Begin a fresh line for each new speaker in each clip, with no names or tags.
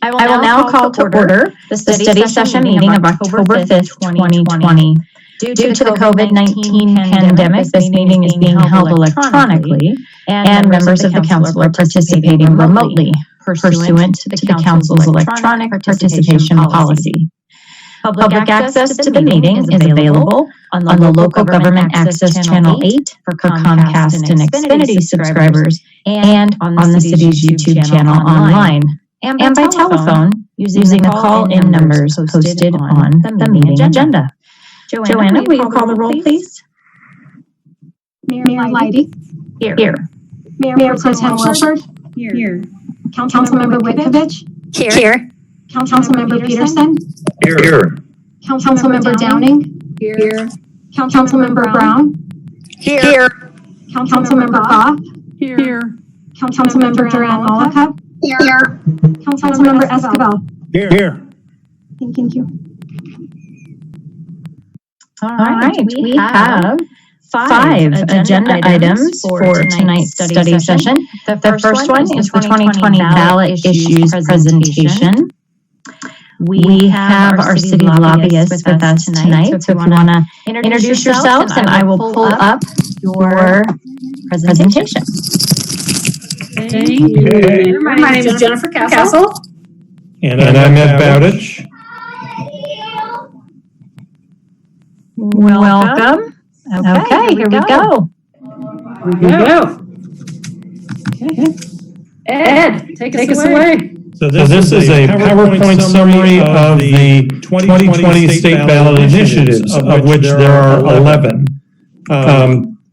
I will now call to order the study session meeting of October 5th, 2020. Due to the COVID-19 pandemic, this meeting is being held electronically, and members of the council are participating remotely pursuant to the council's electronic participation policy. Public access to the meeting is available on the Local Government Access Channel 8 for Comcast and Xfinity subscribers, and on the city's YouTube channel online, and by telephone using the call-in numbers posted on the meeting agenda. Joanna, will you call the roll, please?
Mayor Leidy.
Here.
Mayor Pro Tem Wilford.
Here.
Councilmember Witkovich.
Here.
Councilmember Peterson.
Here.
Councilmember Downing.
Here.
Councilmember Brown.
Here.
Councilmember Goff.
Here.
Councilmember Duran-Malika.
Here.
Councilmember Escobar.
Here.
Thank you.
All right, we have 5 agenda items for tonight's study session. The first one is the 2020 ballot issues presentation. We have our city lobbyists with us tonight, so if you want to introduce yourselves, and I will pull up your presentation.
Thank you. My name is Jennifer Castle.
And I'm Ed Bowditch.
Welcome. Okay, here we go.
Okay. Ed, take us away.
So this is a PowerPoint summary of the 2020 state ballot initiatives, of which there are 11.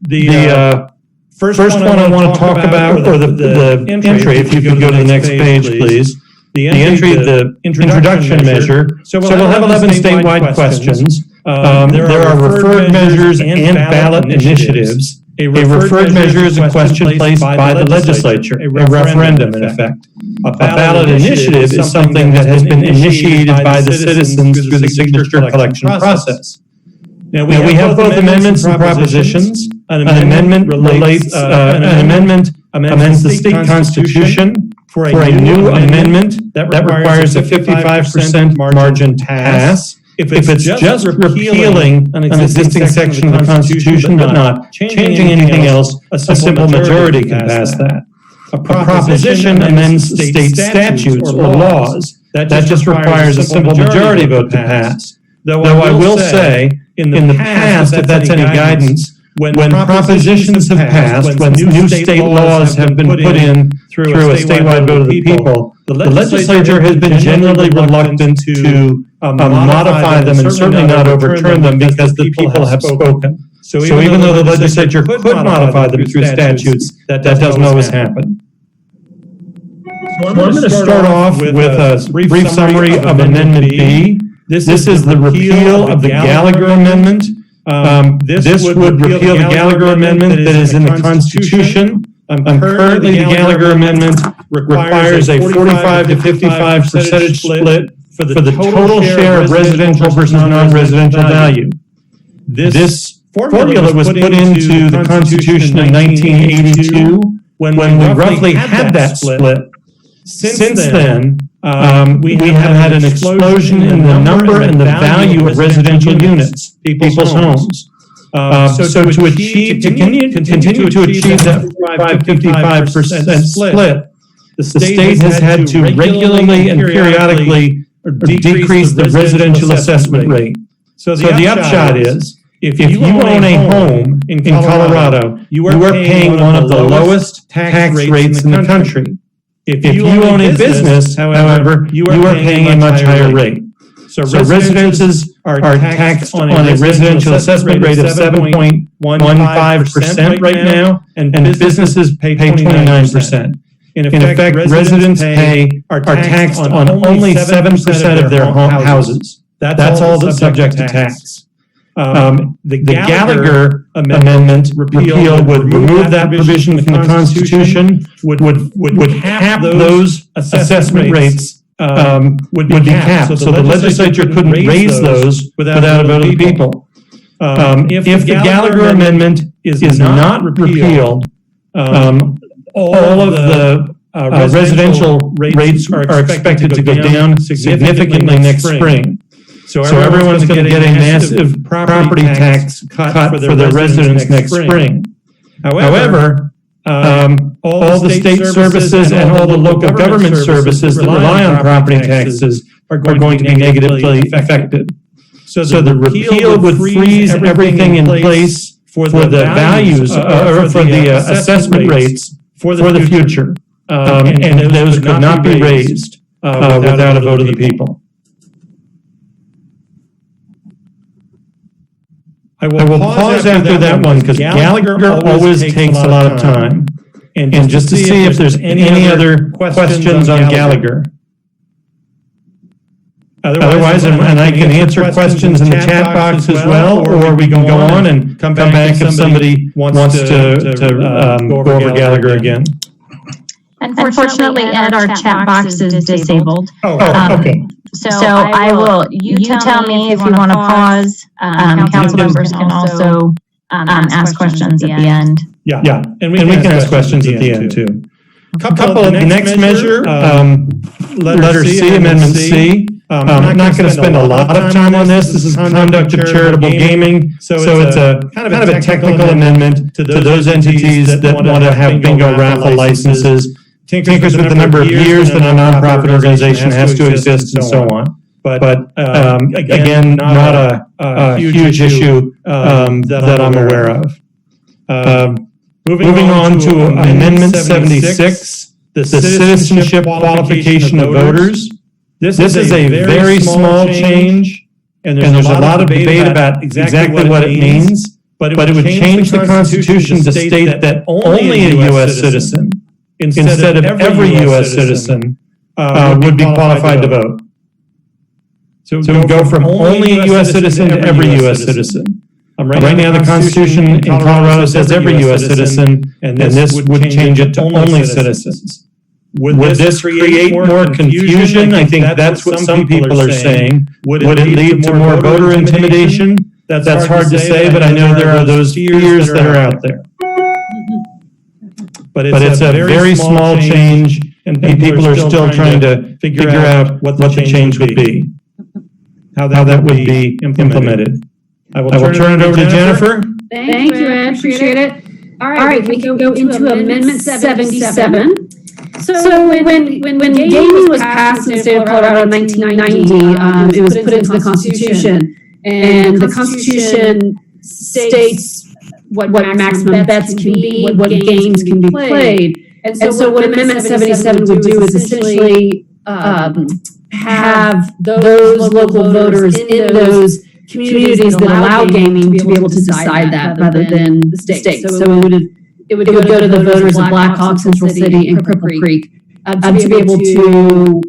The first one I want to talk about, or the entry, if you could go to the next page, please. The entry, the introduction measure. So we'll have 11 statewide questions. There are referred measures and ballot initiatives. A referred measure is a question placed by the legislature, a referendum in effect. A ballot initiative is something that has been initiated by the citizens through the signature collection process. Now we have both amendments and propositions. An amendment amends the state constitution for a new amendment that requires a 55% margin to pass. If it's just repealing an existing section of the Constitution but not changing anything else, a simple majority can pass that. A proposition amends state statutes or laws. That just requires a simple majority vote to pass. Though I will say, in the past, if that's any guidance, when propositions have passed, when new state laws have been put in through a statewide vote of the people, the legislature has been generally reluctant to modify them and certainly not overturn them because the people have spoken. So even though the legislature could modify them through statutes, that doesn't always happen. So I'm going to start off with a brief summary of Amendment B. This is the repeal of the Gallagher Amendment. This would repeal the Gallagher Amendment that is in the Constitution. Currently, the Gallagher Amendment requires a 45 to 55 percentage split for the total share of residential versus non-residential value. This formula was put into the Constitution in 1982 when we roughly had that split. Since then, we have had an explosion in the number and the value of residential units, people's homes. So to continue to achieve that 55% split, the state has had to regularly and periodically decrease the residential assessment rate. So the upshot is, if you own a home in Colorado, you are paying one of the lowest tax rates in the country. If you own a business, however, you are paying a much higher rate. So residences are taxed on a residential assessment rate of 7.15% right now, and businesses pay 29%. In effect, residents are taxed on only 7% of their houses. That's all that's subject to tax. The Gallagher Amendment repeal would remove that provision from the Constitution, would cap those assessment rates, would be capped. So the legislature couldn't raise those without a vote of the people. If the Gallagher Amendment is not repealed, all of the residential rates are expected to go down significantly next spring. So everyone's going to get a massive property tax cut for their residents next spring. However, all the state services and all the local government services that rely on property taxes are going to be negatively affected. So the repeal would freeze everything in place for the values or for the assessment rates for the future. And those could not be raised without a vote of the people. I will pause after that one because Gallagher always takes a lot of time. And just to see if there's any other questions on Gallagher. Otherwise, and I can answer questions in the chat box as well, or we can go on and come back if somebody wants to go over Gallagher again.
Unfortunately, Ed, our chat box is disabled.
Okay.
So I will, you tell me if you want to pause. Council members can also ask questions at the end.
Yeah, and we can ask questions at the end too. Couple of the next measure, letter C, Amendment C. I'm not going to spend a lot of time on this. This is conduct of charitable gaming. So it's a kind of a technical amendment to those entities that want to have bingo raffle licenses. Tinkers with the number of years that a nonprofit organization has to exist and so on. But again, not a huge issue that I'm aware of. Moving on to Amendment 76, the Citizenship Qualification of Voters. This is a very small change, and there's a lot of debate about exactly what it means, but it would change the Constitution to state that only a U.S. citizen, instead of every U.S. citizen, would be qualified to vote. So it would go from only a U.S. citizen to every U.S. citizen. Right now, the Constitution in Colorado says every U.S. citizen, and this would change it to only citizens. Would this create more confusion? I think that's what some people are saying. Would it lead to more voter intimidation? That's hard to say, but I know there are those fears that are out there. But it's a very small change, and people are still trying to figure out what the change would be, how that would be implemented. I will turn it over to Jennifer.
Thank you, Ed. Appreciate it. All right, we can go into Amendment 77. So when gaming was passed in the state of Colorado in 1990, it was put into the Constitution, and the Constitution states what maximum bets can be, what games can be played. And so what Amendment 77 would do is essentially have those local voters in those communities that allow gaming to be able to decide that rather than the state. So it would go to the voters of Black Hawk, Central City, and Cripple Creek to be able to,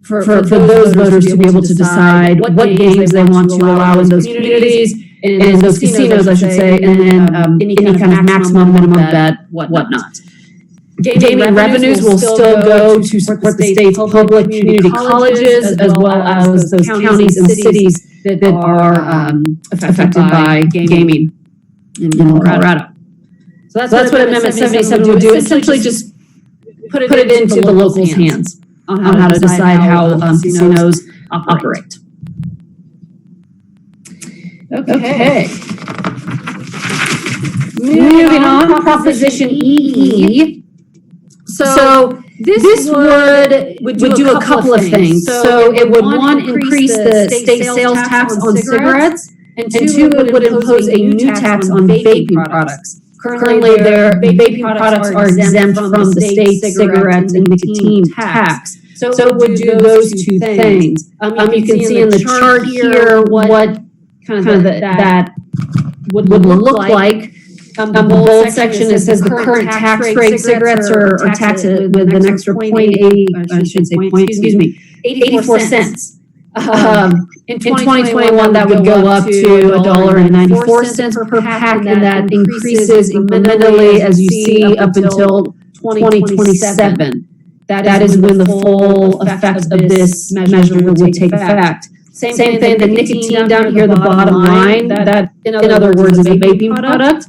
for those voters to be able to decide what games they want to allow in those communities, in those casinos, I should say, and then any kind of maximum, minimum bet, whatnot. Gaming revenues will still go to support the state's public community colleges, as well as those counties and cities that are affected by gaming in Colorado. So that's what Amendment 77 would do. Essentially just put it into the locals' hands on how to decide how casinos operate. Okay. Moving on, Proposition EE. So this would do a couple of things. So it would, one, increase the state sales tax on cigarettes, and two, it would impose a new tax on vaping products. Currently, their vaping products are exempt from the state cigarettes and nicotine tax. So it would do those two things. You can see in the chart here what kind of that would look like. The bold section, it says the current tax rate cigarettes are taxed with an extra 84 cents. In 2021, that would go up to $1.94 per pack, and that increases incrementally, as you see, up until 2027. That is when the full effect of this measure would take effect. Same thing, the nicotine down here, the bottom line, that in other words is a vaping product.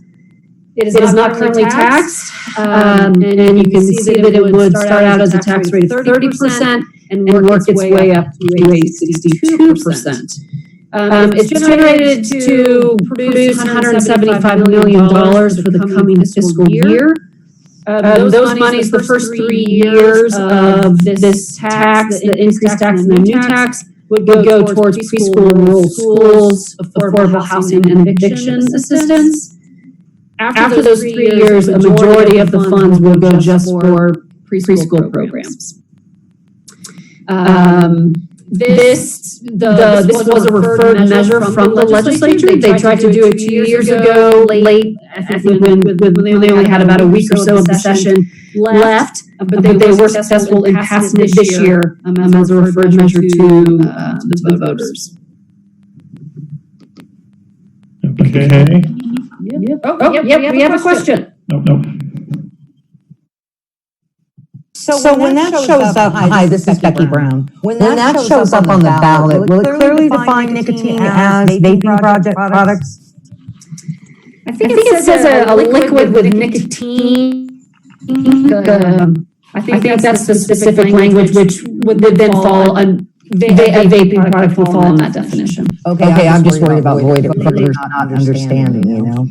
It is not currently taxed, and you can see that it would start out as a tax rate of 30% and work its way up to a 62%. It's generated to produce $175 million for the coming fiscal year. Those monies, the first 3 years of this tax, the increased tax and the new tax, would go towards preschool and rural schools, affordable housing and eviction assistance. After those 3 years, a majority of the funds will go just for preschool programs. This was a referred measure from the legislature. They tried to do it 2 years ago, late, I think when they only had about a week or so of the session left, but they were successful in passing it this year as a referred measure to the voters.
Okay.
Yep, we have a question.
Nope.
So when that shows up, hi, this is Becky Brown. When that shows up on the ballot, will it clearly define nicotine as vaping products?
I think it says a liquid with nicotine. I think that's the specific language which would then fall on a vaping product would fall in that definition.
Okay, I'm just worried about void voters not understanding, you know?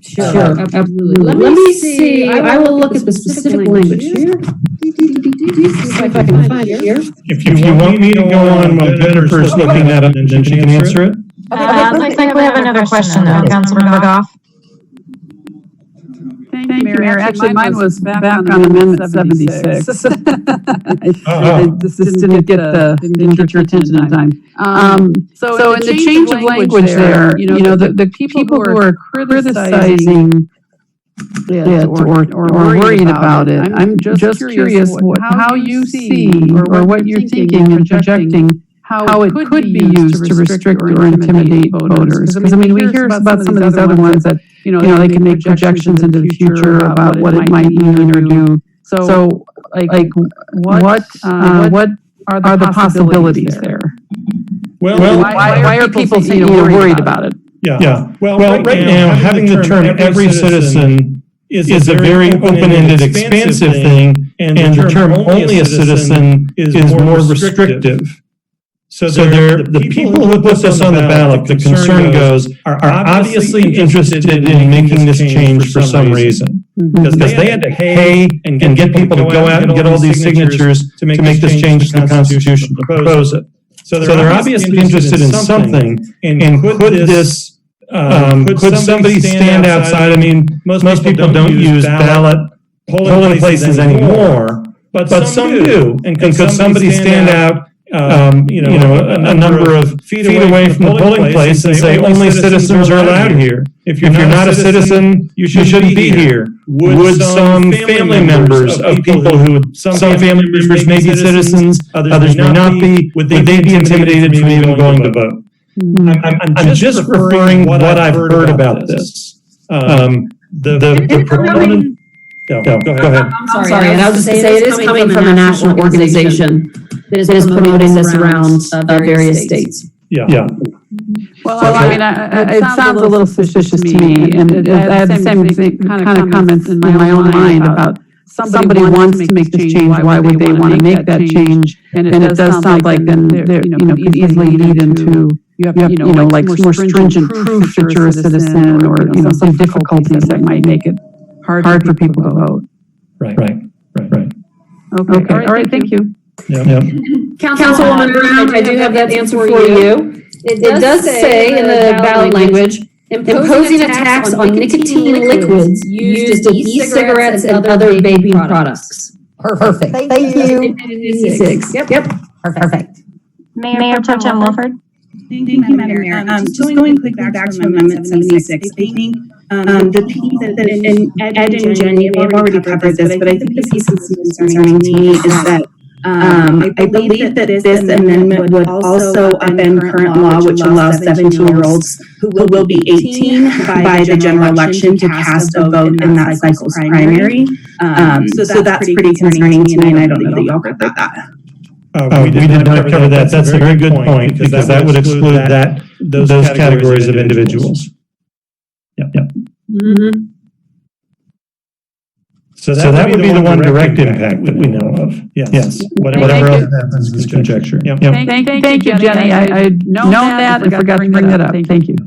Sure, absolutely. Let me see. I will look at the specific language here. See if I can find it here.
If you want me to go on while Jennifer's looking at it, then she can answer it.
Looks like we have another question though, Councilmember Goff.
Thank you, Mayor. Actually, mine was back on Amendment 76. I just didn't get your attention in time. So in the change of language there, you know, the people who are criticizing it or worried about it, I'm just curious how you see or what you're thinking and projecting how it could be used to restrict or intimidate voters. Because, I mean, we hear about some of these other ones that, you know, they can make projections into the future about what it might mean or do. So like what are the possibilities there?
Well,
why are people worried about it?
Yeah. Well, right now, having the term every citizen is a very open-ended, expansive thing, and the term only a citizen is more restrictive. So the people who put this on the ballot, the concern goes, are obviously interested in making this change for some reason. Because they had to pay and get people to go out and get all these signatures to make this change to the Constitution, to propose it. So they're obviously interested in something, and could somebody stand outside? I mean, most people don't use ballot polling places anymore, but some do. And could somebody stand out a number of feet away from the polling place and say only citizens are allowed here? If you're not a citizen, you shouldn't be here. Would some family members of people some family members may be citizens, others may not be, would they be intimidated from even going to vote? I'm just referring what I've heard about this. The proponent. Go ahead.
I'm sorry, and I was just going to say it is coming from a national organization that is promoting this around various states.
Yeah.
Well, I mean, it sounds a little suspicious to me, and I had the same kind of comments in my own mind about somebody wants to make this change. Why would they want to make that change? And it does sound like then could easily lead into you have like more stringent proof that you're a citizen, or some difficulties that might make it hard for people to vote.
Right.
Okay. All right. Thank you.
Yeah.
Councilwoman Brown, I do have that answer for you. It does say in the ballot language, imposing a tax on nicotine liquids used in e-cigarettes and other vaping products.
Perfect. Thank you.
Yep.
Perfect.
Mayor Pro Tem Wilford.
Thank you, Madam Mayor. Just going quick back to Amendment 76, I think the piece that Ed and Jen, you've already covered this, but I think the piece that's concerning to me is that I believe that this amendment would also upend current law, which allows 17-year-olds who will be 18 by the general election to cast a vote in that cycle's primary. So that's pretty concerning to me, and I don't know that y'all heard that.
We did not cover that. That's a very good point, because that would exclude those categories of individuals. Yep. So that would be the one direct impact that we know of. Yes. Whatever else happens is conjecture. Yep.
Thank you, Jenny. I'd known that and forgot to bring that up. Thank you.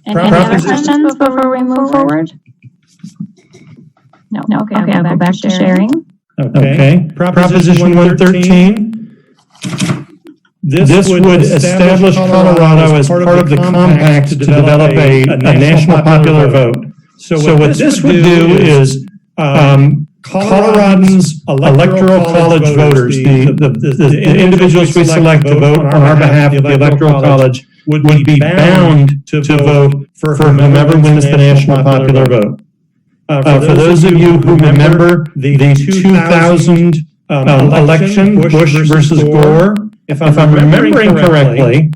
Any other questions before we move forward? No. Okay, I'll go back to sharing.
Okay. Proposition 113. This would establish Colorado as part of the compact to develop a national popular vote. So what this would do is Coloradans' electoral college voters, the individuals we select to vote on our behalf of the electoral college, would be bound to vote for whomever wins the national popular vote. For those of you who remember the 2000 election, Bush versus Gore, if I'm remembering correctly,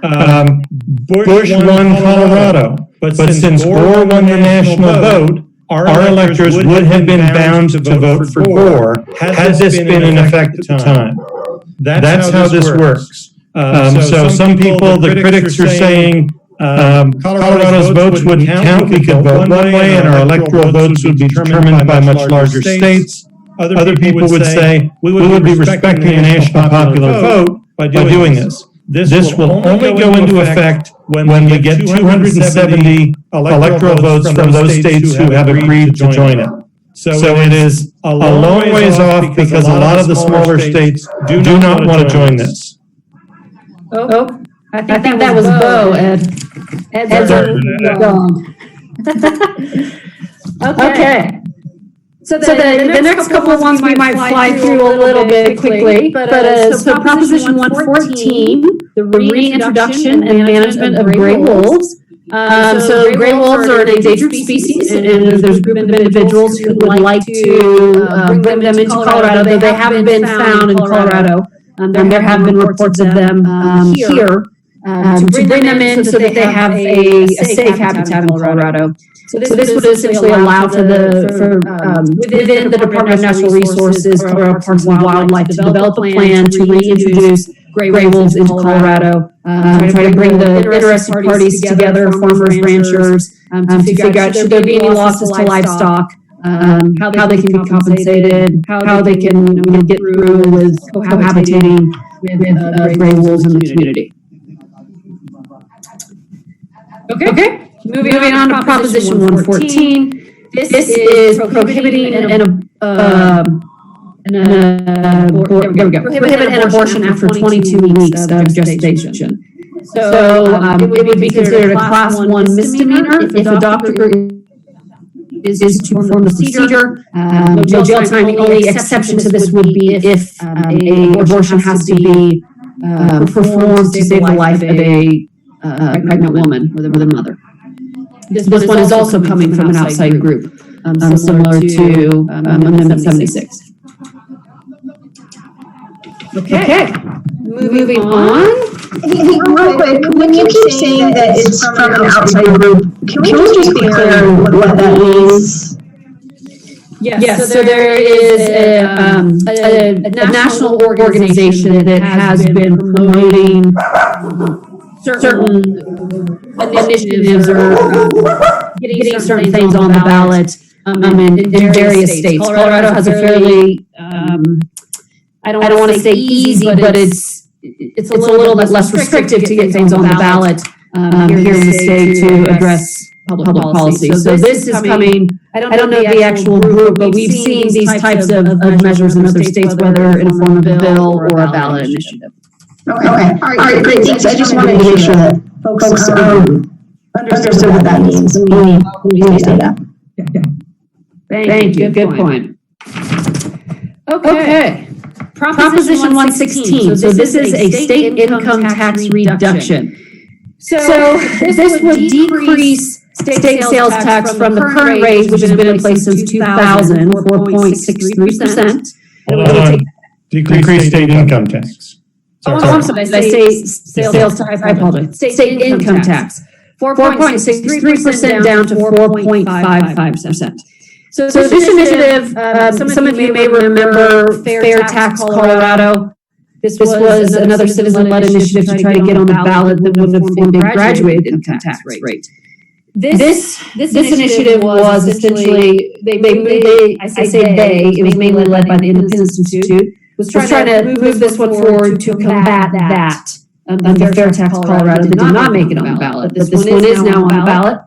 Bush won Colorado. But since Gore won the national vote, our electors would have been bound to vote for Gore had this been in effect at the time. That's how this works. So some people, the critics are saying, Colorado's votes wouldn't count. We could vote one way and our electoral votes would be determined by much larger states. Other people would say, we would be respecting the national popular vote by doing this. This will only go into effect when we get 270 electoral votes from those states who have agreed to join it. So it is a long ways off because a lot of the smaller states do not want to join this.
I think that was Bo, Ed. Ed's gone. Okay. So the next couple of ones we might fly through a little bit quickly, but so Proposition 114, the reintroduction and management of gray wolves. So gray wolves are an endangered species, and there's a group of individuals who would like to bring them into Colorado. They haven't been found in Colorado, and there have been reports of them here to bring them in so that they have a safe habitat in Colorado. So this would essentially allow for within the Department of Natural Resources, Colorado Parks and Wildlife, to develop a plan to reintroduce gray wolves into Colorado, try to bring the interested parties together, farmers, ranchers, to figure out should there be any losses to livestock, how they can be compensated, how they can get through with cohabitating with gray wolves in the community. Okay. Moving on to Proposition 114. This is prohibiting prohibit an abortion after 22 weeks of gestation. So it would be considered a Class 1 misdemeanor if a doctor is to perform the procedure. No jail time. The only exception to this would be if an abortion has to be performed to save the life of a pregnant woman or the mother. This one is also coming from an outside group, similar to Amendment 76. Okay. Moving on.
Hey, real quick, when you keep saying that it's from an outside group, can we just be clear on what that means?
Yes, so there is a national organization that has been promoting certain initiatives or getting certain things on the ballot in various states. Colorado has a fairly, I don't want to say easy, but it's a little bit less restrictive to get things on the ballot here in the state to address public policy. So this is coming, I don't know the actual group, but we've seen these types of measures in other states, whether in the form of a bill or a ballot initiative.
Okay. All right, great. Thanks. I just wanted to make sure that folks understood what that means. We say that.
Thank you. Good point. Okay. Proposition 116. So this is a state income tax reduction. So this would decrease state sales tax from the current rate, which has been in place since 2000, 4.63%.
Decrease state income tax.
I'm sorry, did I say sales tax? I apologize. State income tax. 4.63% down to 4.55%. So this initiative, some of you may remember Fair Tax Colorado. This was another citizen-led initiative to try to get on the ballot that would have formed a graduated income tax rate. This initiative was essentially, it was mainly led by the Independence Institute, was trying to move this one forward to combat that. The Fair Tax Colorado that did not make it on the ballot, but this one is now on the ballot.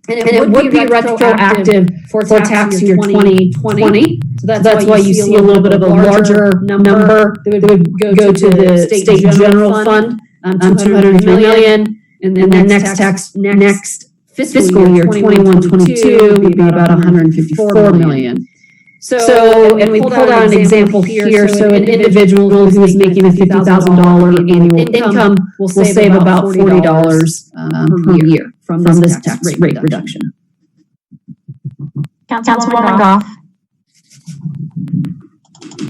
And it would be retroactive for tax year 2020. So that's why you see a little bit of a larger number that would go to the state general fund, 203 million. And then next fiscal year 21-22 would be about 154 million. So, and we pulled out an example here. So an individual who is making a $50,000 annual income will save about $40 per year from this tax rate reduction.
Councilwoman Goff.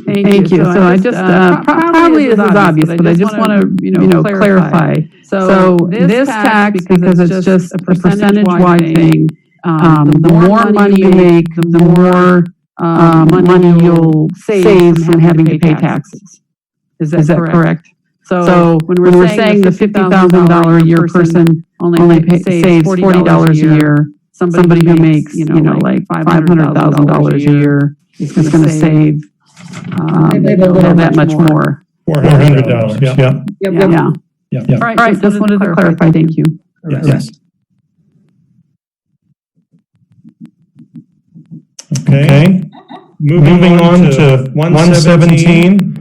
Thank you. So I just, probably this is obvious, but I just want to, clarify. So this tax, because it's just a percentage-wide thing, the more money you make, the more money you'll save from having to pay taxes. Is that correct? So when we're saying the $50,000 a year person only saves $40 a year, somebody who makes, like $500,000 a year is going to save that much more.
$400,
Yeah. All right, just wanted to clarify. Thank you.
Yes. Okay. Moving on to 117.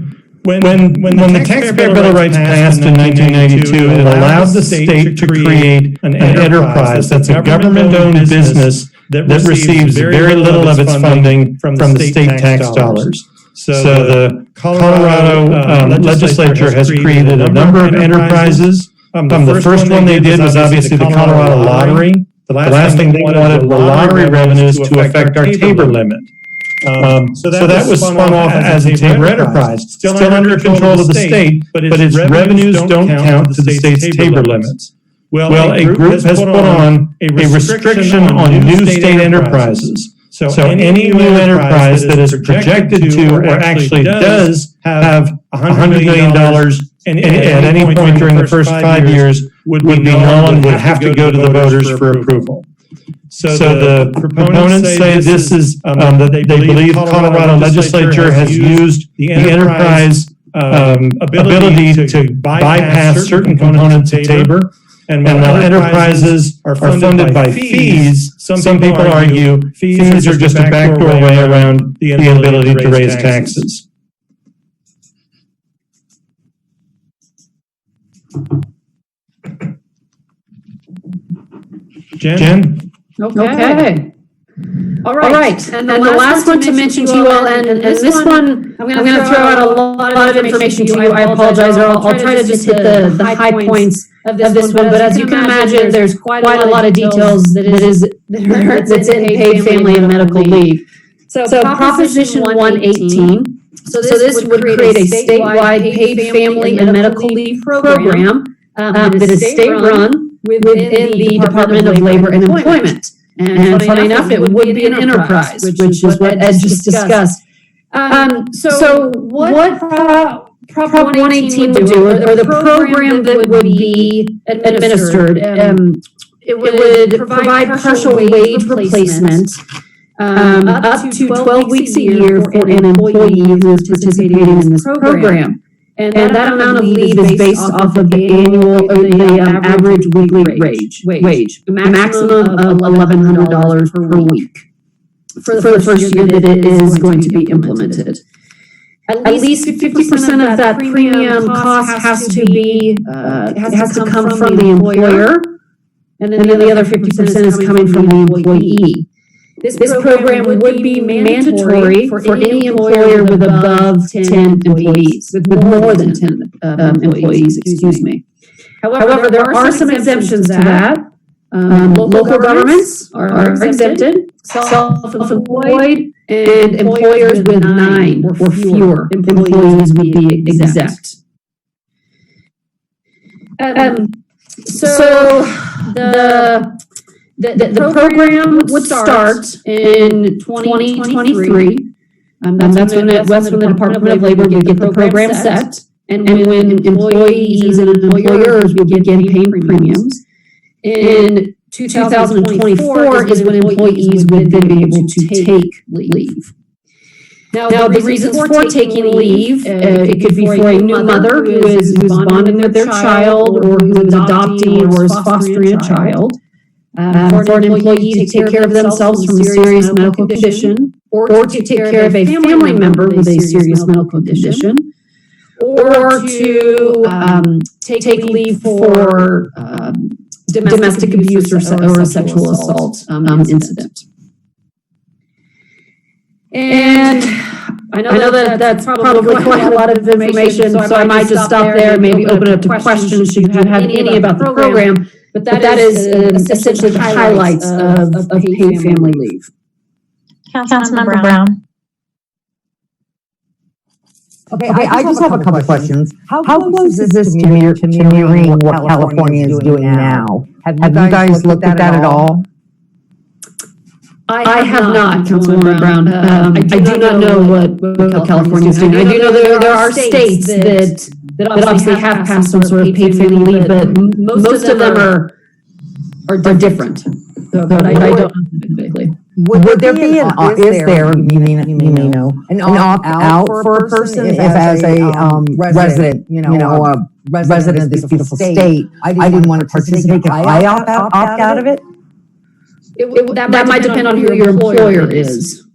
When the Taxpayer Bill of Rights passed in 1992, it allowed the state to create an enterprise that's a government-owned business that receives very little of its funding from the state tax dollars. So the Colorado legislature has created a number of enterprises. The first one they did was obviously the Colorado Lottery. The last thing they wanted were lottery revenues to affect our Tabor limit. So that was spun off as a Tabor enterprise, still under control of the state, but its revenues don't count to the state's Tabor limits. Well, a group has put on a restriction on new state enterprises. So any new enterprise that is projected to or actually does have $100 million and at any point during the first 5 years would be null and would have to go to the voters for approval. So the proponents say this is, that they believe Colorado legislature has used the enterprise ability to bypass certain components of Tabor. And while enterprises are funded by fees, some people argue fees are just a backdoor way around the ability to raise taxes. Jen?
Okay. All right. And the last one to mention to you all, and this one, I'm going to throw out a lot of information to you. I apologize, or I'll try to just hit the high points of this one. But as you can imagine, there's quite a lot of details that's in paid family and medical leave. So Proposition 118. So this would create a statewide paid family and medical leave program that is state-run within the Department of Labor and Employment. And funny enough, it would be an enterprise, which is what Ed just discussed. So what Prop 118 would do, or the program that would be administered, it would provide partial wage replacement up to 12 weeks a year for an employee who is participating in this program. And that amount of leave is based off of the annual, or the average weekly wage, a maximum of $1,100 per week for the first year that it is going to be implemented. At least 50% of that premium cost has to come from the employer, and then the other 50% is coming from the employee. This program would be mandatory for any employer with above 10 employees, with more than 10 employees, excuse me. However, there are some exemptions to that. Local governments are exempted, self-employed, and employers with 9 or fewer employees would be exempt. So the program would start in 2023. That's when the Department of Labor would get the program set. and when employees and employers began paying premiums. In 2024 is when employees would then be able to take leave. Now, the reasons for taking leave, it could be for a new mother who's bonding with their child, or who is adopting or is fostering a child. For an employee to take care of themselves from a serious medical condition, or to take care of a family member with a serious medical condition, or to take leave for domestic abuse or a sexual assault incident. And I know that that's probably quite a lot of information, so I might just stop there and maybe open it up to questions should you have any about the program. But that is essentially the highlights of paid family leave.
Councilmember Brown.
Okay, I just have a couple questions. How close is this to mirroring what California is doing now? Have you guys looked at that at all?
I have not, Councilwoman Brown. I do not know what California is doing. I do know there are states that obviously have passed some sort of paid family leave, but most of them are different. So, but I don't know specifically.
Would there be you may know, an opt-out for a person if as a resident, a resident of this beautiful state, I didn't want to participate, can I opt out of it?
That might depend on who your employer is.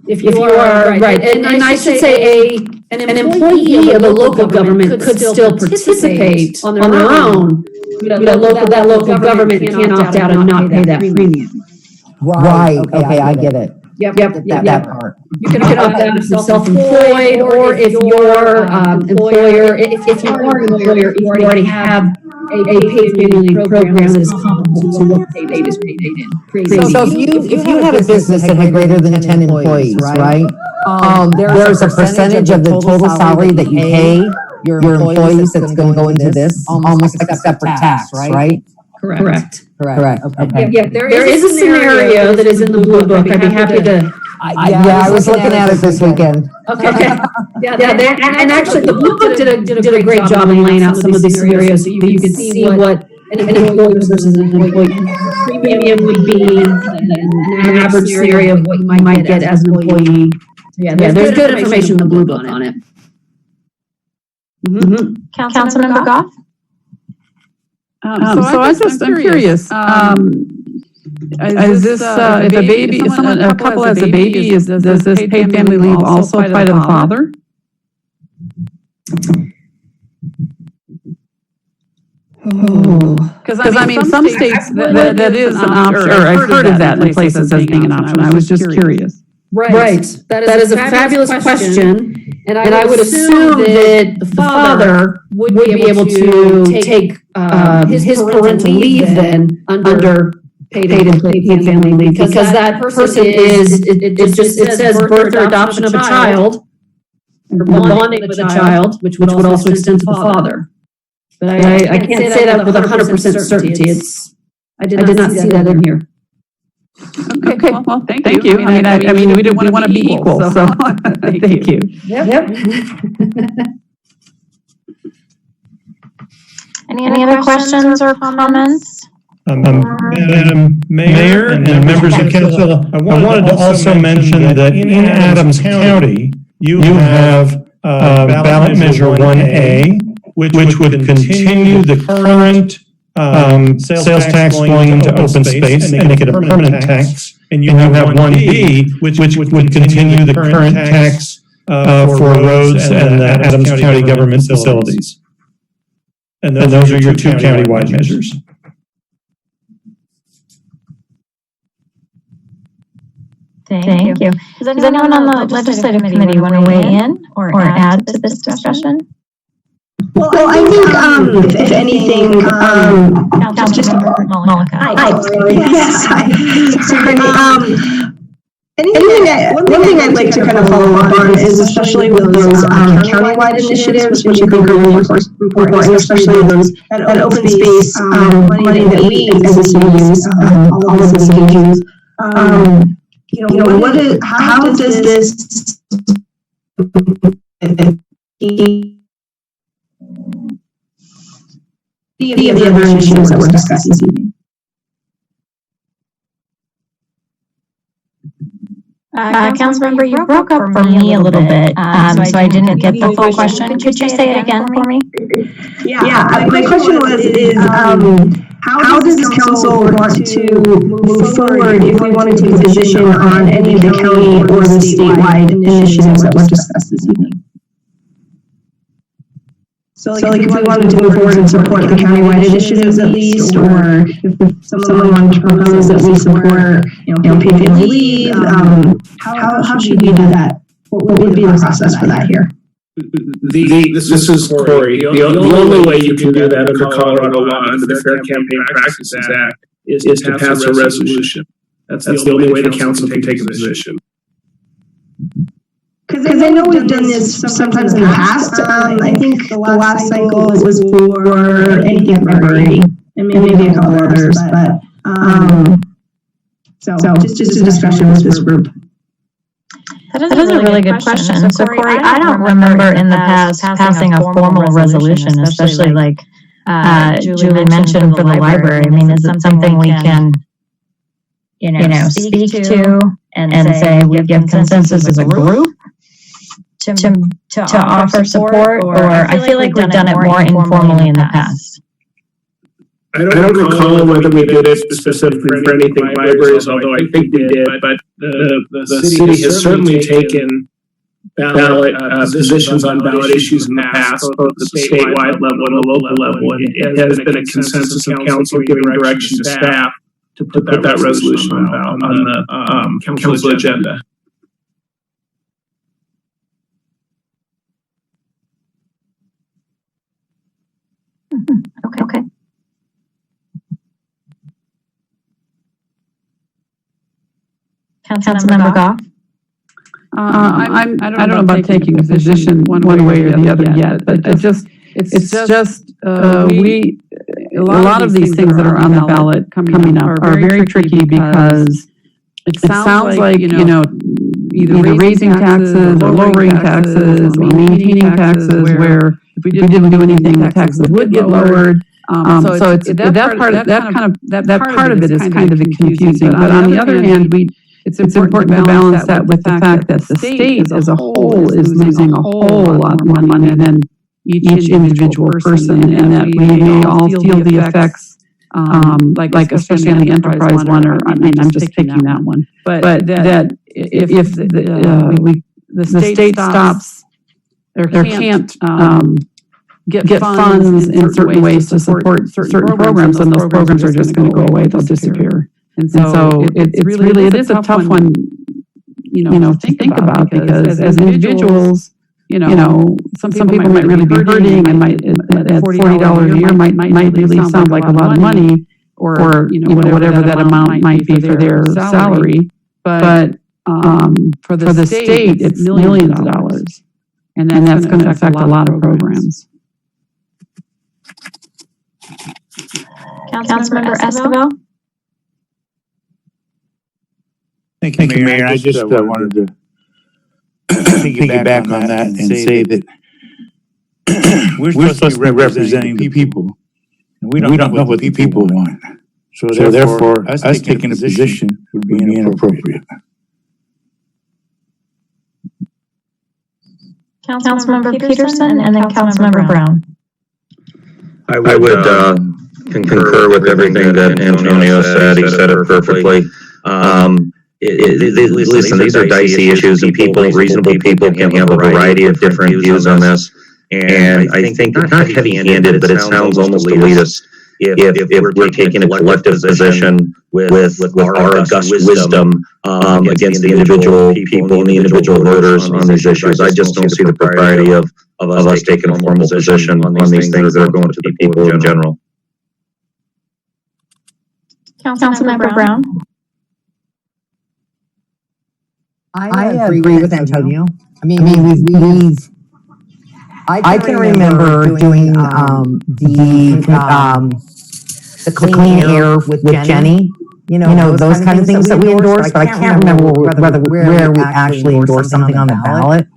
If you are, right, and I should say an employee of a local government could still participate on their own. That local government can't opt out and not pay that premium.
Right, okay, I get it.
Yep.
That part.
You can opt out if you're self-employed, or if your employer, if you are an employer, you already have a paid family leave program that is comparable to what paid is paid in.
So if you have a business that had greater than 10 employees, right? There's a percentage of the total salary that you pay your employees that's going to go into this, almost like a separate tax, right?
Correct.
Okay.
Yeah, there is a scenario that is in the Blue Book. I'd be happy to.
I was looking at it this weekend.
Okay. And actually, the Blue Book did a great job in laying out some of these scenarios so you can see what an employer versus an employee premium would be, an average scenario of what you might get as an employee. Yeah, there's good information in the Blue Book on it. Mm-hmm.
Councilmember Goff.
So I'm curious. Is this if a couple has a baby, does this paid family leave also apply to the father? Because I mean, some states that is an option, or I've heard of that in places as being an option. I was just curious.
Right. That is a fabulous question. And I would assume that the father would be able to take his parental leave then under paid family leave, because that person it says birth or adoption of a child, or bonding with a child, which would also extend to the father. But I can't say that with 100% certainty. I did not see that in here.
Okay. Well, thank you. I mean, we want to be equal, so thank you.
Yep.
Any other questions or comments?
Madam Mayor and members of council, I wanted to also mention that in Adams County, you have ballot measure 1A, which would continue the current sales tax going into open space and make it a permanent tax. And you have 1B, which would continue the current tax for roads and the Adams County government facilities. And those are your two countywide measures.
Thank you. Does anyone on the legislative committee want to weigh in or add to this discussion?
Well, I think, if anything,
Councilmember Malika.
Yes, sorry. One thing I'd like to kind of follow up on is, especially with those countywide initiatives, which I think are really important, especially those that open space money that we as a city use, all of the city use. How does this the other initiatives that were discussed this evening.
Councilmember, you broke up for me a little bit, so I didn't get the full question. Could you say it again for me?
Yeah, my question was, how does this council want to move forward if we wanted to take a position on any of the county or the statewide initiatives that were discussed this evening? So like if we wanted to move forward and support the countywide initiatives at least, or if someone wanted to propose that we support, paid family leave, how should we do that? What would be the process for that here?
This is Corey. The only way you can do that under Colorado law, under the Fair Campaign Practices Act, is to pass a resolution. That's the only way the council can take a position.
Because I know we've done this sometimes in the past. I think the last cycle was for anything in February, and maybe a couple others, but so just a discussion with this group.
That is a really good question. So Corey, I don't remember in the past passing a formal resolution, especially like Julie mentioned for the library. I mean, is it something we can, speak to and say we give consensus as a group to offer support? Or I feel like we've done it more informally in the past.
I don't recall whether we did it specifically for anything libraries, although I think we did, but the city has certainly taken ballot positions on ballot issues in the past, both at the statewide level and the local level, and it has been a consensus of council giving direction to staff to put that resolution on the council agenda.
Okay. Councilmember Goff?
I don't know about taking a position one way or the other yet, but a lot of these things that are on the ballot coming up are very tricky because it sounds like, either raising taxes or lowering taxes or maintaining taxes, where if we didn't do anything, the taxes would get lowered. So it's that part of it is kind of confusing. But on the other hand, it's important to balance that with the fact that the state as a whole is losing a whole lot more money than each individual person, and that we may all feel the effects, like especially on the enterprise one, or I'm just picking that one. But that if the state stops or can't get funds in certain ways to support certain programs, then those programs are just going to go away; they'll disappear. And so it is a tough one, to think about, because as individuals, some people might really be hurting, and might at $40 a year might really sound like a lot of money, or whatever that amount might be for their salary. But for the state, it's millions of dollars, and that's going to affect a lot of programs.
Councilmember Esquivel?
Thank you, Mayor. I just wanted to piggyback on that and say that we're supposed to be representing the people, and we don't know what the people want. So therefore, us taking a position would be inappropriate.
Councilmember Peterson, and then Councilmember Brown.
I would concur with everything that Antonio said. He said it perfectly. Listen, these are dicey issues, and reasonable people can have a variety of different views on this. And I think not heavy-handed, but it sounds almost elitist if we're taking a collective position with our august wisdom against the individual people and the individual voters on these issues. I just don't see the propriety of us taking a formal position on these things that are going to the people in general.
Councilmember Brown?
I agree with Antonio. I mean, I can remember doing the clean air with Jenny. Those kind of things that we endorsed, but I can't remember where we actually endorsed something on the ballot.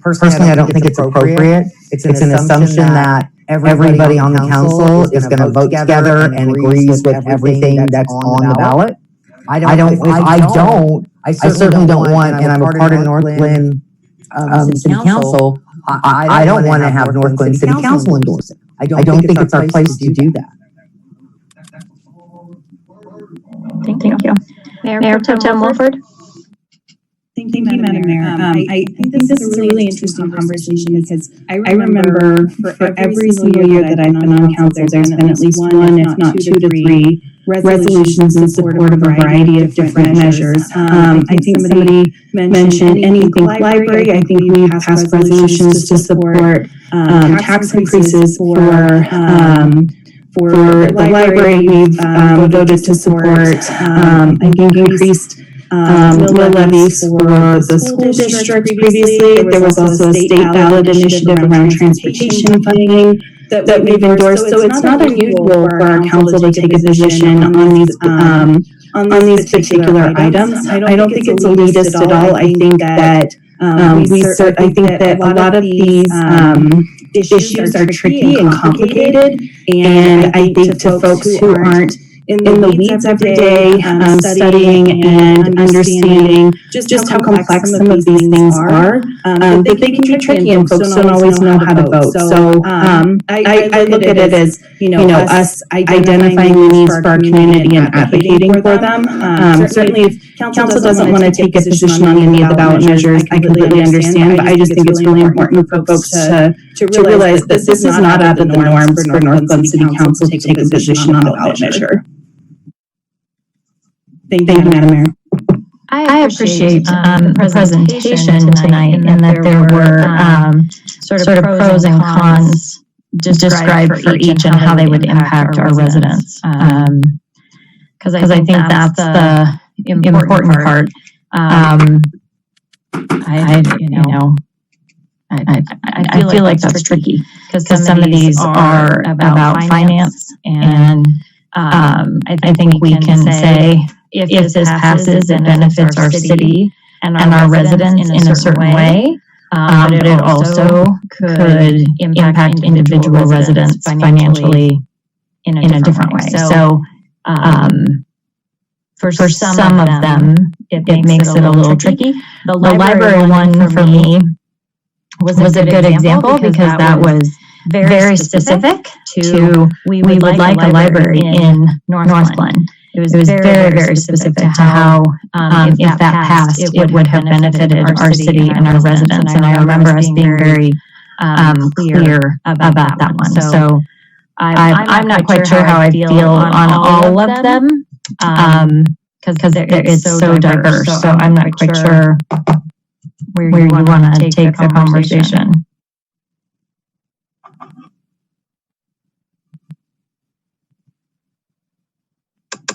Personally, I don't think it's appropriate. It's an assumption that everybody on the council is going to vote together and agrees with everything that's on the ballot. I certainly don't want, and I'm a part of Northglenn City Council. I don't want to have Northglenn City Council endorse it. I don't think it's our place to do that.
Thank you. Mayor Pro Tem Wolford?
Thank you, Madam Mayor. I think this is a really interesting conversation because I remember for every single year that I've been on council, there's been at least one, if not 2 to 3, resolutions in support of a variety of different measures. I think somebody mentioned anything library. I think we passed resolutions to support tax increases for the library. We've voted to support, I think, increased mill levies for the school district previously. There was also a state ballot initiative around transportation funding that we've endorsed. So it's not unusual for our council to take a position on these particular items. I don't think it's elitist at all. I think that I think that a lot of these issues are tricky and complicated, and I think to folks who aren't in the weeds every day, studying and understanding just how complex some of these things are, that they can be tricky and folks don't always know how to vote. So I look at it as, us identifying the needs for our community and advocating for them. Certainly if council doesn't want to take a position on any of the ballot measures, I completely understand, but I just think it's really important for folks to realize that this is not out of the norm for Northglenn City Council to take a position on a ballot measure. Thank you, Madam Mayor.
I appreciate the presentation tonight, and that there were sort of pros and cons described for each and how they would impact our residents. Because I think that's the important part. I feel like that's tricky because some of these are about finance, and I think we can say, if this passes, it benefits our city and our residents in a certain way, but it also could impact individual residents financially in a different way. So for some of them, it makes it a little tricky. The library one for me was a good example because that was very specific to we would like a library in Northglenn. It was very, very specific to how, if that passed, it would have benefited our city and our residents. And I remember us being very clear about that one. So I'm not quite sure how I feel on all of them, because it's so diverse. So I'm not quite sure where you want to take the conversation.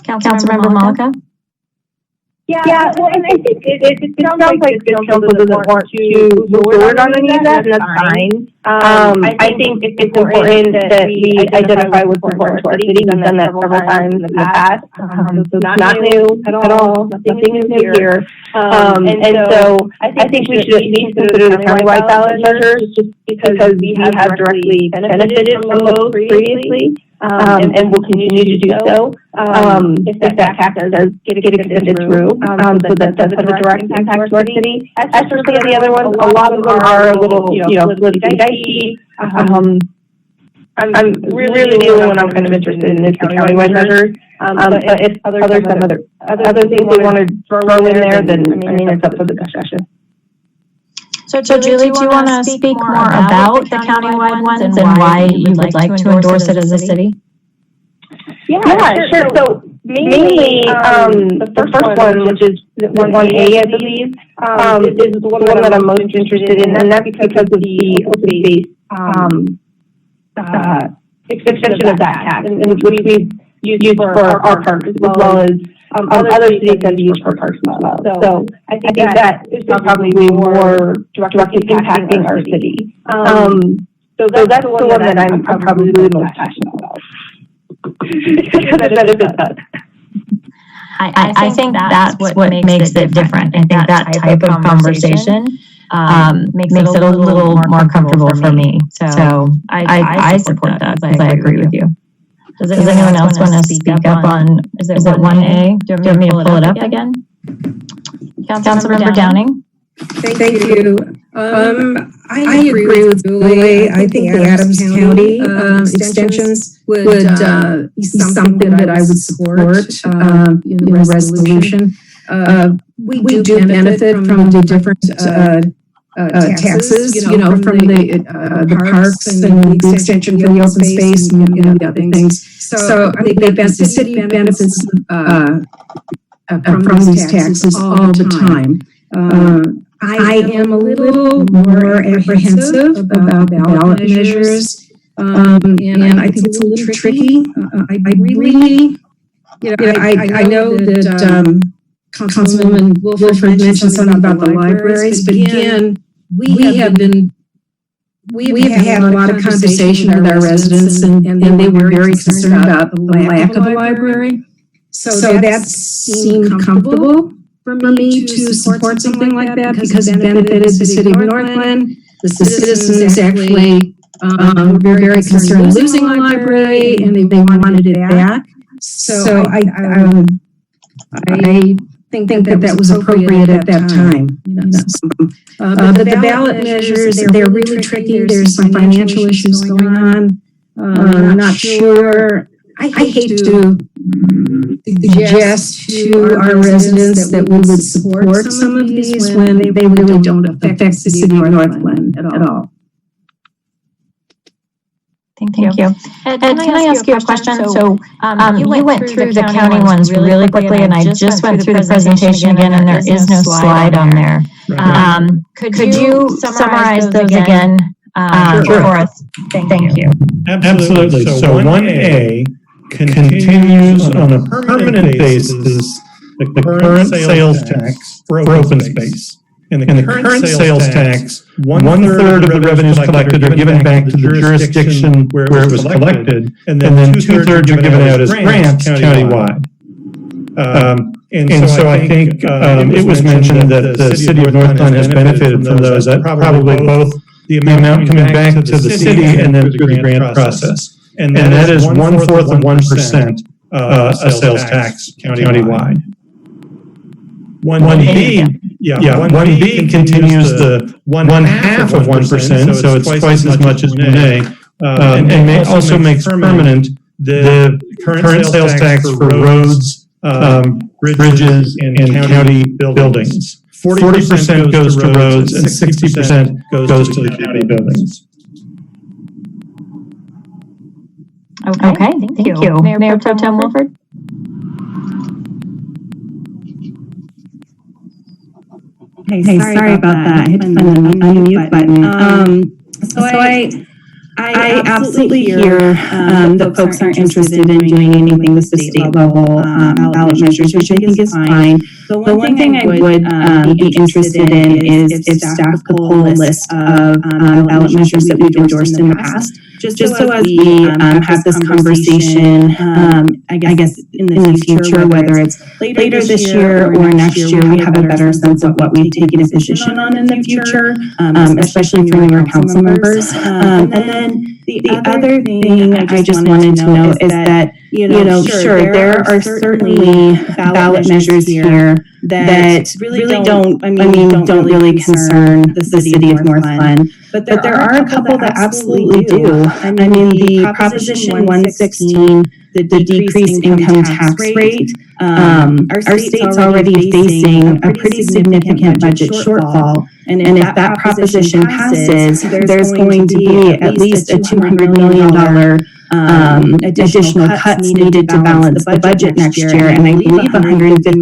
Councilmember Malika?
Yeah, well, and I think it sounds like the council doesn't want to move forward on any of that, and that's fine. I think it's important that we identify what's important to our city. We've done that several times in the past. So it's not new at all. Nothing is new here. And so I think we should at least consider the countywide ballot measures just because we have directly benefited from those previously. And will continue to do so if that tax does get extended through. So that does have a direct impact to our city. As for some of the other ones, a lot of them are a little, politically dicey. I'm really the only one I'm kind of interested in is the countywide measures. But if others have other things they want to throw in there, then it's up for the discussion.
So Julie, do you want to speak more about the countywide ones and why you would like to endorse it as a city?
Yeah, sure. So mainly, the first one, which is 1A, I believe, is the one that I'm most interested in, and that's because of the open space extension of that tax, and which we've used for our parks as well as other cities have used for parks as well. So I think that is probably more directly impacting our city. So that's the one that I'm probably the most passionate about.
I think that's what makes it different. I think that type of conversation makes it a little more comfortable for me. So I support that because I agree with you. Does anyone else want to speak up on, is it 1A? Do you want me to pull it up again? Councilmember Downing?
Thank you. I agree with Julie. I think the Adams County extensions would be something that I would support in the resolution. We do benefit from the different taxes, from the parks and the extension for the open space and the other things. So I think that the city benefits from these taxes all the time. I am a little more apprehensive about ballot measures, and I think it's a little tricky. I really, I know that Councilwoman Wolford mentioned something about the libraries, but again, we have had a lot of conversation with our residents, and they were very concerned about the lack of a library. So that seemed comfortable for me to support something like that because it benefited the city of Northglenn. The citizens actually were very concerned losing the library, and they wanted it back. So I think that was appropriate at that time. But the ballot measures, they're really tricky. There's some financial issues going on. I'm not sure. I hate to suggest to our residents that we would support some of these when they really don't affect the city of Northglenn at all.
Thank you. Ed, can I ask you a question? So you went through the county ones really quickly, and I just went through the presentation again, and there is no slide on there. Could you summarize those again for us? Thank you.
Absolutely. So 1A continues on a permanent basis the current sales tax for open space. And the current sales tax, one-third of the revenues collected are given back to the jurisdiction where it was collected, and then two-thirds are given out as grants countywide. And so I think it was mentioned that the city of Northglenn has benefited from those, probably both the amount coming back to the city and then through the grant process. And that is 1/4 of 1% a sales tax countywide. 1B, 1B continues the 1/2 of 1%, so it's twice as much as 1A, and also makes permanent the current sales tax for roads, bridges, and county buildings. 40% goes to roads and 60% goes to the county buildings.
Okay, thank you. Mayor Pro Tem Wolford?
Hey, sorry about that. I had to find the unmute button. So I absolutely hear that folks aren't interested in doing anything with the state level ballot measures, which I think is fine. The one thing I would be interested in is if staff could pull a list of ballot measures that we've endorsed in the past, just so as we have this conversation, I guess in the future, whether it's later this year or next year, we have a better sense of what we've taken a position on in the future, especially for newer council members. And then the other thing I just wanted to note is that, sure, there are certainly ballot measures here that really don't really concern the city of Northglenn. But there are a couple that absolutely do. I mean, the Proposition 116, the decreased income tax rate, our state's already facing a pretty significant budget shortfall. And if that proposition passes, there's going to be at least a $200 million additional cuts needed to balance the budget next year, and I believe $150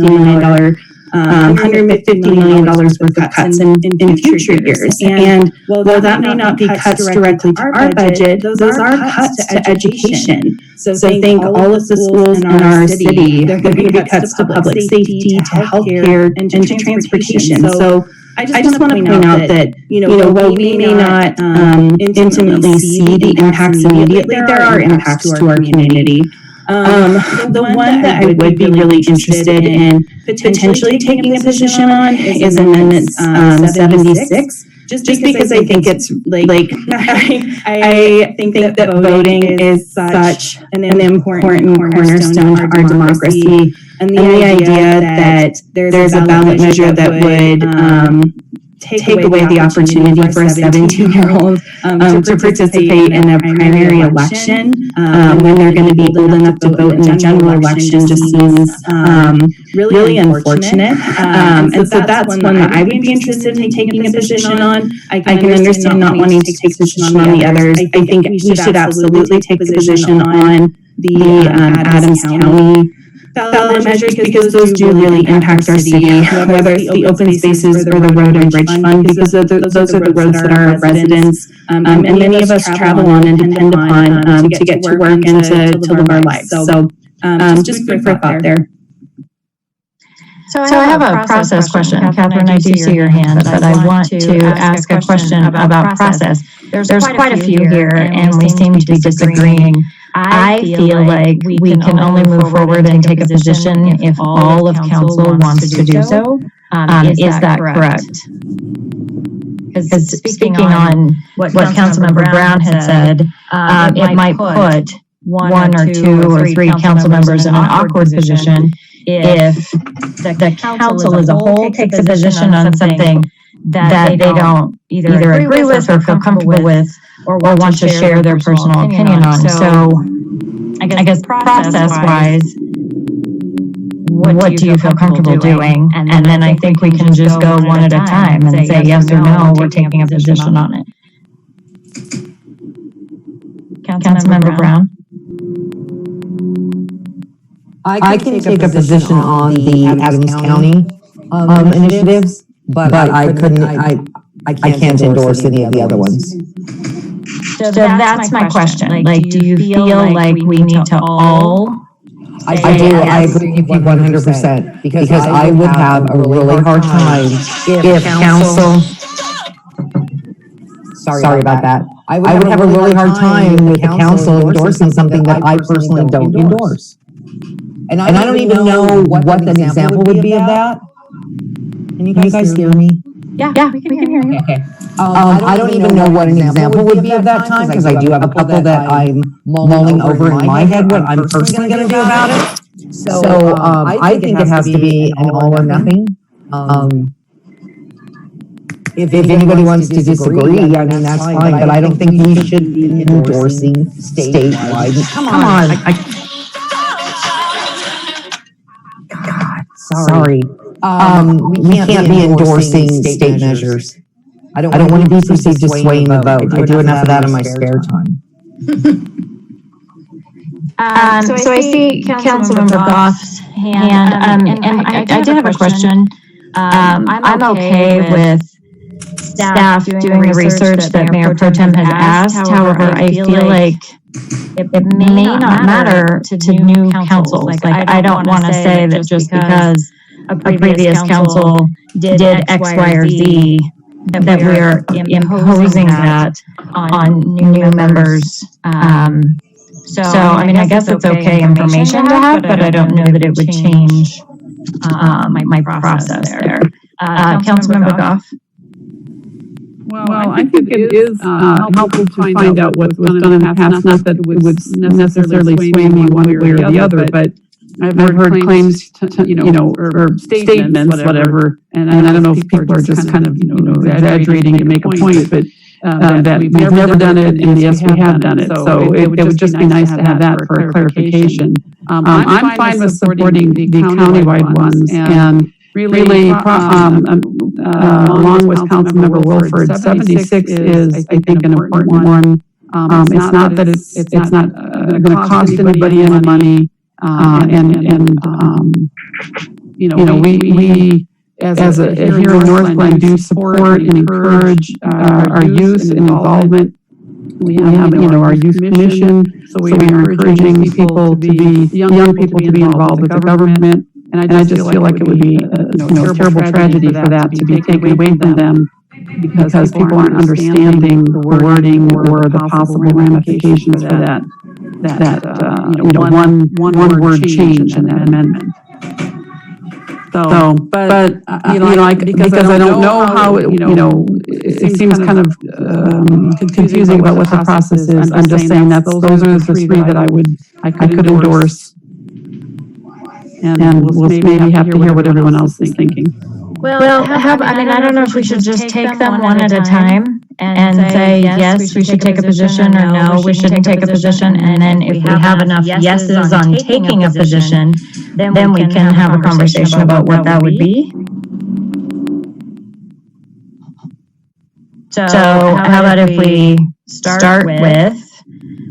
million worth of cuts in future years. And while that may not be cuts directly to our budget, those are cuts to education. So think all of the schools in our city. There could be cuts to public safety, to healthcare, and to transportation. So I just want to point out that, while we may not intimately see the impacts immediately, there are impacts to our community. The one that I would be really interested in potentially taking a position on is Amendment 76. Just because I think it's I think that voting is such an important cornerstone of our democracy, and the idea that there's a ballot measure that would take away the opportunity for a 17-year-old to participate in a primary election when they're going to be old enough to vote in the general election just seems really unfortunate. And so that's one that I would be interested in taking a position on. I can understand not wanting to take a position on the others. I think we should absolutely take a position on the Adams County ballot measures because those do really impact our city, whether it's the open spaces or the road and bridge fund, because those are the roads that our residents and many of us travel on and depend upon to get to work and to live our lives. So just for thought there.
So I have a process question. Catherine, I do see your hand, but I want to ask a question about process. There's quite a few here, and we seem to be disagreeing. I feel like we can only move forward and take a position if all of council wants to do so. Is that correct? Because speaking on what Councilmember Brown had said, it might put one or two or three council members in an awkward position if the council as a whole takes a position on something that they don't either agree with or feel comfortable with or want to share their personal opinion on. So I guess process-wise, what do you feel comfortable doing? And then I think we can just go one at a time and say yes or no, we're taking a position on it. Councilmember Brown?
I can take a position on the Adams County initiatives, but I can't endorse any of the other ones.
So that's my question. Like, do you feel like we need to all?
I do. I agree with you 100% because I would have a really hard time if council. Sorry about that. I would have a really hard time with the council endorsing something that I personally don't endorse. And I don't even know what an example would be of that. Can you guys hear me?
Yeah, we can hear you.
Okay. I don't even know what an example would be of that time because I do have a couple that I'm mulling over in my head what I'm personally going to do about it. So I think it has to be an all or nothing. If anybody wants to disagree, I mean, that's fine, but I don't think we should be endorsing statewide. Come on. God, sorry. We can't be endorsing state measures. I don't want to be perceived as swaying the vote. I do enough of that in my spare time.
So I see Councilmember Goff's hand, and I did have a question. I'm okay with staff doing the research that Mayor Pro Tem has asked. However, I feel like it may not matter to new councils. Like I don't want to say that just because a previous council did X, Y, or Z, that we are imposing that on new members. So, I mean, I guess it's okay information to have, but I don't know that it would change my process there. Councilmember Goff?
Well, I think it is helpful to find out what was done in the past, not that it would necessarily sway me one way or the other, but I've heard claims or statements, whatever, and I don't know if people are just kind of, exaggerating to make a point, but that we've never done it, and yes, we have done it. So it would just be nice to have that for clarification. I'm fine with supporting the countywide ones, and really, along with Councilmember Wilford, 76 is, I think, an important one. It's not that it's not going to cost anybody any money. We as here in Northglenn do support and encourage our youth and involvement. We have our youth commission, so we are encouraging people to be young people to be involved with the government. And I just feel like it would be a terrible tragedy for that to be taken away from them because people aren't understanding the wording or the possible ramifications for that. one word change in that amendment. So, but because I don't know how, it seems kind of confusing about what the process is. I'm just saying that those are the three that I could endorse. And we'll maybe have to hear what everyone else is thinking.
Well, I don't know if we should just take them one at a time and say, yes, we should take a position, or no, we shouldn't take a position. And then if we have enough yeses on taking a position, then we can have a conversation about what that would be. So how about if we start with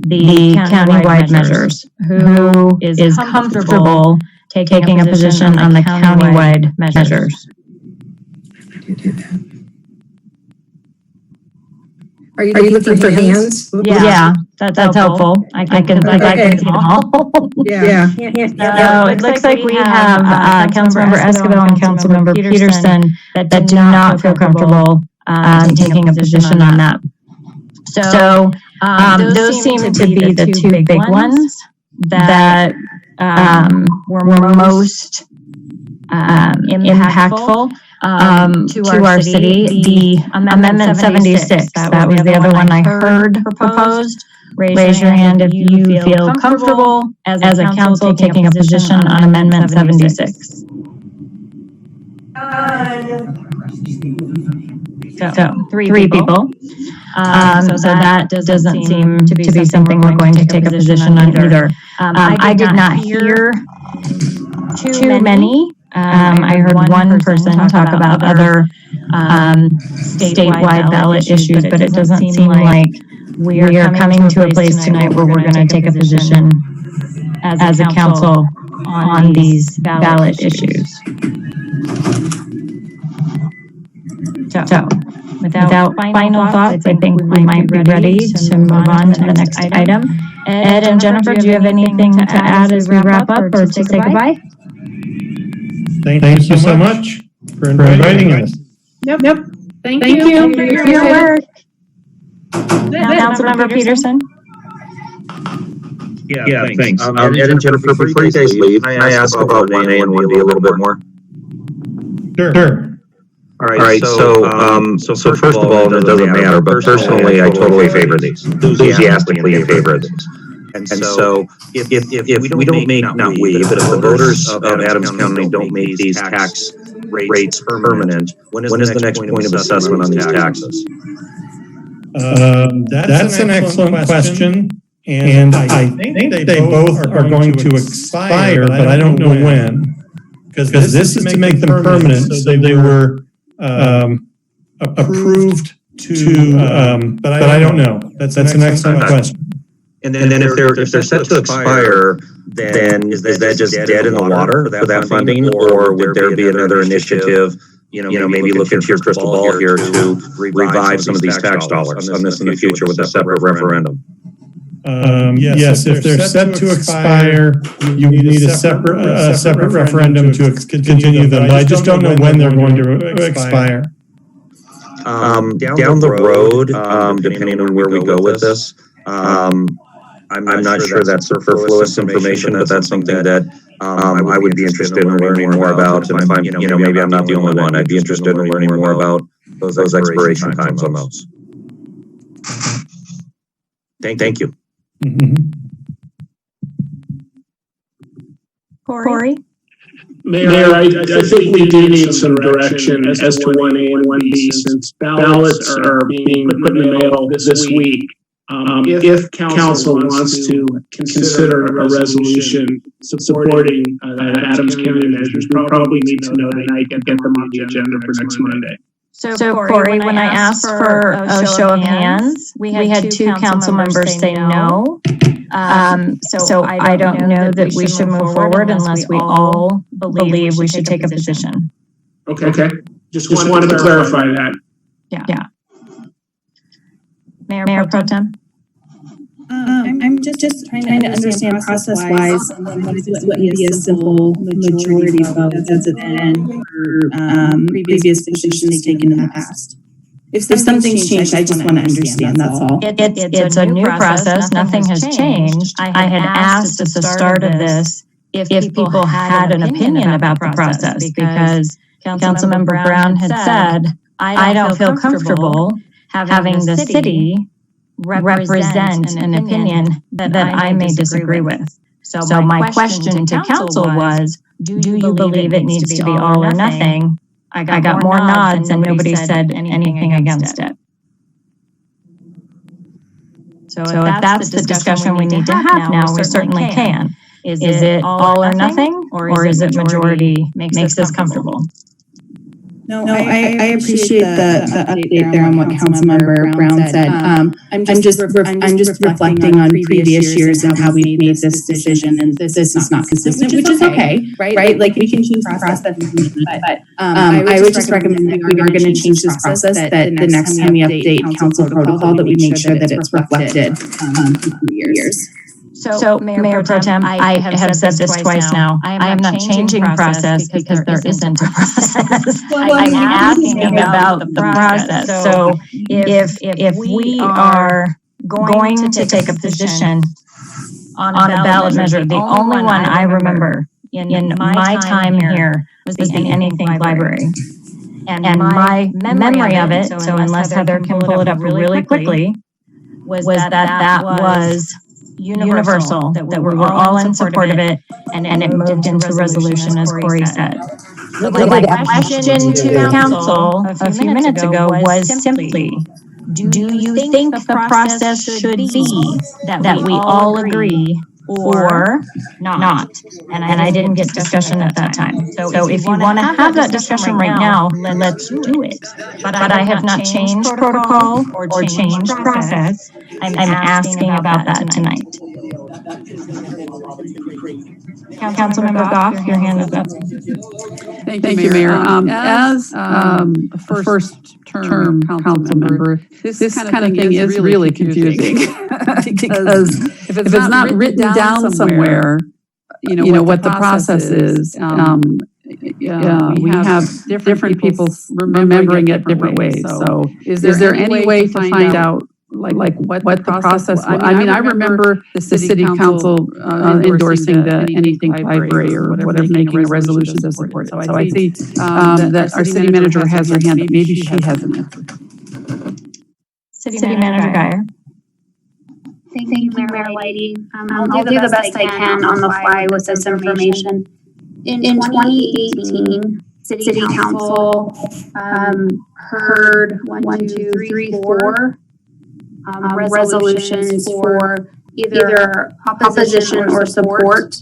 the countywide measures? Who is comfortable taking a position on the countywide measures?
Are you looking for hands?
Yeah, that's helpful. I can see them all.
Yeah.
So it looks like we have Councilmember Escobar and Councilmember Peterson that do not feel comfortable taking a position on that. So those seem to be the two big ones that were most impactful to our city. The Amendment 76, that was the other one I heard proposed. Raise your hand if you feel comfortable as a council taking a position on Amendment 76. So three people. So that doesn't seem to be something we're going to take a position on either. I did not hear too many. I heard one person talk about other statewide ballot issues, but it doesn't seem like we are coming to a place tonight where we're going to take a position as a council on these ballot issues. So without final thoughts, I think we might be ready to move on to the next item. Ed and Jennifer, do you have anything to add as we wrap up or to say goodbye?
Thank you so much for inviting us.
Yep. Thank you for
your work. Councilmember Peterson?
Yeah, thanks. Ed and Jennifer, before you guys leave, can I ask about 1A and 1B a little bit more?
Sure.
All right, so first of all, it doesn't matter, but personally, I totally favor these. Enthusiastically favor these. And so, if we don't make, not we, but if the voters of Adams County don't make these tax rates permanent, when is the next point of assessment on these taxes?
That's an excellent question. And I think they both are going to expire, but I don't know when. Because this is to make them permanent, so they were approved to, but I don't know. That's an excellent question.
And then if they're set to expire, then is that just dead in the water for that funding, or would there be another initiative? Maybe look into your crystal ball here to revive some of these tax dollars on this in the future with a separate referendum.
Yes, if they're set to expire, you need a separate referendum to continue them. But I just don't know when they're going to expire.
Down the road, depending on where we go with this, I'm not sure that's superfluous information, but that's something that I would be interested in learning more about. And if I'm, maybe I'm not the only one, I'd be interested in learning more about those expiration times on those. Thank you.
Corey?
Mayor, I think we do need some direction as to 1A and 1B, since ballots are being put in the mail this week. If council wants to consider a resolution supporting Adams County measures, we probably need to know tonight and get them on the agenda for next Monday.
So Corey, when I asked for a show of hands, we had two council members say no. So I don't know that we should move forward unless we all believe we should take a position.
Okay. Just wanted to clarify that.
Yeah. Mayor Pro Tem?
I'm just trying to understand process-wise what would be a simple majority vote as it been for previous positions taken in the past. if something's changed, I just want to understand, that's all.
It's a new process, nothing has changed. I had asked at the start of this if people had an opinion about the process, because Councilmember Brown had said, I don't feel comfortable having the city represent an opinion that I may disagree with. So my question to council was, do you believe it needs to be all or nothing? I got more nods and nobody said anything against it. So if that's the discussion we need to have now, we certainly can. Is it all or nothing, or is it majority makes us comfortable?
No, I appreciate the update there on what Councilmember Brown said. I'm just reflecting on previous years and how we've made this decision, and this is not consistent, which is okay, right? Like, we can change the process, but I would just recommend that we are going to change this process, that the next time we update council protocol, that we make sure that it's reflected in years.
So Mayor Pro Tem, I have said this twice now. I am not changing process because there isn't a process. I'm asking about the process. So if we are going to take a position on a ballot measure, the only one I remember in my time here was the Anything Library. And my memory of it, so unless Heather can pull it up really quickly, was that was universal, that we were all in support of it, and it moved into resolution, as Corey said. My question to council a few minutes ago was simply, do you think the process should be that we all agree or not? And I didn't get discussion at that time. So if you want to have that discussion right now, let's do it. But I have not changed protocol or changed process. I'm asking about that tonight. Councilmember Goff, your hand is up.
Thank you, Mayor. As a first-term council member, this kind of thing is really confusing because if it's not written down somewhere, you know what the process is. We have different people remembering it different ways. So, is there any way to find out like what the process was? I mean, I remember the city council endorsing the Anything Library or whatever, making a resolution to support. So I see that our city manager has her hand up. Maybe she has an answer.
City Manager Geyer.
Thank you, Mayor Whitey. I'll do the best I can on the fly with this information. In 2018, City Council heard 4 resolutions for either opposition or support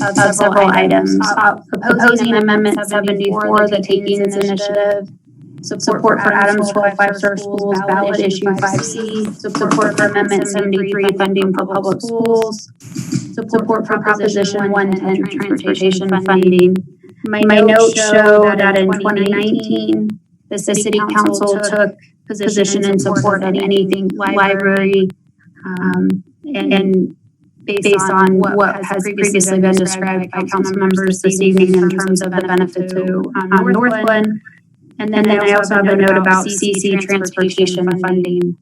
of several items. Opposing Amendment 74, the Takings Initiative. Support for Adamsville 5-star schools, ballot issue 5C. Support for Amendment 73, funding for public schools. Support for Proposition 110, transportation funding. My notes show that in 2019, the City Council took position in support of Anything Library, and based on what has previously been described by council members this evening in terms of the benefit to Northglenn. And then I also have a note about CC transportation funding.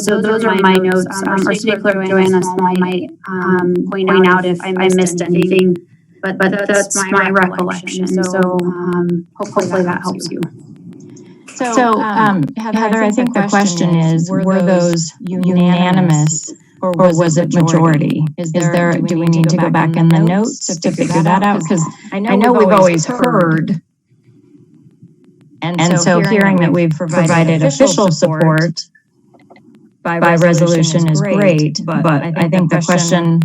So those are my notes. Our City Clerk Joanna Small might point out if I missed anything, but that's my recollection. So hopefully that helps you.
So Heather, I think the question is, were those unanimous or was it majority? Do we need to go back in the notes to figure that out? Because I know we've always heard. And so hearing that we've provided official support by resolution is great, but I think the question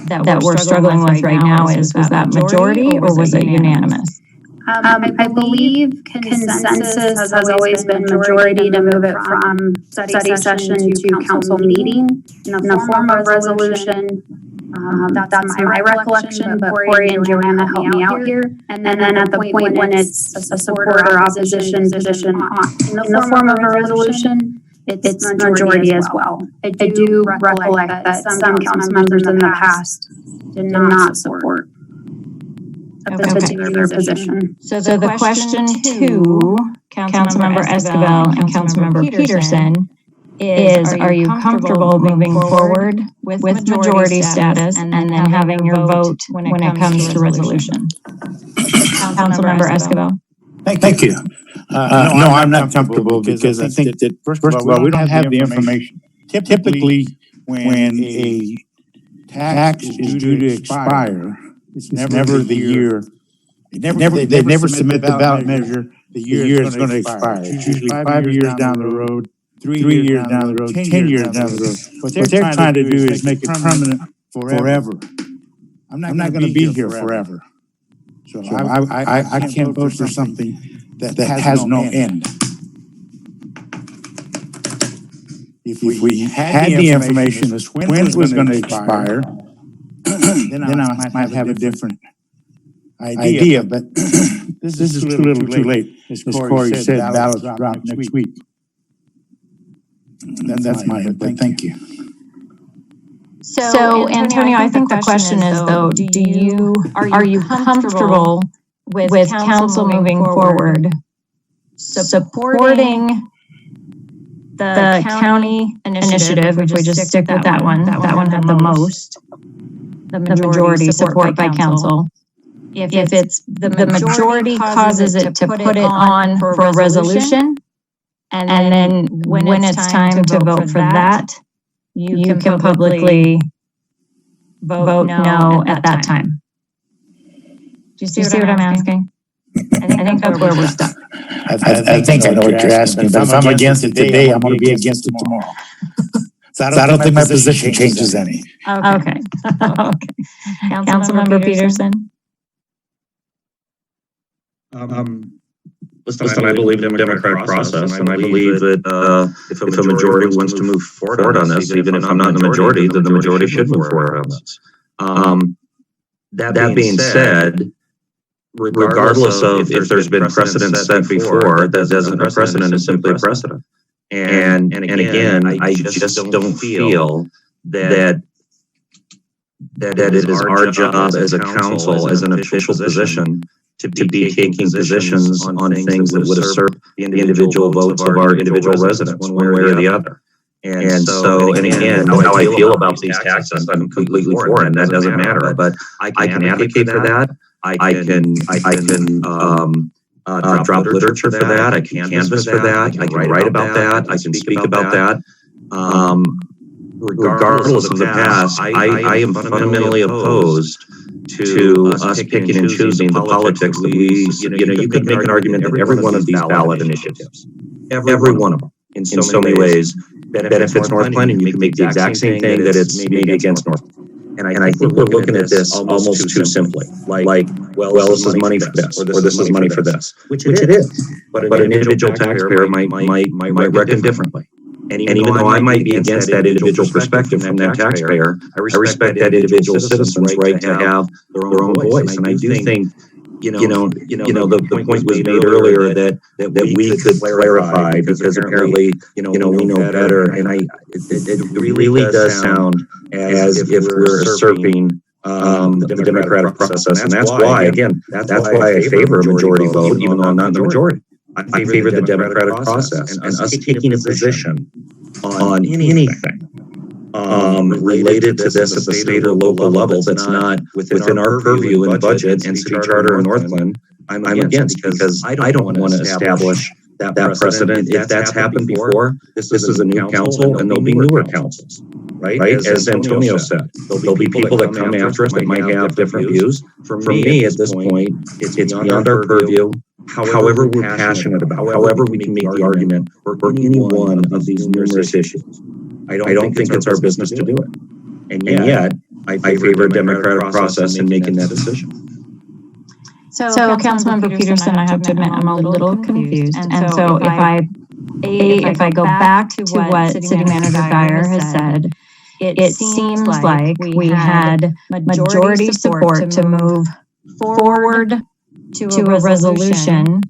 that we're struggling with right now is, was that majority or was it unanimous?
I believe consensus has always been majority to move it from study session to council meeting in the form of resolution. That's my recollection, but Corey and Joanna help me out here. And then at the point when it's a support or opposition position in the form of a resolution, it's majority as well. I do recollect that some council members in the past did not support a particular position.
So the question to Councilmember Escobar and Councilmember Peterson is, are you comfortable moving forward with majority status and then having your vote when it comes to resolution? Councilmember Escobar.
Thank you. No, I'm not comfortable because I think that, first of all, we don't have the information. Typically, when a tax is due to expire, it's never the year. They never submit the ballot measure the year it's going to expire. It's usually 5 years down the road, 3 years down the road, 10 years down the road. What they're trying to do is make it permanent forever. I'm not going to be here forever. So I can't vote for something that has no end. If we had the information as when it was going to expire, then I might have a different idea. But this is too little, too late. As Corey said, ballots drop next week. That's my input. Thank you.
So, Antonio, I think the question is though, are you comfortable with council moving forward supporting the county initiative, if we just stick with that one had the most, the majority support by council. If it's the majority causes it to put it on for a resolution, and then when it's time to vote for that, you can publicly vote no at that time. Do you see what I'm asking? I think that's where we're stuck.
I think I know what you're asking, but if I'm against it today, I'm going to be against it tomorrow. So I don't think my position changes any.
Okay. Councilmember Peterson?
Listen, I believe in the democratic process, and I believe that if a majority wants to move forward on this, even if I'm not in the majority, then the majority should move forward on this. That being said, regardless of if there's been precedent set before, that doesn't, a precedent is simply a precedent. And again, I just don't feel that it is our job as a council, as an official position, to be taking positions on things that would assert the individual votes of our individual residents, one way or the other. And so, and again, how I feel about these taxes, I'm completely for it, and that doesn't matter. But I can advocate for that. I can drop literature for that. I can canvass for that. I can write about that. I can speak about that. Regardless of the past, I am fundamentally opposed to us picking and choosing the politics that we, you could make an argument that every one of these ballot initiatives, every one of them, in so many ways, benefits Northglenn, and you can make the exact same thing that it's maybe against Northglenn. And I think we're looking at this almost too simply, like, well, this is money for this, or this is money for this, which it is. But an individual taxpayer might reckon differently. And even though I might be against that individual perspective from that taxpayer, I respect that individual citizen's right to have their own voice. And I do think, the point was made earlier that we could clarify because apparently, we know better. And it really does sound as if we're usurping the democratic process. And that's why, again, that's why I favor a majority vote, even though I'm not in the majority. I favor the democratic process, and us taking a position on anything related to this at the state or local level that's not within our purview in budget and city charter in Northglenn, I'm against, because I don't want to establish that precedent. If that's happened before, this is a new council, and there'll be newer councils, right? As Antonio said, there'll be people that come after us that might have different views. For me, at this point, it's beyond our purview. However we're passionate about, however we can make the argument for any one of these numerous issues. I don't think it's our business to do it. And yet, I favor a democratic process in making that decision.
So Councilmember Peterson, I have to admit, I'm a little confused. And so if I go back to what City Manager Dyer has said, it seems like we had majority support to move forward to a resolution,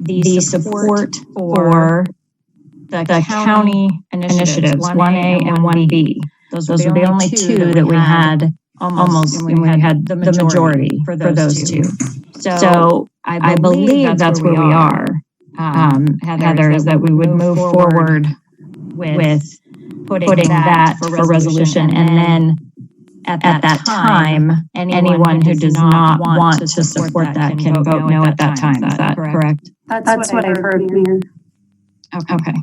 the support for the county initiatives, 1A and 1B. Those were the only two that we had almost, and we had the majority for those two. So I believe that's where we are. Heather, is that we would move forward with putting that for resolution, and then at that time, anyone who does not want to support that can vote no at that time. Is that correct?
That's what I've heard, Mayor.
Okay.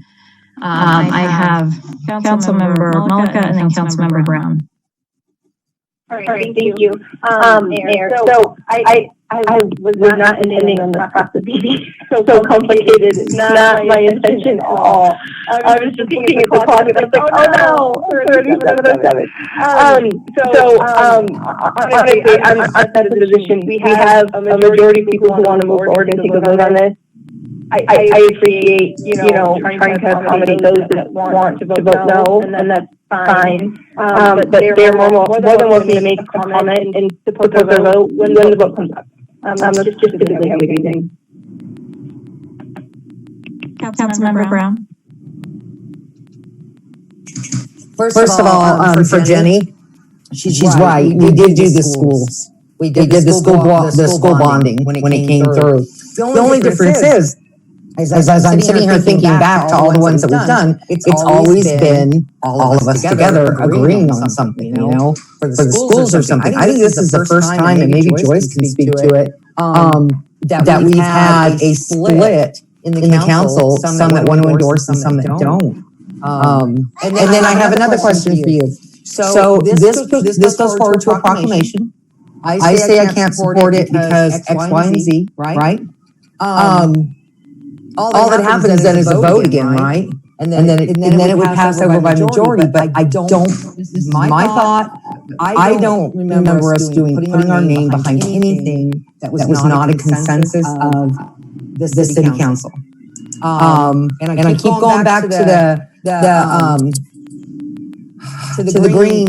I have Councilmember Malika and then Councilmember Brown.
All right, thank you, Mayor. So I was not intending on this process to be so complicated. It's not my intention at all. I was just looking at the clock and I was like, oh no, 37:07. Honestly, I'm at the position. We have a majority of people who want to move forward and take a vote on this. I appreciate, trying to accommodate those that want to vote no, and that's fine. But they're more than welcome to make a comment and support their vote when the vote comes up. That's just typically how we do things.
Councilmember Brown.
First of all, for Jenny, she's right. We did do the schools. We did the school bonding when it came through. The only difference is, as I'm sitting here thinking back to all the ones that we've done, it's always been all of us together agreeing on something, for the schools or something. I think this is the first time, and maybe Joyce can speak to it, that we've had a split in the council, some that want to endorse and some that don't. And then I have another question for you. So this goes forward to a proclamation. I say I can't support it because X, Y, and Z, right? All that happens then is a vote again, right? And then it would pass over by majority, but I don't, this is my thought, I don't remember us putting our name behind anything that was not a consensus of the city council. And I keep going back to the green,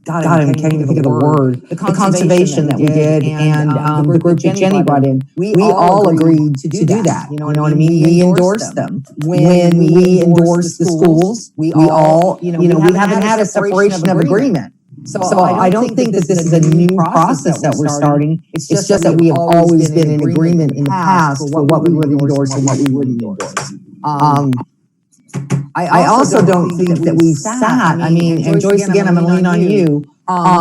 God, I can't even think of the word. The conservation that we did, and the group that Jenny brought in. We all agreed to do that. You know what I mean? We endorsed them. When we endorsed the schools, we all, we haven't had a separation of agreement. So I don't think that this is a new process that we're starting. It's just that we have always been in agreement in the past for what we would endorse and what we wouldn't endorse. I also don't think that we've sat, and Joyce, again, I'm going to lean on you,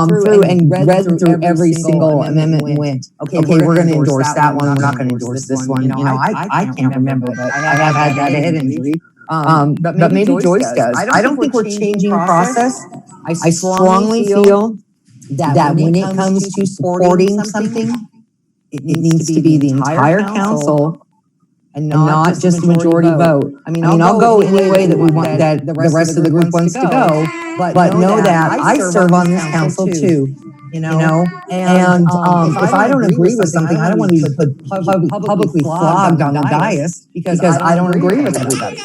through and read through every single amendment and went, okay, we're going to endorse that one, we're not going to endorse this one. I can't remember, but I have had that head injury. But maybe Joyce does. I don't think we're changing process. I strongly feel that when it comes to supporting something, it needs to be the entire council and not just the majority vote. I'll go any way that we want, that the rest of the group wants to go, but know that I serve on this council too, and if I don't agree with something, I don't want to be publicly flogged on the dais because I don't agree with everybody.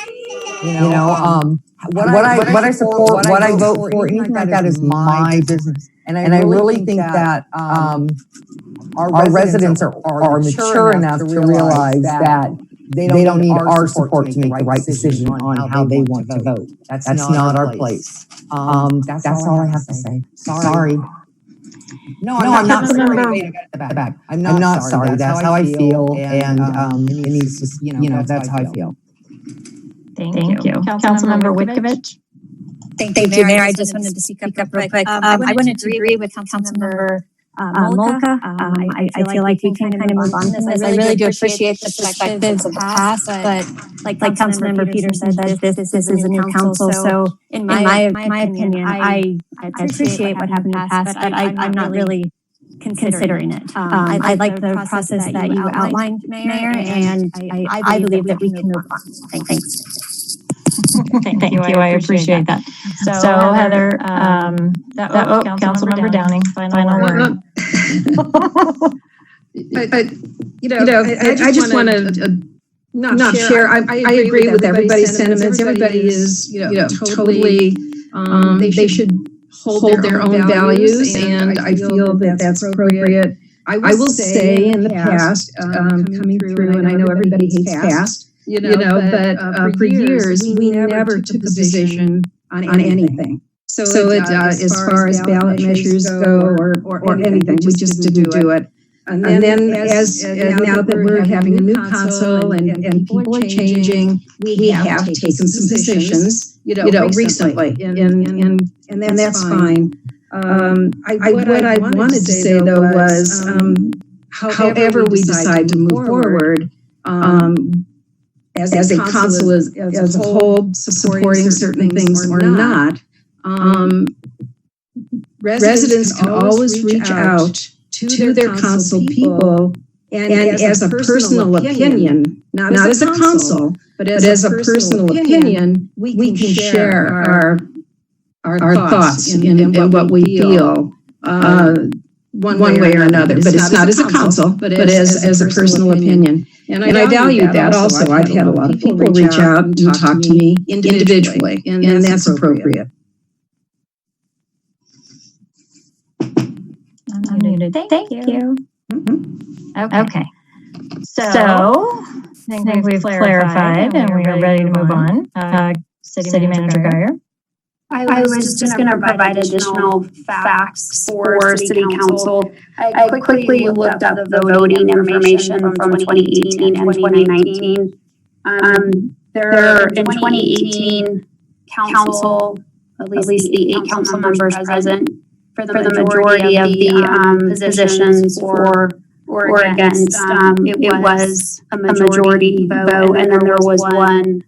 What I support, what I vote for, anything like that is my business. And I really think that our residents are mature enough to realize that they don't need our support to make the right decision on how they want to vote. That's not our place. That's all I have to say. Sorry. No, I'm not sorry. I'm not sorry. That's how I feel, and it needs to, that's how I feel.
Thank you. Councilmember Witkovich.
Thank you, Mayor. I just wanted to speak up real quick. I wanted to agree with Councilmember Malika. I feel like we can kind of move on from this. I really do appreciate the perspectives of the past, but like Councilmember Peter said, that this is a new council. So in my opinion, I appreciate what happened in the past, but I'm not really considering it. I like the process that you outlined, Mayor, and I believe that we can move on. Thanks.
Thank you. I appreciate that. So Heather, Councilmember Downing, final word.
I just want to not share. I agree with everybody's sentiments. Everybody is, totally. They should hold their own values, and I feel that that's appropriate. I will say in the past, coming through, and I know everybody hates past. But for years, we never took a position on anything. So it, as far as ballot measures go or anything, we just didn't do it. And then as now that we're having a new council and people are changing, we have taken some positions, recently, and that's fine. What I wanted to say though was, however we decide to move forward, as a council as a whole, supporting certain things or not, residents can always reach out to their council people, and as a personal opinion, not as a council, but as a personal opinion, we can share our thoughts and what we feel one way or another. But it's not as a council, but as a personal opinion. And I value that also. I've had a lot of people reach out and talk to me individually, and that's appropriate.
Thank you. Okay. So, I think we've clarified and we are ready to move on. City Manager Gallagher.
I was just going to provide additional facts for City Council. I quickly looked up the voting information from 2018 and 2019. There, in 2018, Council, at least the 8 council members present, for the majority of the positions or against, it was a majority vote, and then there was one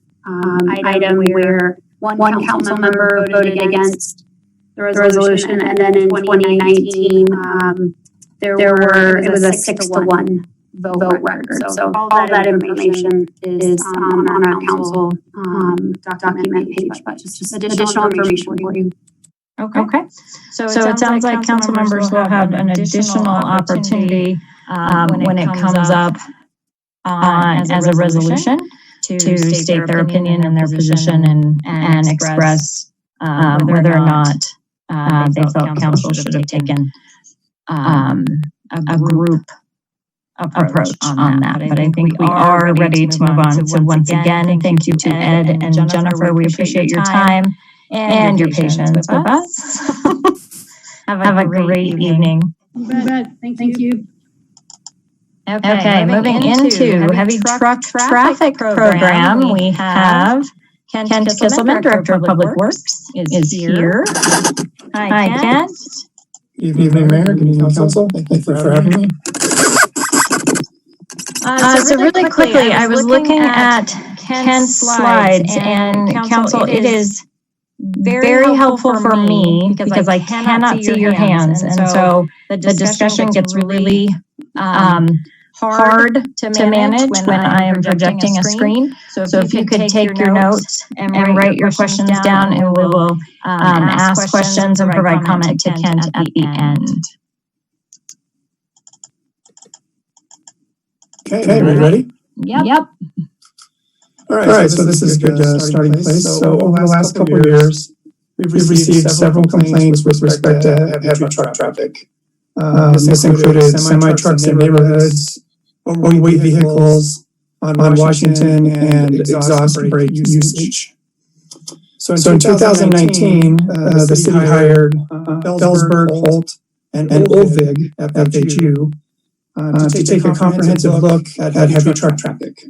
item where one council member voted against the resolution, and then in 2019, it was a 6-to-1 vote record. So all that information is on our council document page, but just additional information for you.
Okay. So it sounds like council members will have an additional opportunity when it comes up as a resolution to state their opinion and their position and express whether or not they felt council should have taken a group approach on that. But I think we are ready to move on. So once again, thank you to Ed and Jennifer. We appreciate your time and your patience with us. Have a great evening.
Thank you.
Okay, moving into heavy truck traffic program, we have Kent Kisselman, Director of Public Works, is here. Hi, Kent.
Good evening, Mayor. Good evening, Council. Thank you for having me.
So really quickly, I was looking at Kent's slides, and Council, it is very helpful for me because I cannot see your hands, and so the discussion gets really hard to manage when I am projecting a screen. So if you could take your notes and write your questions down, and we will ask questions and provide comment to Kent at the end.
Okay, are we ready?
Yep.
All right, so this is a good starting place. So over the last couple of years, we've received several complaints with respect to heavy truck traffic. This included semi-trucks in neighborhoods, overweight vehicles on Washington, and exhaust brake usage. So in 2019, the city hired Bellsburg, Holt, and Olvig, FHU, to take a comprehensive look at heavy truck traffic.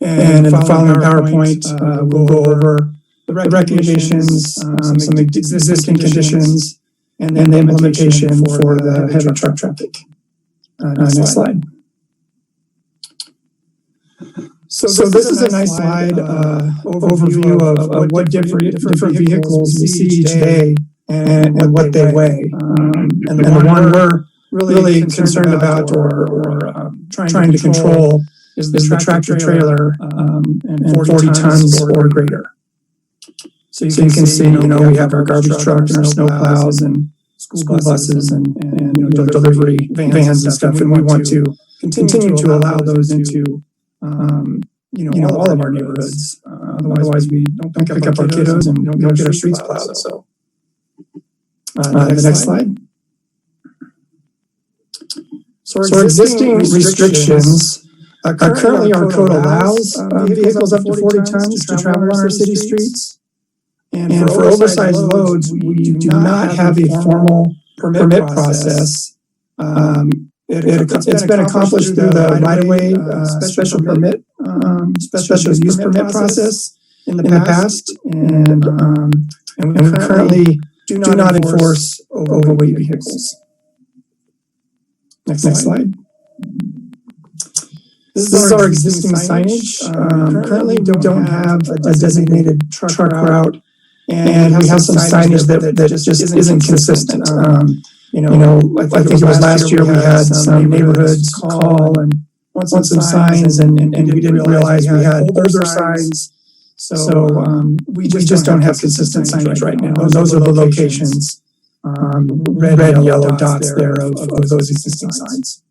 And in the following PowerPoint, we'll go over the recommendations, some existing conditions, and then the implementation for the heavy truck traffic. Next slide. So this is a nice slide overview of what different vehicles we see each day and what they weigh. And the one we're really concerned about or trying to control is the tractor trailer and 40 tons or greater. So you can see, we have our garbage truck and our snow plows and school buses and delivery vans and stuff, and we want to continue to allow those into all of our neighborhoods. Otherwise, we don't pick up our kiddos and we don't get our streets plowed. So, the next slide. So our existing restrictions currently our code allows vehicles up to 40 tons to travel on our city streets. And for oversized loads, we do not have a formal permit process It's been accomplished through the right-of-way special permit, special use permit process in the past, and we currently do not enforce overweight vehicles. Next slide. This is our existing signage. Currently, we don't have a designated truck route, and we have some signage that just isn't consistent. I think it was last year we had some neighborhoods call and want some signs, and we didn't realize we had older signs. So we just don't have consistent signage right now. Those are the locations, red and yellow dots there of those existing signs.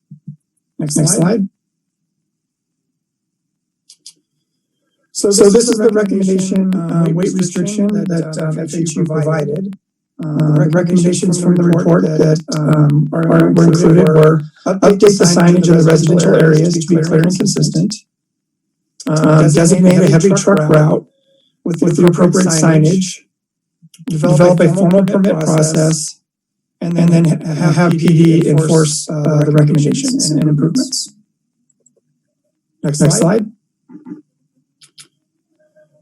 Next slide. So this is the recommendation weight restriction that FHU provided. The recommendations from the report that were included were update the signage of the residential areas to be clear and consistent, designate a heavy truck route with the appropriate signage, develop a formal permit process, and then have PD enforce the recommendations and improvements. Next slide.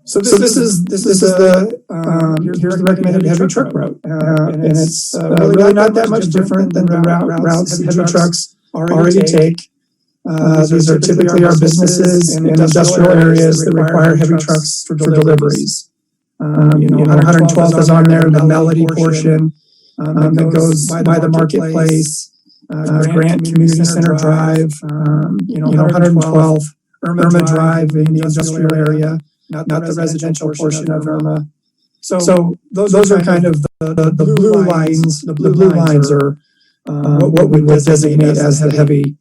So this is the here's the recommended heavy truck route, and it's really not that much different than the routes heavy trucks already take. These are typically our businesses and industrial areas that require heavy trucks for deliveries. 112th is on there, the Melody portion that goes by the marketplace, Grant Community Center Drive, 112th, Irma Drive in the industrial area. Not the residential portion of Irma. So those are kind of the blue lines. The blue lines are what we would designate as the heavy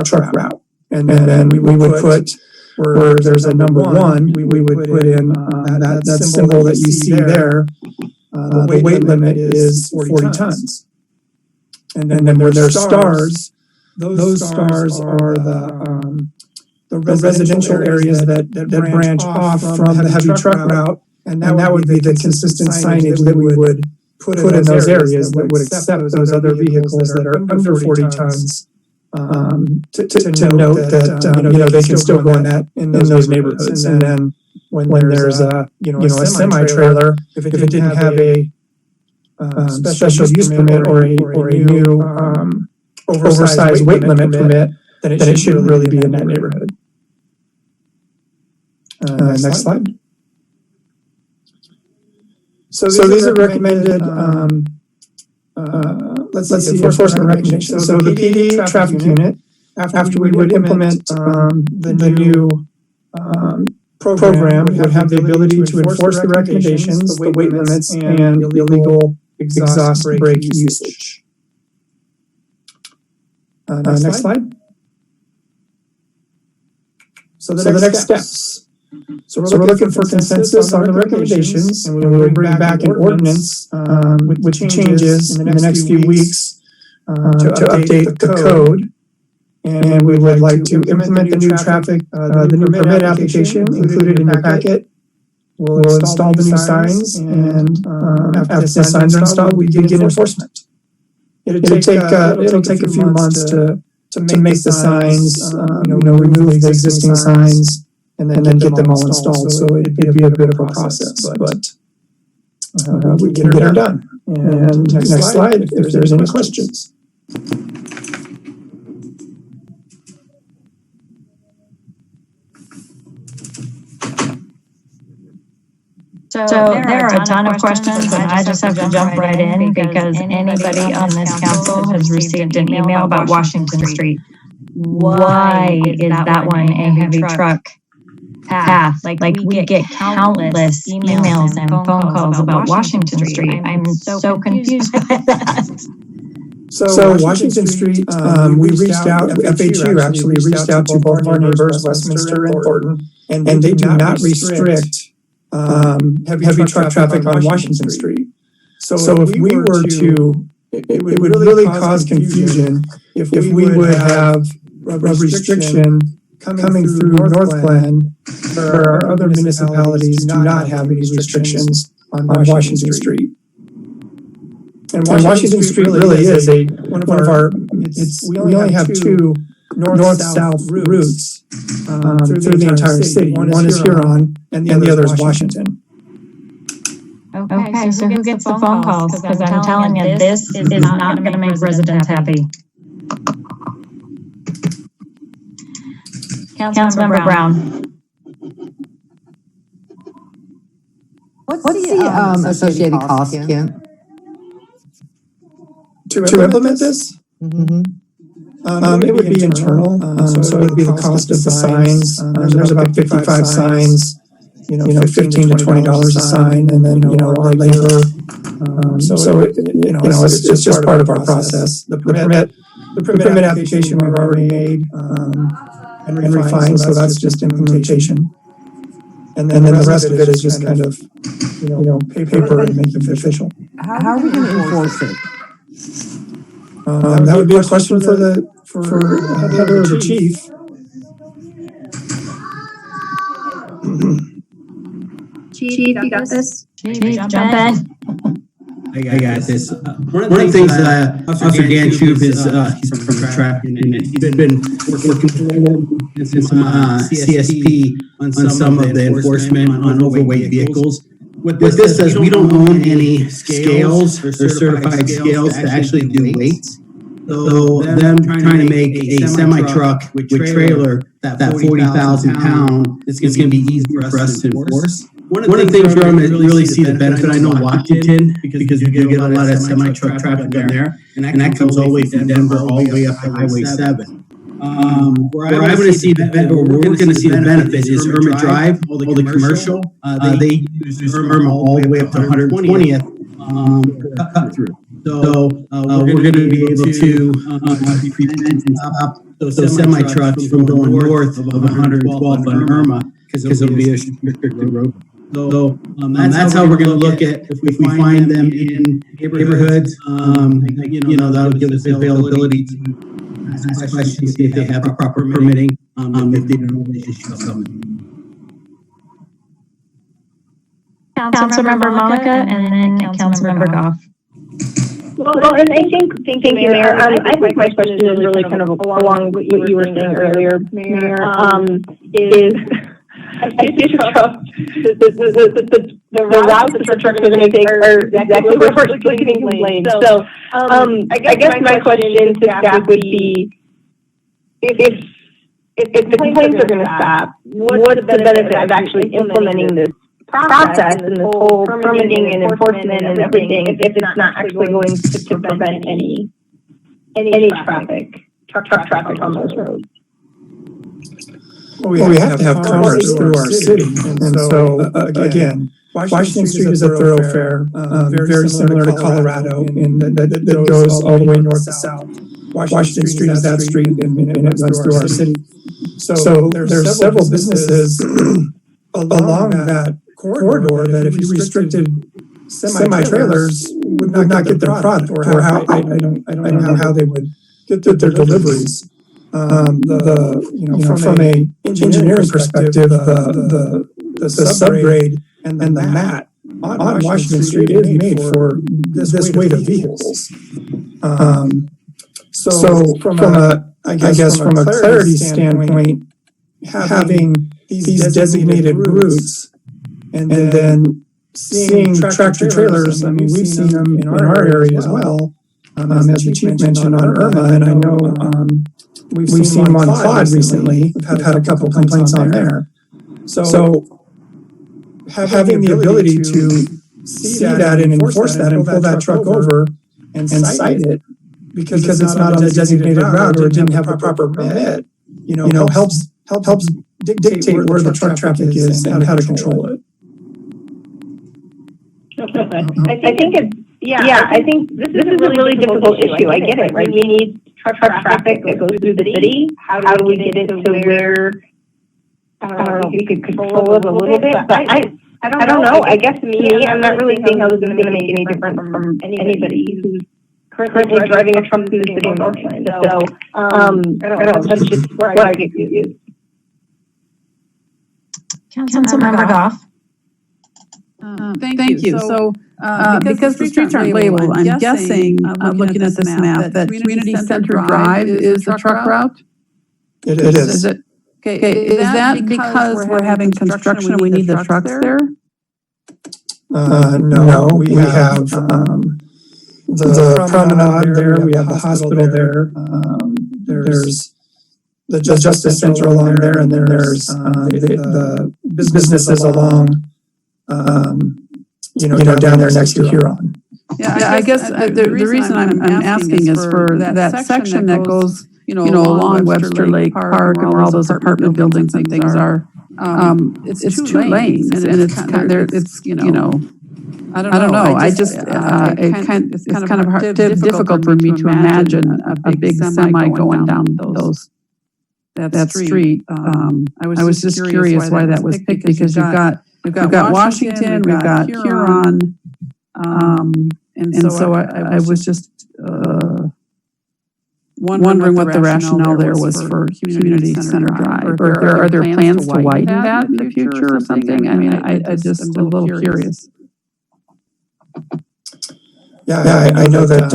truck route. And then we would put, where there's a number 1, we would put in that symbol that you see there. The weight limit is 40 tons. And then where there's stars, those stars are the residential areas that branch off from the heavy truck route, and that would be the consistent signage that we would put in those areas that would accept those other vehicles that are under 40 tons. To note that they can still go in those neighborhoods, and then when there's a semi trailer, if it didn't have a special use permit or a new oversized weight limit permit, then it shouldn't really be in that neighborhood. Next slide. So these are recommended, let's see, enforcement recommendations. So the PD traffic unit, after we would implement the new program, would have the ability to enforce the recommendations, the weight limits, and illegal exhaust brake usage. Next slide. So the next steps. So we're looking for consensus on the recommendations, and we will bring back an ordinance with changes in the next few weeks to update the code. And we would like to implement the new permit application included in your packet. We'll install the new signs, and after the signs are installed, we begin enforcement. It'll take a few months to make the signs, remove the existing signs, and then get them all installed. So it'd be a bit of a process, but we can get it done. And next slide, if there's any questions.
So there are a ton of questions, and I just have to jump right in because anybody on this council has received an email about Washington Street. Why is that one a heavy truck path? Like we get countless emails and phone calls about Washington Street. I'm so confused by that.
So Washington Street, we reached out, FHU actually reached out to both our neighbors, Westminster and Thornton, and they do not restrict heavy truck traffic on Washington Street. So if we were to, it would really cause confusion if we would have a restriction coming through Northglenn, where our other municipalities do not have any restrictions on Washington Street. And Washington Street really is one of our, we only have two north-south routes through the entire city. One is Huron, and the other is Washington.
Okay, so who gets the phone calls? Because I'm telling you, this is not going to make residents happy. Councilmember Brown.
What's the associated cost, Kent?
To implement this? It would be internal, so it would be the cost of the signs. There's about 55 signs, $15 to $20 a sign, and then, our labor. It's just part of our process. The permit application we've already made, and refined, so that's just implementation. And then the rest of it is just kind of, paper and make it official.
How are we going to enforce it?
That would be a question for Heather or the chief.
Chief, you got this?
Chief, jump in.
I got this. One of the things Officer Ganshub is he's from traffic, and he's been working since CSP on some of the enforcement on overweight vehicles. What this does, we don't own any scales or certified scales to actually do weights. So them trying to make a semi-truck with trailer that 40,000 pound, it's going to be easy for us to enforce. One of the things where I'm going to really see the benefit, I know Washington, because you get a lot of semi-truck traffic in there, and that comes all the way from Denver all the way up to Highway 7. Where I'm going to see the we're going to see the benefit is Irma Drive, all the commercial. They use Irma all the way up to 120th cut through. So we're going to be able to prevent and stop those semi trucks from going north of 112 on Irma because it'll be a restricted road. So that's how we're going to look at if we find them in neighborhoods. That'll give us the availability to ask questions, see if they have the proper permitting, if they don't know the issue of something.
Councilmember Monica, and then Councilmember Goff.
Well, and I think, thank you, Mayor. I think my question is really kind of along what you were saying earlier, Mayor, is I see the routes that the trucks are going to take are exactly where we're getting complained. So, I guess my question to staff would be, if the complaints are going to stop, what's the benefit of actually implementing this process and this whole permitting and enforcement and everything if it's not actually going to prevent any truck traffic on those roads?
Well, we have to have commerce through our city, and so again, Washington Street is a thoroughfare, very similar to Colorado, in that goes all the way north to south. Washington Street is that street, and it runs through our city. So there's several businesses along that corridor that if you restricted semi-trailers would not get their product, or how I don't know how they would get their deliveries. From a engineering perspective, the subgrade and the mat on Washington Street is made for this weight of vehicles. So from a clarity standpoint, having these designated routes and then seeing tractor trailers, I mean, we've seen them in our area as well, as the chief mentioned on Irma, and I know we've seen them on Quad recently. We've had a couple complaints on there. So having the ability to see that and enforce that and pull that truck over and cite it because it's not on the designated route or it didn't have the proper permit, helps dictate where the truck traffic is and how to control it.
I think I think this is a really difficult issue. I get it, right? We need truck traffic that goes through the city. How do we get it to where, I don't know, we could control it a little bit, but I don't know. I guess me, I'm not really seeing how this is going to make any difference from anybody who's currently driving a truck through the city of Northglenn. So, I don't know, that's just where I get confused.
Councilmember Goff.
Thank you. So, because the streets aren't labeled, I'm guessing, looking at this map, that Community Center Drive is the truck route?
It is.
Okay, is that because we're having construction and we need the trucks there?
No, we have, the promenade there, we have the hospital there, there's the Justice Center along there, and then there's, the businesses along, down there next to Huron.
Yeah, I guess the reason I'm asking is for that section that goes, along Webster Lake Park and where all those apartment buildings and things are. It's two lanes, and it's kind of, I don't know. I just it's kind of hard, difficult for me to imagine a big semi going down that street. I was just curious why that was picked, because we've got Washington, we've got Huron, and so I was just wondering what the rationale there was for Community Center Drive. Or are there plans to widen that in the future or something? I mean, I just am a little curious.
Yeah, I know that,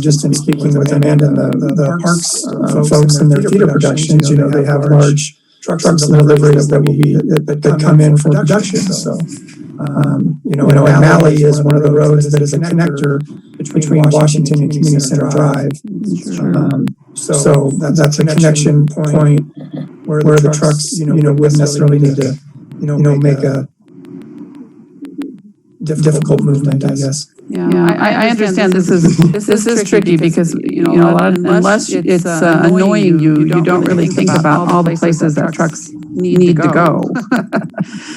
just in speaking with Amanda, the parks folks and their theater productions, they have large trucks and deliveries that come in for production. So, O'Malley is one of the roads that is a connector between Washington and Community Center Drive. So that's a connection point where the trucks, wouldn't necessarily need to, make a difficult movement, I guess.
Yeah, I understand this is tricky because, unless it's annoying you, you don't really think about all the places that trucks need to go.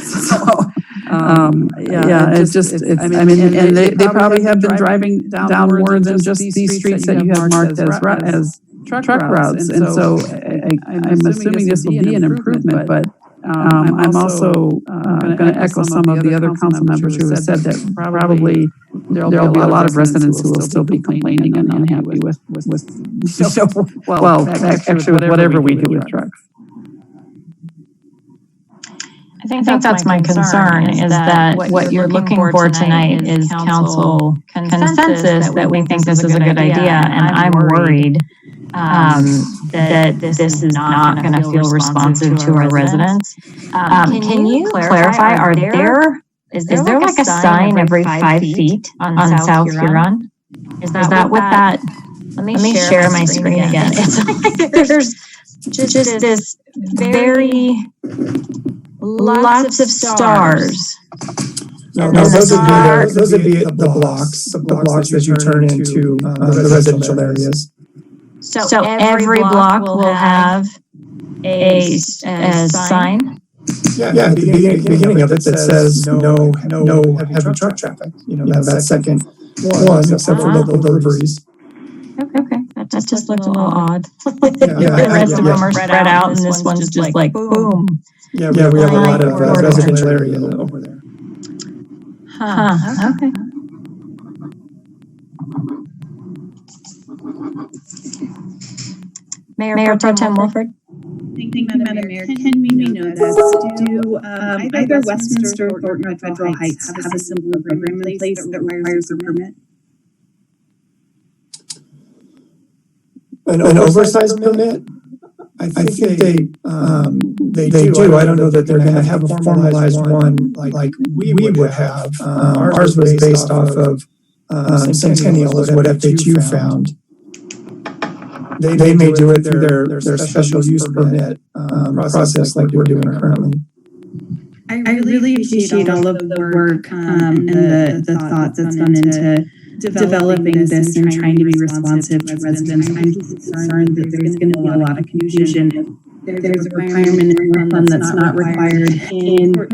So, and they probably have been driving downwards in just these streets that you have marked as truck routes. And so I'm assuming this will be an improvement, but I'm also going to echo some of the other council members who have said that probably there'll be a lot of residents who will still be complaining and unhappy with actually whatever we do with trucks.
I think that's my concern, is that what you're looking for tonight is council consensus that we think this is a good idea, and I'm worried that this is not going to feel responsive to our residents. Can you clarify, is there like a sign every 5 feet on South Huron? Is that what that, let me share my screen again. It's like there's just this very, lots of stars.
No, those would be the blocks that you turn into the residential areas.
So every block will have a sign?
Yeah, the beginning of it that says no heavy truck traffic. That second one, except for local deliveries.
Okay, that just looks a little odd. The rest of them are spread out, and this one's just like boom.
Yeah, we have a lot of residential area over there.
Okay. Mayor Pro Tem Wilford.
Thank you, Madam Mayor. Can we know this? Do either Westminster or North Federal Heights have a similar program in place that requires a permit?
An oversized permit? I think they do. I don't know that they're going to have a formalized one like we would have. Ours was based off of Centennial, is what FHU found. They may do it through their special use permit process like we're doing currently.
I really appreciate all of the work and the thought that's gone into developing this and trying to be responsive to residents. I'm just concerned that there's going to be a lot of confusion. There's a requirement in Northglenn that's not required in or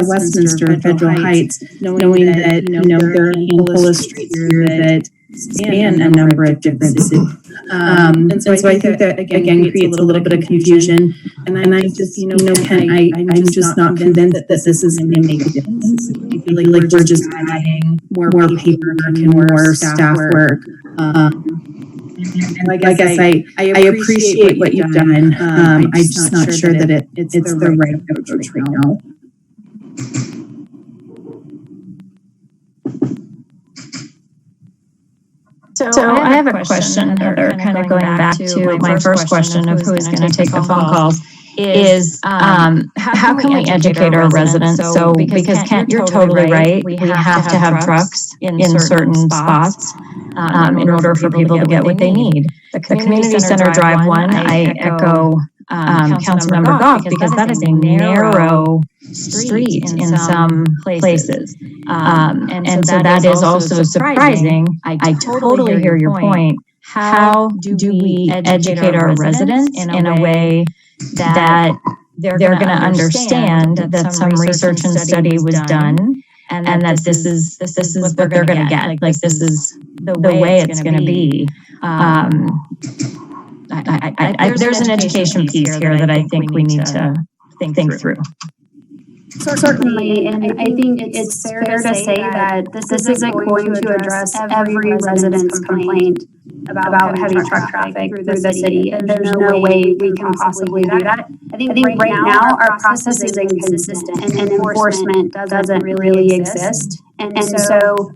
Westminster or Federal Heights, knowing that there are a handful of streets here that span a number of different cities. And so I think that again creates a little bit of confusion. And I just, I'm just not convinced that this is going to make a difference. I feel like we're just adding more paperwork and more staff work. I guess I appreciate what you've done. I'm just not sure that it's the right approach right now.
So I have a question, or kind of going back to my first question of who is going to take the phone calls, is how can we educate our residents? So because Kent, you're totally right. We have to have trucks in certain spots in order for people to get what they need. The community center drive one, I echo Councilmember Goff, because that is a narrow street in some places. And so that is also surprising. I totally hear your point. How do we educate our residents in a way that they're going to understand that some research and study was done, and that this is what they're going to get? Like this is the way it's going to be. There's an education piece here that I think we need to think through.
Certainly, and I think it's fair to say that this isn't going to address every resident's complaint about heavy truck traffic through the city, and there's no way we can possibly do that. I think right now our process is inconsistent, and enforcement doesn't really exist. And so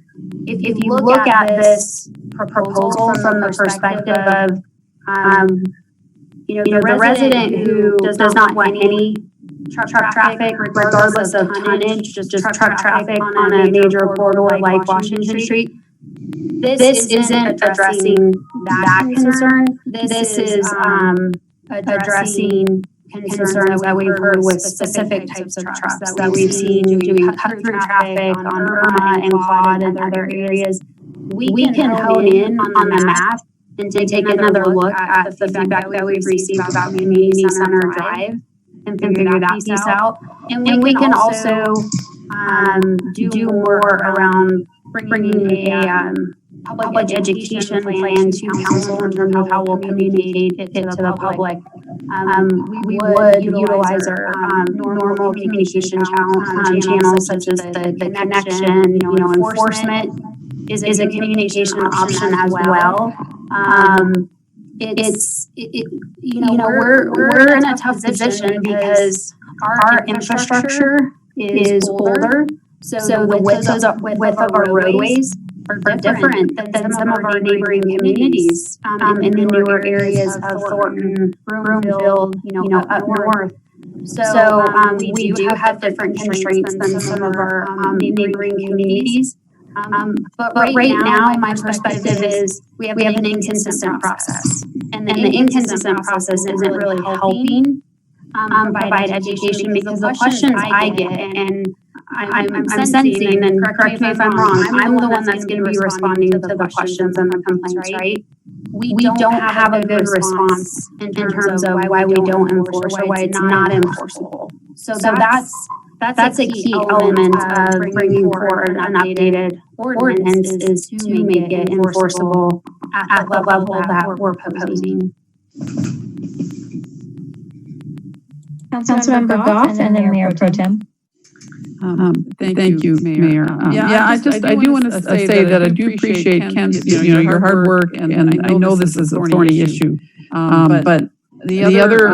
if you look at this proposal from the perspective of the resident who does not want any truck traffic, regardless of tonnage, just truck traffic on a major corridor like Washington Street. This isn't addressing that concern. This is addressing concerns that we've heard with specific types of trucks that we've seen doing cut-through traffic on Irma and Quad and other areas. We can hone in on the map and take another look at the feedback that we've received about Community Center Drive and figure that piece out. And we can also do more around bringing a public education plan to council in terms of how we'll communicate it to the public. We would utilize our normal communication channels such as the connection, enforcement is a communication option as well. We're in a tough position because our infrastructure is older, so the width of our roadways are different than some of our neighboring communities in the newer areas of Thornton, Broomfield, up north. So we do have different constraints than some of our neighboring communities. But right now, my perspective is we have an inconsistent process. And the inconsistent process isn't really helping provide education, because the questions I get, and I'm sensing, and correct me if I'm wrong, I'm the one that's going to be responding to the questions and the complaints, right? We don't have a good response in terms of why we don't enforce or why it's not enforceable. So that's a key element of bringing forward an updated ordinance, is to make it enforceable at the level that we're proposing.
Councilmember Goff, and then Mayor Pro Tem.
Thank you, Mayor. I do want to say that I do appreciate Ken, your hard work, and I know this is a thorny issue. But the other,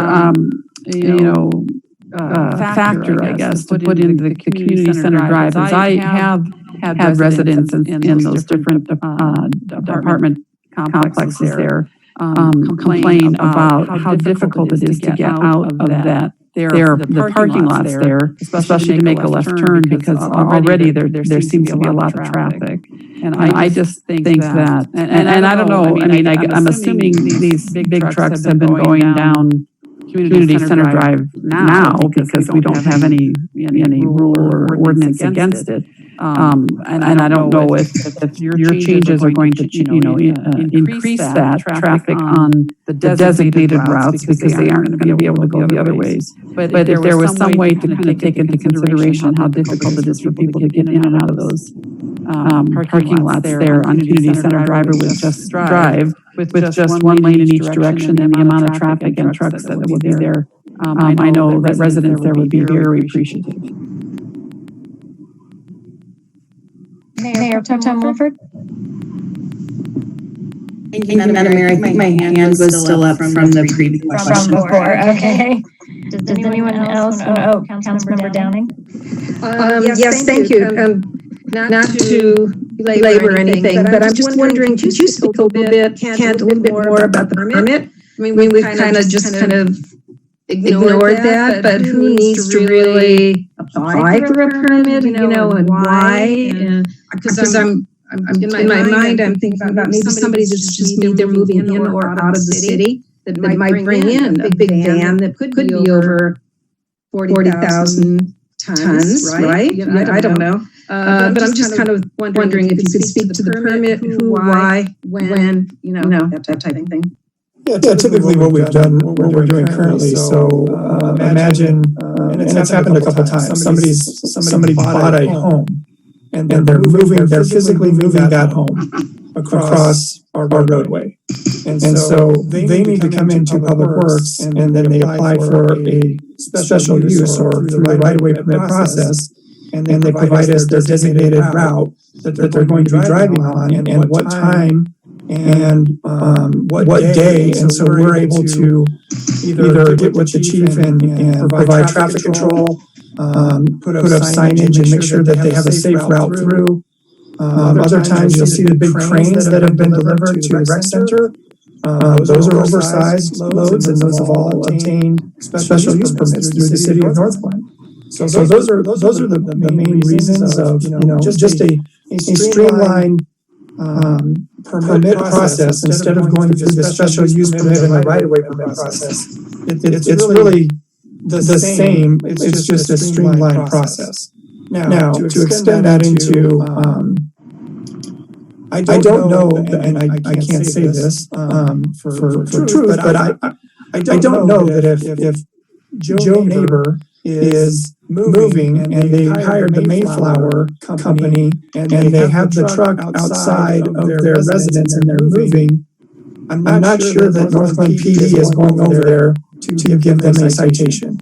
factor, I guess, to put into the community center drive is I have had residents in those different apartment complexes there complain about how difficult it is to get out of that. The parking lots there, especially to make a left turn, because already there seems to be a lot of traffic. And I just think that, and I don't know, I'm assuming these big trucks have been going down Community Center Drive now because we don't have any rule or ordinance against it. And I don't know if your changes are going to, increase that traffic on the designated routes, because they aren't going to be able to go the other ways. But if there was some way to kind of take into consideration how difficult it is for people to get in and out of those parking lots there on Community Center Drive, or with just drive, with just one lane in each direction, and the amount of traffic and trucks that would be there, I know that residents there would be very appreciative.
Mayor Pro Tem Wilford.
Thank you, Madam Mayor. I think my hand was still up from the previous question.
From before, okay. Does anyone else? Councilmember Downing?
Yes, thank you. not to belabor anything, but I'm just wondering, could you speak a little bit, Kent, a little bit more about the permit? I mean, we've kind of ignored that, but who needs to really apply for a permit, and why? Because I'm in my mind, I'm thinking about maybe somebody that's just they're moving in or out of the city that might bring in a big van that could be over 40,000 tons, right? I don't know. But I'm just kind of wondering if you could speak to the permit, who, why, when, that type of thing.
Yeah, typically what we've done, what we're doing currently. So imagine, and it's happened a couple of times. Somebody bought a home, and they're physically moving that home across our roadway, and so they need to come into Public Works, and then they apply for a special use or through the right-of-way permit process, and they provide us their designated route that they're going to be driving on, and what time. And what day, and so we're able to either get with the chief and provide traffic control, put up signage and make sure that they have a safe route through. Other times you'll see the big cranes that have been delivered to the rec center. Those are oversized loads, and those have all obtained special use permits through the city of Northglenn. So those are the main reasons of just a streamlined permit process instead of going through the special use permit and the right-of-way permit process. It's really the same. It's just a streamlined process. Now to extend that into, I don't know, and I can't say this for truth, but I don't know that if Joe Neighbor is moving and they hired the Mayflower company and they have the truck outside of their residence and they're moving, I'm not sure that Northglenn PD is going over there to give them a citation.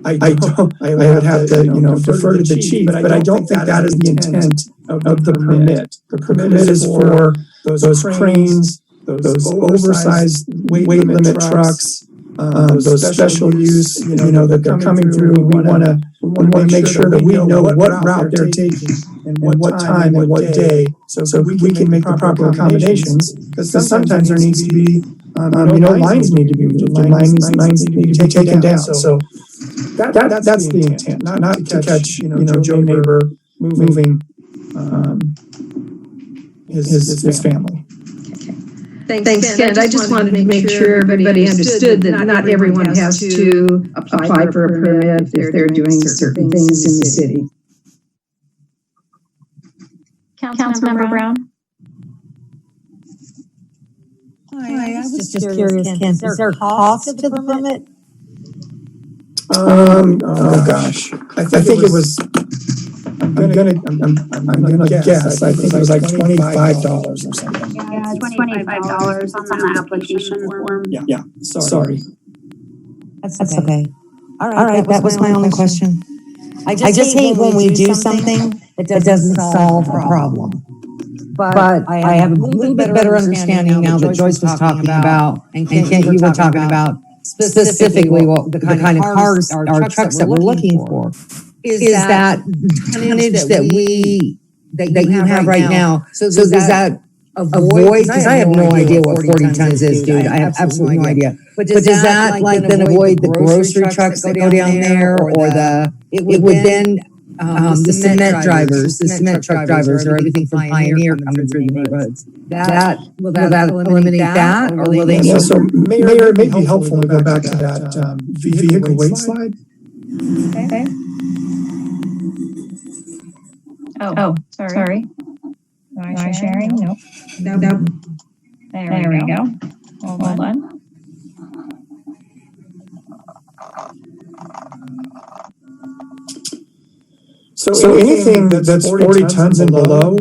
I would have to defer to the chief, but I don't think that is the intent of the permit. The permit is for those cranes, those oversized weight limit trucks, those special use, that they're coming through. We want to make sure that we know what route they're taking and what time and what day, so we can make the proper accommodations. Because sometimes there needs to be, lines need to be moved, lines need to be taken down. So that's the intent, not to catch, Joe Neighbor moving his family.
Thanks, Ken. I just wanted to make sure everybody understood that not everyone has to apply for a permit if they're doing certain things in the city.
Councilmember Brown?
Hi, I was just curious, Ken, is there a cost to the permit?
Oh gosh, I think it was. I'm gonna guess. I think it was like $25 or something.
Yeah, $25 on the application form.
Yeah. Sorry.
That's okay. All right. That was my only question. I just hate when we do something that doesn't solve a problem. But I have a little bit better understanding now that Joyce was talking about, and Kent, you were talking about specifically what the kind of cars or trucks that we're looking for. Is that tonnage that you have right now? So does that avoid? Because I have no idea what 40 tons is, dude. I have absolutely no idea. But does that then avoid the grocery trucks that go down there, or it would then the cement drivers, the cement truck drivers, or everything from Pioneer coming through the neighborhoods? Will that eliminate that, or will they?
Yeah. So Mayor, it may be helpful to go back to that vehicle weight slide.
Okay. Oh, sorry. Am I sharing? Nope. There we go. Hold on.
So anything that's 40 tons and below,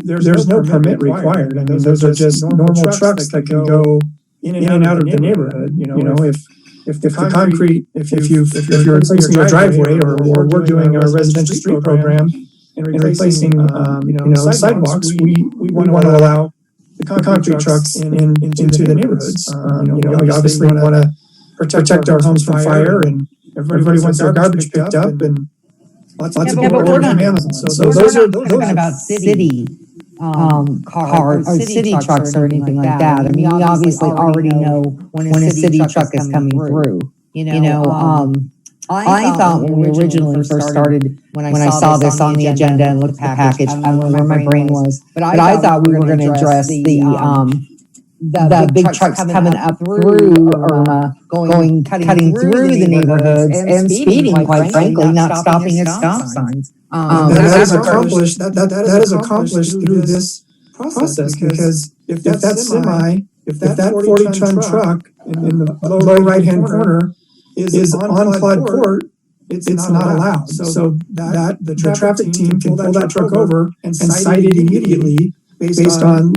there's no permit required. I mean, those are just normal trucks that can go in and out of the neighborhood. If the concrete, if you're replacing your driveway, or we're doing our residential street program and replacing sidewalks, we want to allow the concrete trucks into the neighborhoods. We obviously want to protect our homes from fire, and everybody wants their garbage picked up and Lots of
Yeah,
people
but we're
order
not,
from Amazon. So
so
those are
we're not talking about city, cars, or city trucks or anything like that. I mean, we obviously already know when a city truck is coming through. I thought when we originally first started, when I saw this on the agenda and looked at the package, I don't know where my brain was, but I thought we were gonna address the big trucks coming up through Irma, cutting through the neighborhoods and speeding, quite frankly, not stopping at stop signs.
That is accomplished, that is accomplished through this process, because if that 40-ton truck in the low right-hand corner is on Claude Court, it's not allowed. So that the traffic team can pull that truck over and cite it immediately based on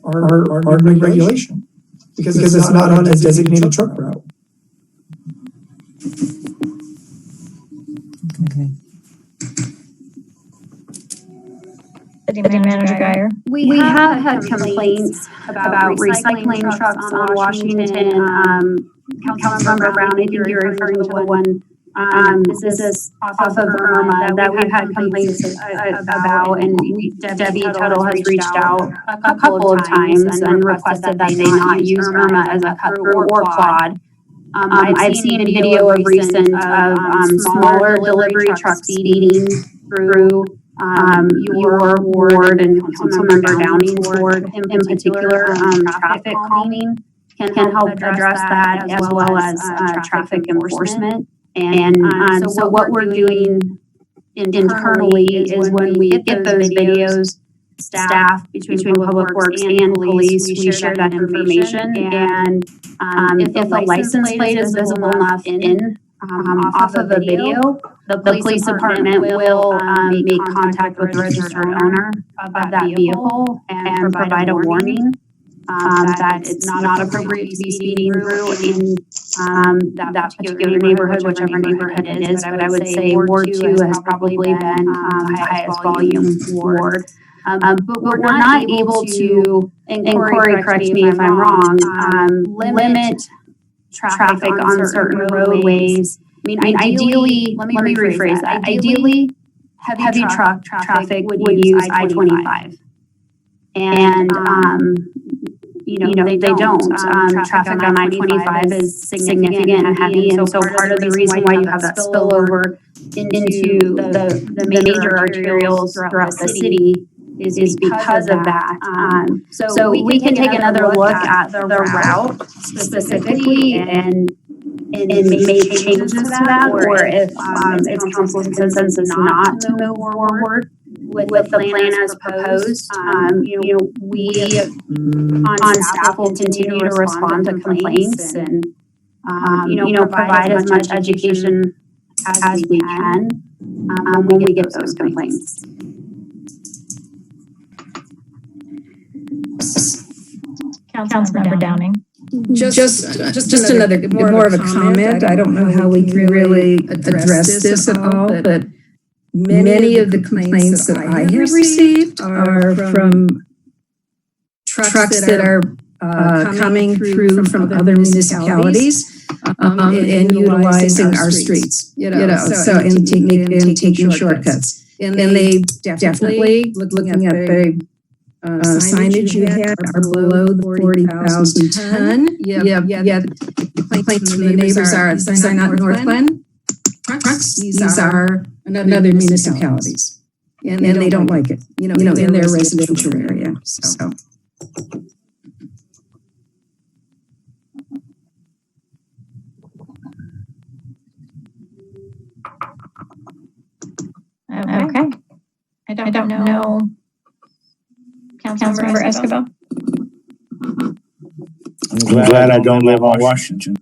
our new regulation, because it's not on a designated truck route.
Okay.
City Manager Geyer.
We have had complaints about recycling trucks on Washington. Councilmember Brown, I think you're referring to the one, this is off of Irma that we've had complaints about, and Debbie Tuttle has reached out a couple of times and requested that they not use Irma as a cut through or quad. I've seen a video of recent of smaller delivery trucks speeding through your ward and Councilmember Downing's ward in particular. Traffic calming can help address that, as well as traffic enforcement. And so what we're doing internally is when we get those videos, staff between Public Works and police, we share that information. And if a license plate is visible enough off of a video, the police department will make contact with the registered owner of that vehicle and provide a warning that it's not appropriate to be speeding through in that particular neighborhood, whichever neighborhood it is. But I would say Ward 2 has probably been the highest volume ward. But we're not able to, and Corey, correct me if I'm wrong, limit traffic on certain roadways. I mean, ideally, let me rephrase that. Ideally, heavy truck traffic would use I-25. And, they don't. Traffic on I-25 is significant and heavy, and so part of the reason why you have that spillover into the major arterials throughout the city is because of that. So we can take another look at the route specifically and make changes to that, or if it's council's consensus not to move forward with the plan as proposed, we on staff will continue to respond to complaints and provide as much education as we can when we get those complaints.
Councilmember Downing.
Just another, more of a comment. I don't know how we can really address this at all, but many of the complaints that I have received are from trucks that are coming through from other municipalities and utilizing our streets, so and taking shortcuts. And they definitely, looking at the signage you had, are below the 40,000 ton. Complaints from the neighbors are, these are not Northglenn trucks. These are another municipalities. And they don't like it, in their residential area, so.
Okay. I don't know. Councilmember Escobar.
I'm glad I don't live on Washington.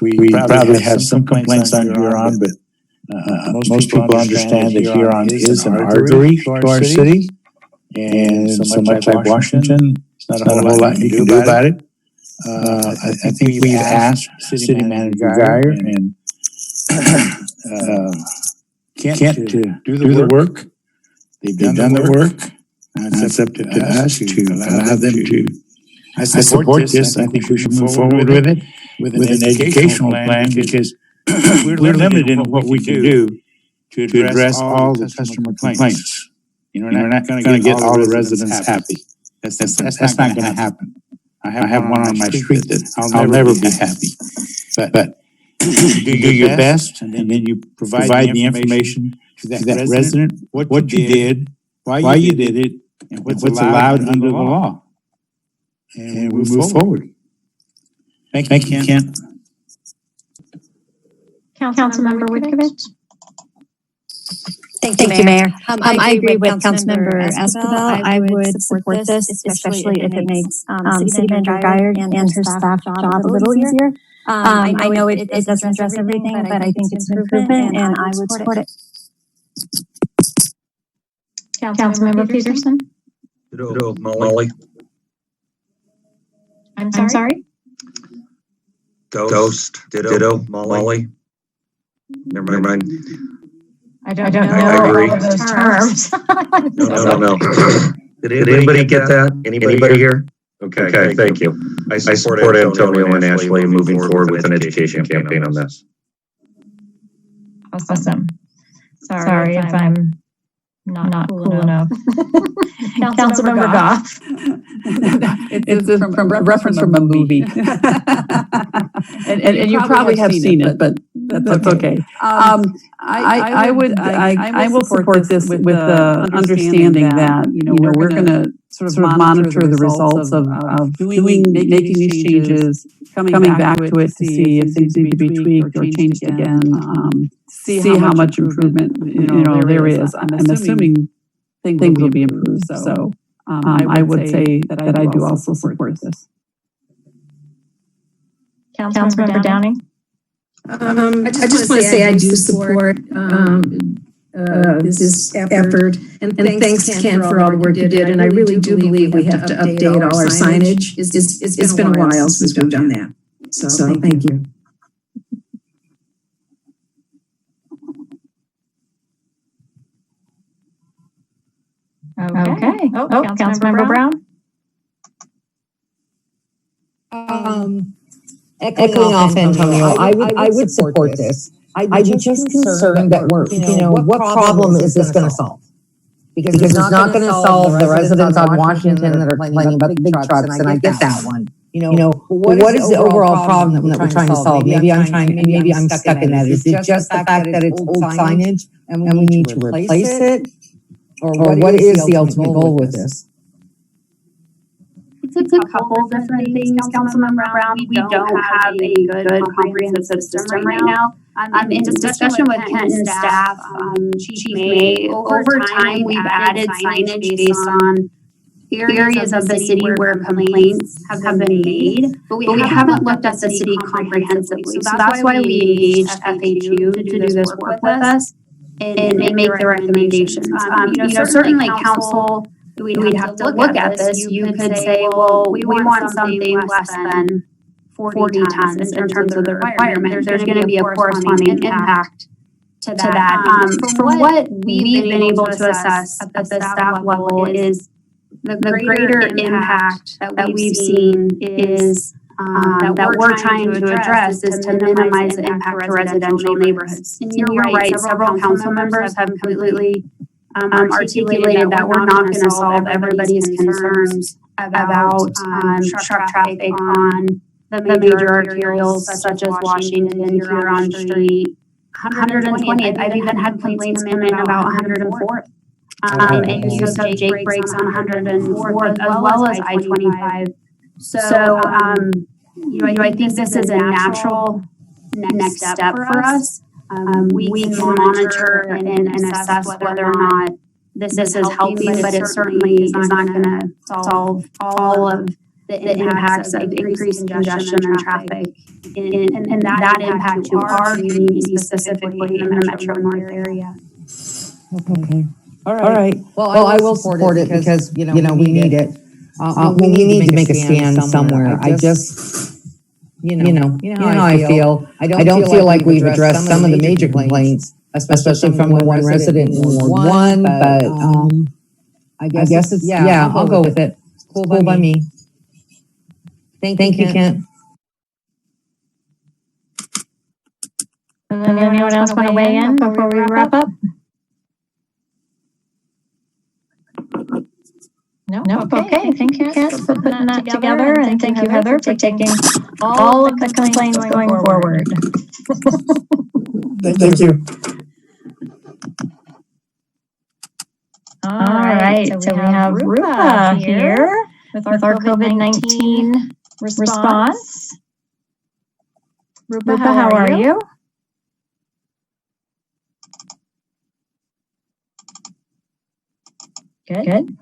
we probably have some complaints on Huron, but most people understand that Huron is an artery to our city, and so much like Washington, there's not a whole lot you can do about it. I think we've asked City Manager Geyer and Kent to do the work. They've done the work. It's up to us to allow them to. I support this. I think we should move forward with it. with an educational plan because we're limited in what we can do to address all the customer complaints. You know, we're not going to get all the residents happy. That's not going to happen. I have one on my street that I'll never be happy. But you do your best, and then you provide the information to that resident, what you did, why you did it, and what's allowed under the law. And we move forward. Thank you, Kent.
Councilmember Whitkovich?
Thank you, Mayor. I agree with Councilmember Escobar. I would support this, especially if it makes City Manager Geyer and her staff job a little easier. I know it doesn't address everything, but I think it's an improvement, and I would support it.
Councilmember Peterson?
Ditto, Molly.
I'm sorry?
Ghost. Ditto, Molly. Never mind.
I don't know
I agree.
all of those terms.
No. Did anybody get that? Anybody here? Okay, thank you. I support Antonio and Ashley moving forward with an education campaign on this.
Awesome. Sorry if I'm not cool enough. Councilmember Goff.
It's from a reference from a movie. and you probably have seen it, but that's okay. I will support this with the understanding that, we're going to sort of monitor the results of making these changes, coming back to it to see if things need to be tweaked or changed again, see how much improvement, there is. I'm assuming things will be improved. So I would say that I do also support this.
Councilmember Downing?
I just want to say I do support this effort, and thanks, Ken, for all the work you did. And I really do believe we have to update all our signage. It's been a while since we've done that. So thank you.
Okay. Councilmember Brown?
Echoing off Antonio, I would support this. I'd be just concerned that what problem is this going to solve? Because it's not going to solve the residents on Washington that are complaining about the big trucks, and I get that one. What is the overall problem that we're trying to solve? Maybe I'm stuck in that. Is it just the fact that it's old signage and we need to replace it? Or what is the ultimate goal with this?
It's a couple different things, Councilmember Brown. We don't have a good comprehensive system right now. In discussion with Kent and staff, Chief May, over time we've added signage based on areas of the city where complaints have been made, but we haven't looked at the city comprehensively. So that's why we engaged FHU to do this work with us and make the recommendations. Certainly council, we'd have to look at this. You could say, well, we want something less than 40 tons in terms of the requirement. There's going to be a corresponding impact to that. From what we've been able to assess at the staff level is the greater impact that we've seen is that we're trying to address is to minimize the impact to residential neighborhoods. And you're right, several council members have completely articulated that we're not going to solve everybody's concerns about truck traffic on the major arterials such as Washington, Huron Street, 120th. I've even had complaints come in about 104th. And use of Jake breaks on 104th as well as I-25. So, I think this is a natural next step for us. We can monitor and assess whether or not this is helping, but it certainly is not going to solve all of the impacts of increased congestion and traffic and that impact to our community specifically in the Metro North area.
Okay. All right. Well, I will support it because, we need it. We need to make a stand somewhere. I just, how I feel. I don't feel like we've addressed some of the major complaints, especially from the one resident in Ward 1, but I guess it's, I'll go with it. It's cool by me. Thank you, Kent.
Anyone else want to weigh in before we wrap up? No? Okay. Thank you, Cass, for putting that together. And thank you, Heather, for taking all of the complaints going forward.
Thank you.
All right. So we have Rupa here with our COVID-19 response. Rupa, how are you? Good.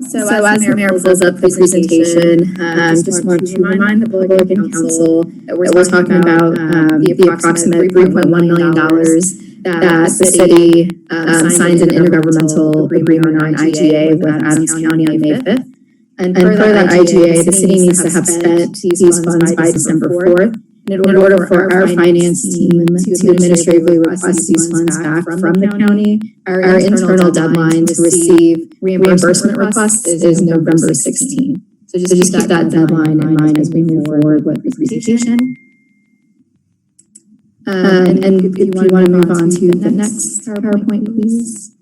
So as the mayor pulls up the presentation, just want to remind the public and council that we're talking about the approximate $3.1 million that the city signs an intergovernmental agreement on IGA with Adams County on May 5th. And per that IGA, the city needs to have spent these funds by December 4th. In order for our finance team to administratively request these funds back from the county, our internal deadline to receive reimbursement requests is November 16th. So just keep that deadline in mind as we move forward with the presentation. And if you want to move on to the next PowerPoint, please.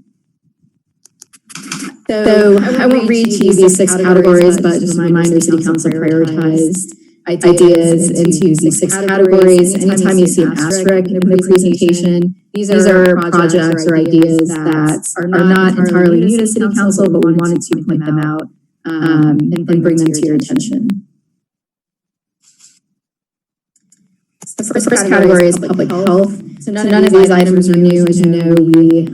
So I won't read to you these 6 categories, but just a reminder, City Council prioritized ideas into these 6 categories. Anytime you see an asterisk in the presentation, these are projects or ideas that are not entirely new to City Council, but we wanted to point them out and bring them to your attention. The first category is public health. So none of these items are new. As you know, we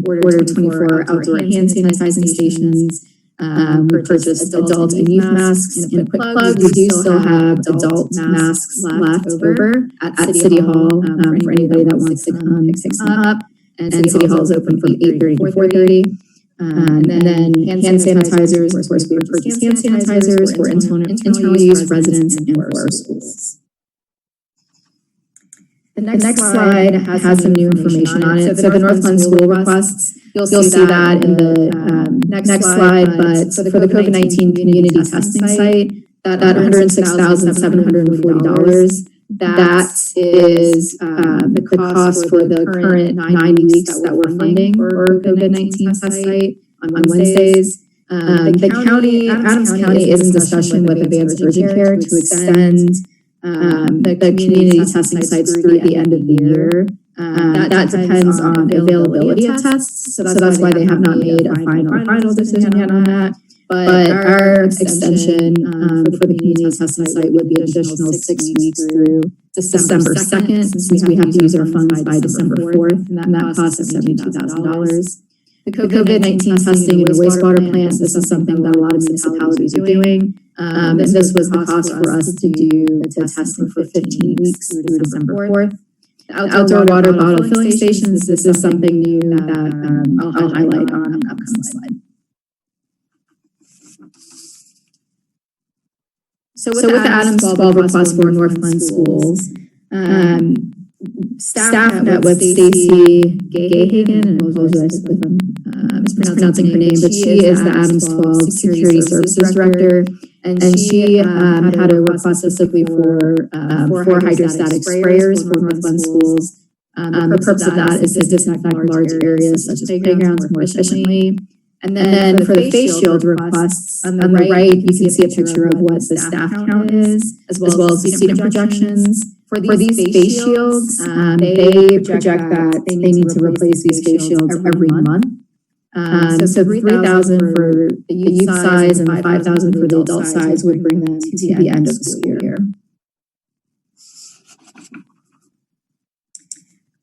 ordered 24 outdoor hand sanitizing stations. We purchased adult and youth masks. And a quick plug, we do still have adult masks left over at City Hall for anybody that wants to come pick some up. And City Hall is open from 8:30 to 4:30. And then hand sanitizers. Of course, we purchased hand sanitizers for internal use residents and for our schools. The next slide has some new information on it. So the Northglenn school requests, you'll see that in the next slide, but for the COVID-19 community testing site, that $106,740, that is the cost for the current 90 weeks that we're funding for COVID-19 test site on Wednesdays. The county, Adams County is in discussion with Advanced Urgent Care to extend the community testing sites through the end of the year. That depends on availability of tests, so that's why they have not made a final decision yet on that. But our extension for the community testing site would be an additional 6 weeks through December 2nd, since we have to use our funds by December 4th, and that costs us $72,000. The COVID-19 testing in the wastewater plant, this is something that a lot of municipalities are doing. And this was the cost for us to do the testing for 15 weeks through December 4th. The outdoor water bottle filling stations, this is something new that I'll highlight on an upcoming slide. So with the Adams 12 request for Northglenn schools, staff met with Stacy Gayhagen, and I apologize if I'm mispronouncing her name, but she is the Adams 12 Security Services Director, and she had a request specifically for 4 hydrostatic sprayers for Northglenn schools. The purpose of that is to disinfect large areas such as playgrounds more efficiently. And then for the face shield requests, on the right, you can see a picture of what the staff count is, as well as the seating projections. For these face shields, they project that they need to replace these face shields every month. So 3,000 for the youth size and 5,000 for the adult size would bring them to the end of the school year.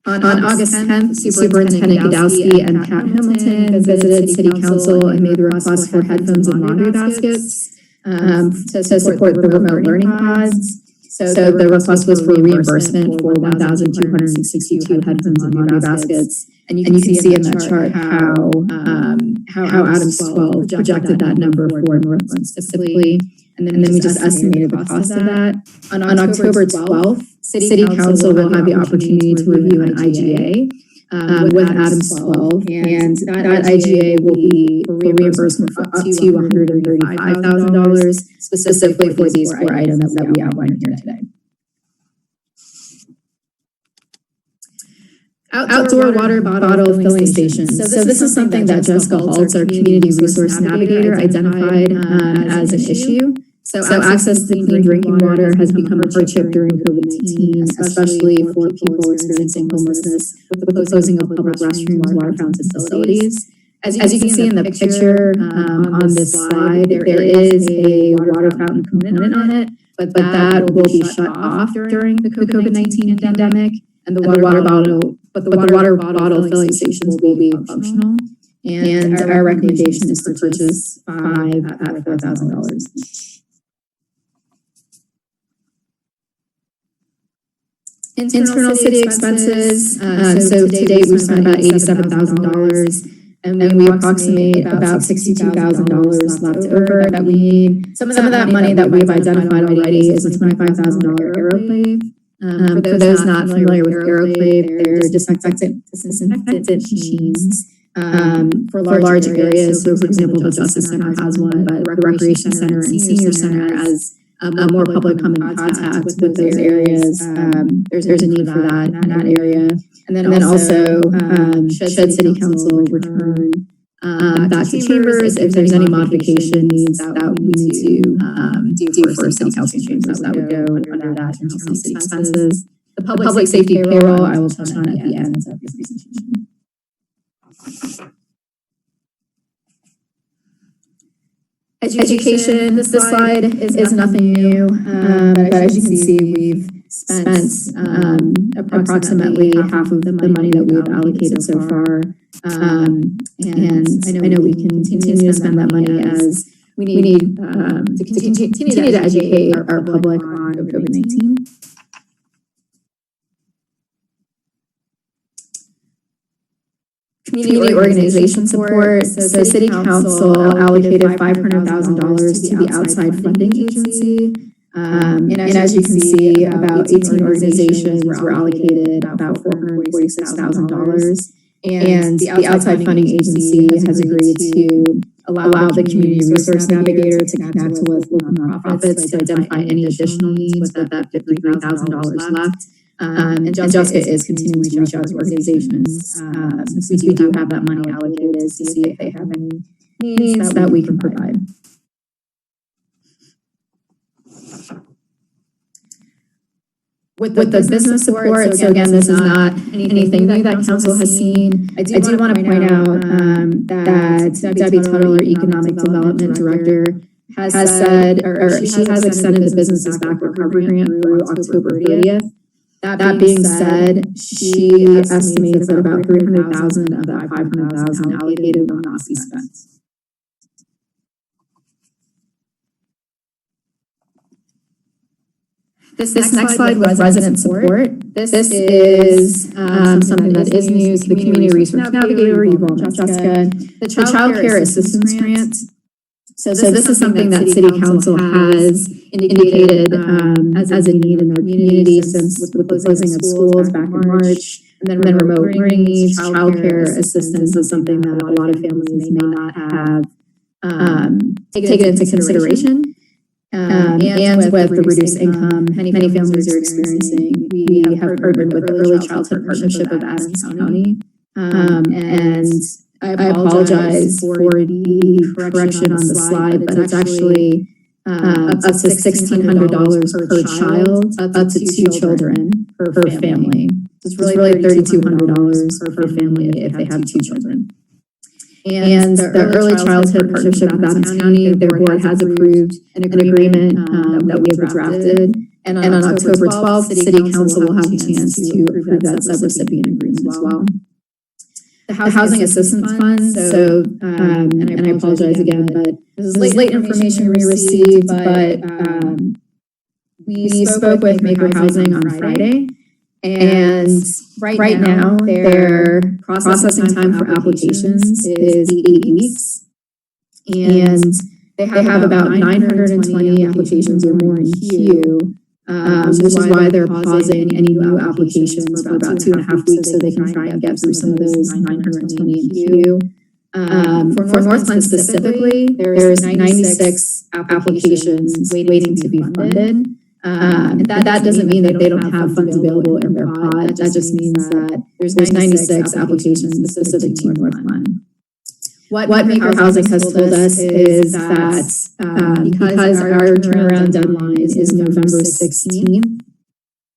On August 10th, Superintendent Gadowski and Pat Hamilton visited City Council and made the request for headphones and laundry baskets to support the remote learning pods. So the request was for reimbursement for 1,262 headphones and laundry baskets. And you can see in that chart how Adams 12 projected that number for Northglenn specifically. And then we just estimated the cost of that. On October 12th, City Council will have the opportunity to review an IGA with Adams 12, and that IGA will be for reimbursement for up to $135,000 specifically for these 4 items that we outlined here today. Outdoor water bottle filling stations. So this is something that Jessica Haltz, our community resource navigator, identified as an issue. So access to clean drinking water has become a hardship during COVID-19, especially for people experiencing homelessness with the closing of public restrooms, water fountain facilities. As you can see in the picture on this slide, there is a water fountain component on it, but that will be shut off during the COVID-19 pandemic, and the water bottle filling stations will be functional. And our recommendation is to purchase 5 at $4,000. Internal city expenses. So to date, we've spent about $87,000. And we approximate about $62,000 left over that we need. Some of that money that we've identified already is a $25,000 Aeroclave. For those not familiar with Aeroclave, they're disinfectant machines for large areas. So, for example, the Justice Center has one, but the Recreation Center and Senior Center, as more public come in contact with those areas, there's a need for that in that area. And then also, should City Council return back to chambers, if there's any modification needs that we need to do for City Council chambers, that would go under that internal city expenses. The public safety payroll, I will touch on at the end of the presentation. Education, this slide is nothing new, but as you can see, we've spent approximately half of the money that we've allocated so far. And I know we can continue to spend that money as we need to continue to educate our public on COVID-19. Community organization support. So City Council allocated $500,000 to the outside funding agency. And as you can see, about 18 organizations were allocated about $446,000. And the outside funding agency has agreed to allow the community resource navigator to connect with local nonprofits to identify any additional needs with that $53,000 left. And Jessica is continuing to reach out to organizations since we do have that money allocated to see if they have any needs that we can provide. With the business support, so again, this is not anything new that council has seen. I do want to point out that Debbie Tuttle, our Economic Development Director, has said, or she has extended the Businesses Back Recovery Grant through October 30th. That being said, she estimates that about $300,000 of that $500,000 allocated will not be spent. This next slide was resident support. This is something that is new to the Community Resource Navigator. You've all met Jessica. The Child Care Assistance Grant. So this is something that City Council has indicated as a need in their community since with the closing of schools back in March, and then remote learning needs. Child care assistance is something that a lot of families may not have taken into consideration. And with the reduced income many families are experiencing, we have partnered with the Early Childhood Partnership of Adams County. And I apologize for the correction on the slide, but it's actually up to $1,600 per child, up to 2 children per family. So it's really $3,200 per family if they have 2 children. And the Early Childhood Partnership of Adams County, their board has approved an agreement that we have drafted. And on October 12th, City Council will have a chance to approve that subrecipient agreement as well. The Housing Assistance Fund, so, and I apologize again, but this is late information we received, but we spoke with Maker Housing on Friday. And right now, their processing time for applications is 8 weeks. And they have about 920 applications or more in queue, which is why they're pausing any new applications for about 2.5 weeks so they can try and get through some of those 920 in queue. For Northglenn specifically, there's 96 applications waiting to be funded. And that doesn't mean that they don't have funds available in their pot. That just means that there's 96 applications specific to Northglenn. What Maker Housing has told us is that because our turnaround deadline is November 16th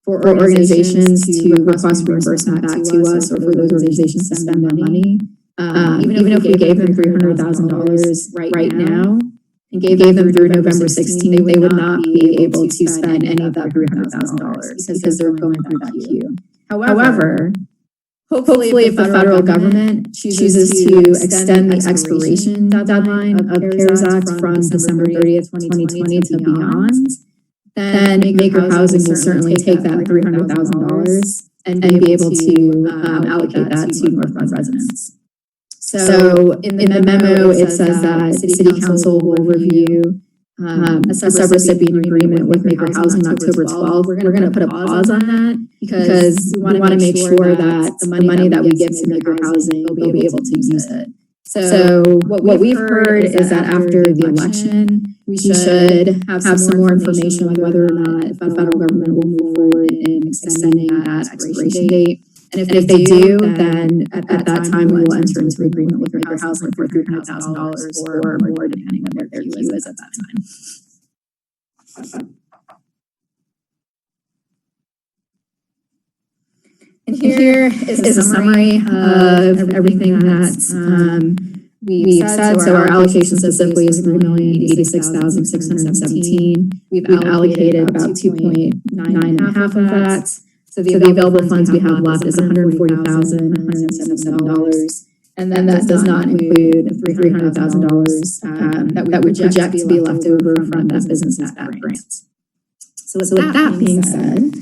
for organizations to request reimbursement back to us, or for those organizations to spend their money, even if we gave them $300,000 right now and gave them through November 16th, they would not be able to spend any of that $300,000 because they're going through that queue. However, hopefully, if the federal government chooses to extend the expiration deadline of CARES Act from December 30th, 2020 to beyond, then Maker Housing will certainly take that $300,000 and be able to allocate that to Northglenn residents. So in the memo, it says that City Council will review a sub-recipient agreement with Maker Housing on October 12th. We're going to put a pause on that because we want to make sure that the money that we give to Maker Housing, they'll be able to use it. So what we've heard is that after the election, we should have some more information on whether or not the federal government will move forward in extending that expiration date. And if they do, then at that time, we will enter into agreement with Maker Housing for $300,000 or more, depending on what their queue is at that time. And here is a summary of everything that we've said. So our allocation specifically is $3,086,617. We've allocated about 2.9 of that. So the available funds we have left is $140,177. And then that does not include the $300,000 that we project to be left over from that business impact grant. So with that being said,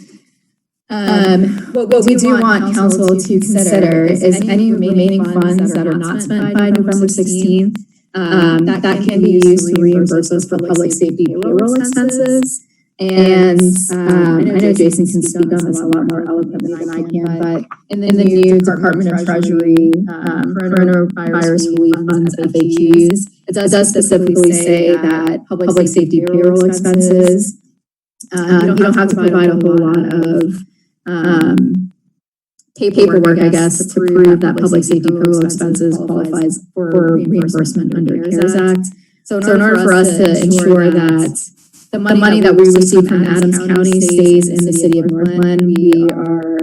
what we do want council to consider is any remaining funds that are not spent by November 16th, that can be used to reimburse us for public safety payroll expenses. And I know Jason can speak on this a lot more eloquently than I can, but in the new Department of Treasury coronavirus relief funds FAQs, it does specifically say that public safety payroll expenses, you don't have to provide a whole lot of paperwork, I guess, to prove that public safety payroll expenses qualifies for reimbursement under CARES Act. So in order for us to ensure that the money that we receive from Adams County stays in the city of Northglenn, we are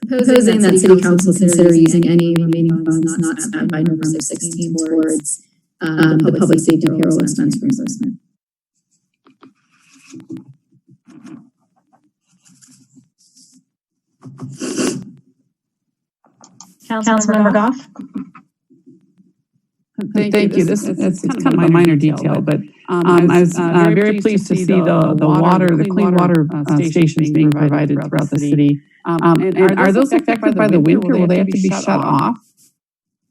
proposing that City Council consider using any remaining funds not spent by November 16th towards the public safety payroll expense reimbursement.
Councilmember Goff?
Thank you. It's kind of a minor detail, but I was very pleased to see the clean water stations being provided throughout the city. And are those affected by the winter? Will they have to be shut off?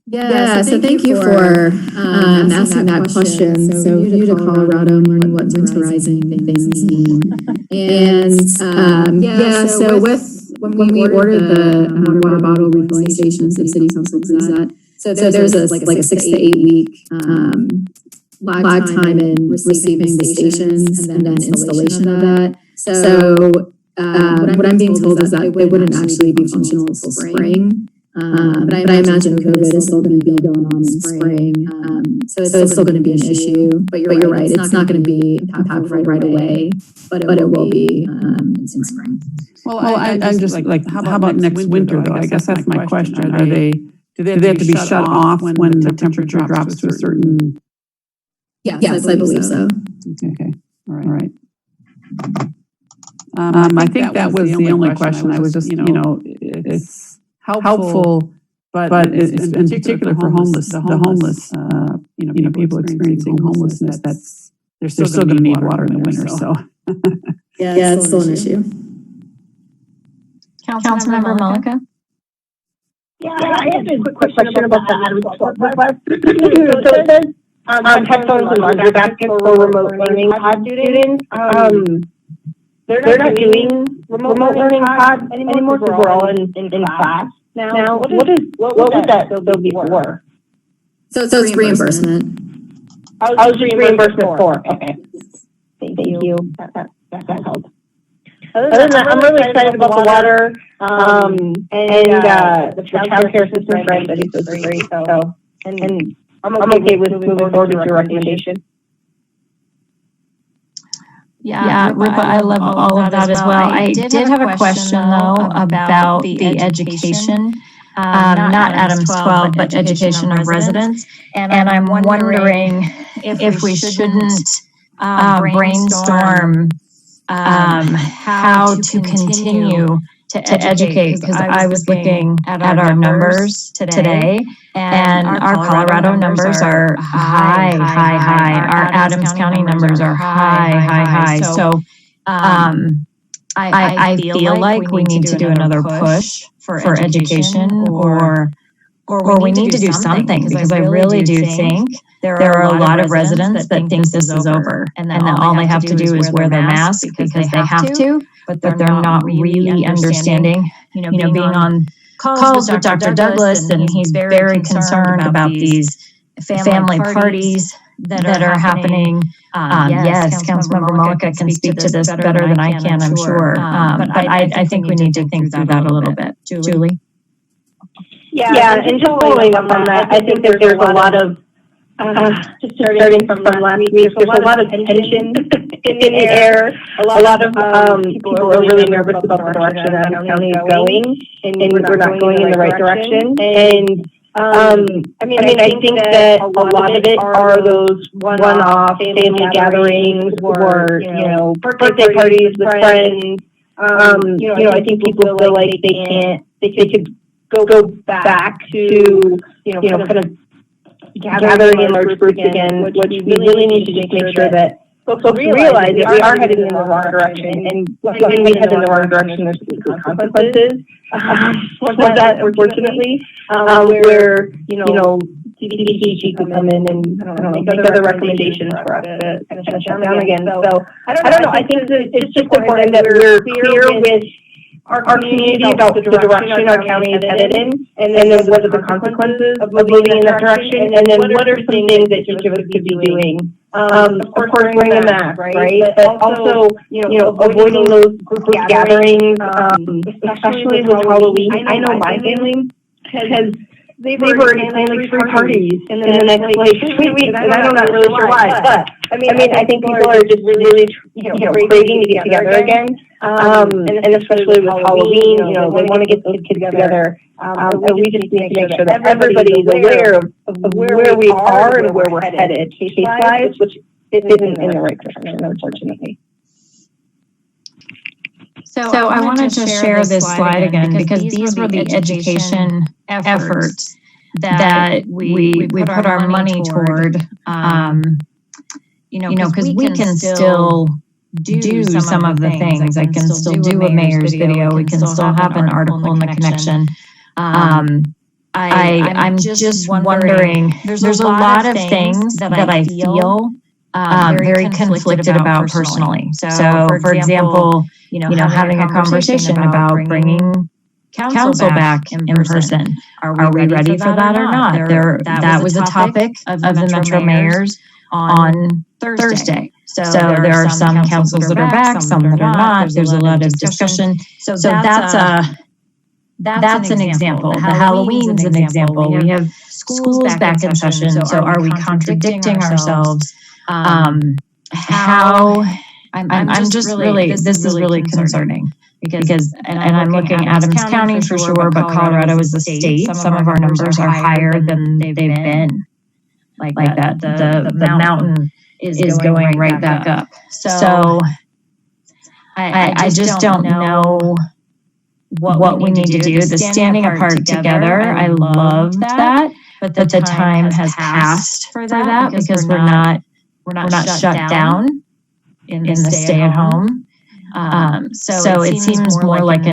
Yeah, so thank you for asking that question. So new to Colorado, I'm learning what winterizing things mean. And so when we ordered the water bottle refilling stations, the city council approves that. So there's a 6 to 8 week lag time in receiving the stations and then installation of that. So what I'm being told is that it wouldn't actually be functional until spring. But I imagine COVID is still going to be going on in spring. So it's still going to be an issue. But you're right, it's not going to be impactful right away, but it will be in spring.
Well, I'm just like, how about next winter though? I guess that's my question. Do they have to be shut off when the temperature drops to a certain?
Yes, I believe so.
Okay, all right. I think that was the only question. I was just, it's helpful, but it's in particular for the homeless, people experiencing homelessness, they're still going to need water in the winter, so.
Yeah, it's still an issue.
Councilmember Malika?
Yeah, I have a quick question about the Adams request. So it says headphones and laundry baskets for remote learning pod students. They're not doing remote learning pods anymore because we're all in class now. What would that bill be for?
So it's reimbursement.
I was just reimbursement for. Okay. Thank you. that helped. Other than that, I'm really excited about the water, and the child care system for everybody, so it's great. So, and I'm okay with moving forward with your recommendation.
Yeah, Rupa, I love all of that as well. I did have a question though about the education, not Adams 12, but education of residents. And I'm wondering if we shouldn't brainstorm how to continue to educate, because I was looking at our numbers today, and our Colorado numbers are high. Our Adams County numbers are high. So I feel like we need to do another push for education, or we need to do something, because I really do think there are a lot of residents that think this is over, and that all they have to do is wear their mask because they have to, but they're not really understanding, being on calls with Dr. Douglas, and he's very concerned about these family parties that are happening. Yes, Councilmember Malika can speak to this better than I can, I'm sure. But I think we need to think through that a little bit. Julie?
Yeah, and just following up on that, I think there's a lot of, just starting from last week, there's a lot of tension in the air. A lot of people are really nervous about the direction that the county is going, and we're not going in the right direction. And I think that a lot of it are those one-off family gatherings, or birthday parties with friends. I think people feel like they could go back to kind of gathering in large groups again, which we really need to just make sure that folks realize that we are heading in the wrong direction, and when we head in the wrong direction, there's consequences for that, unfortunately, where CDC could come in and make other recommendations for us to kind of shut down again. So I don't know. I think that it's just important that we're clear with our community about the direction our county is headed in, and then what are the consequences of moving in that direction, and then what are some things that each of us could be doing. Of course, wearing a mask, right? But also, avoiding those group gatherings, especially with Halloween. I know my family they've already planned like 3 parties in the next 3 weeks, and I'm not really sure why. But I think people are just really craving to get together again. And especially with Halloween, they want to get those kids together. And we just need to make sure that everybody is aware of where we are and where we're headed, case-wise, which isn't in the right direction, unfortunately.
So I wanted to share this slide again, because these were the education efforts that we put our money toward, because we can still do some of the things. I can still do a mayor's video. We can still have an article in the connection. I'm just wondering, there's a lot of things that I feel very conflicted about personally. So for example, having a conversation about bringing council back in person. Are we ready for that or not? That was a topic of the Metro Mayors on Thursday. So there are some councils that are back, some that are not. There's a lot of discussion. So that's an example. The Halloween's an example. We have schools back in session. So are we contradicting ourselves? I'm just really, this is really concerning, because I'm looking at Adams County for sure, but Colorado is the state. Some of our numbers are higher than they've been. Like that. The mountain is going right back up. So I just don't know what we need to do. The standing apart together, I love that, but the time has passed for that, because we're not shut down in the stay at home. So it seems more like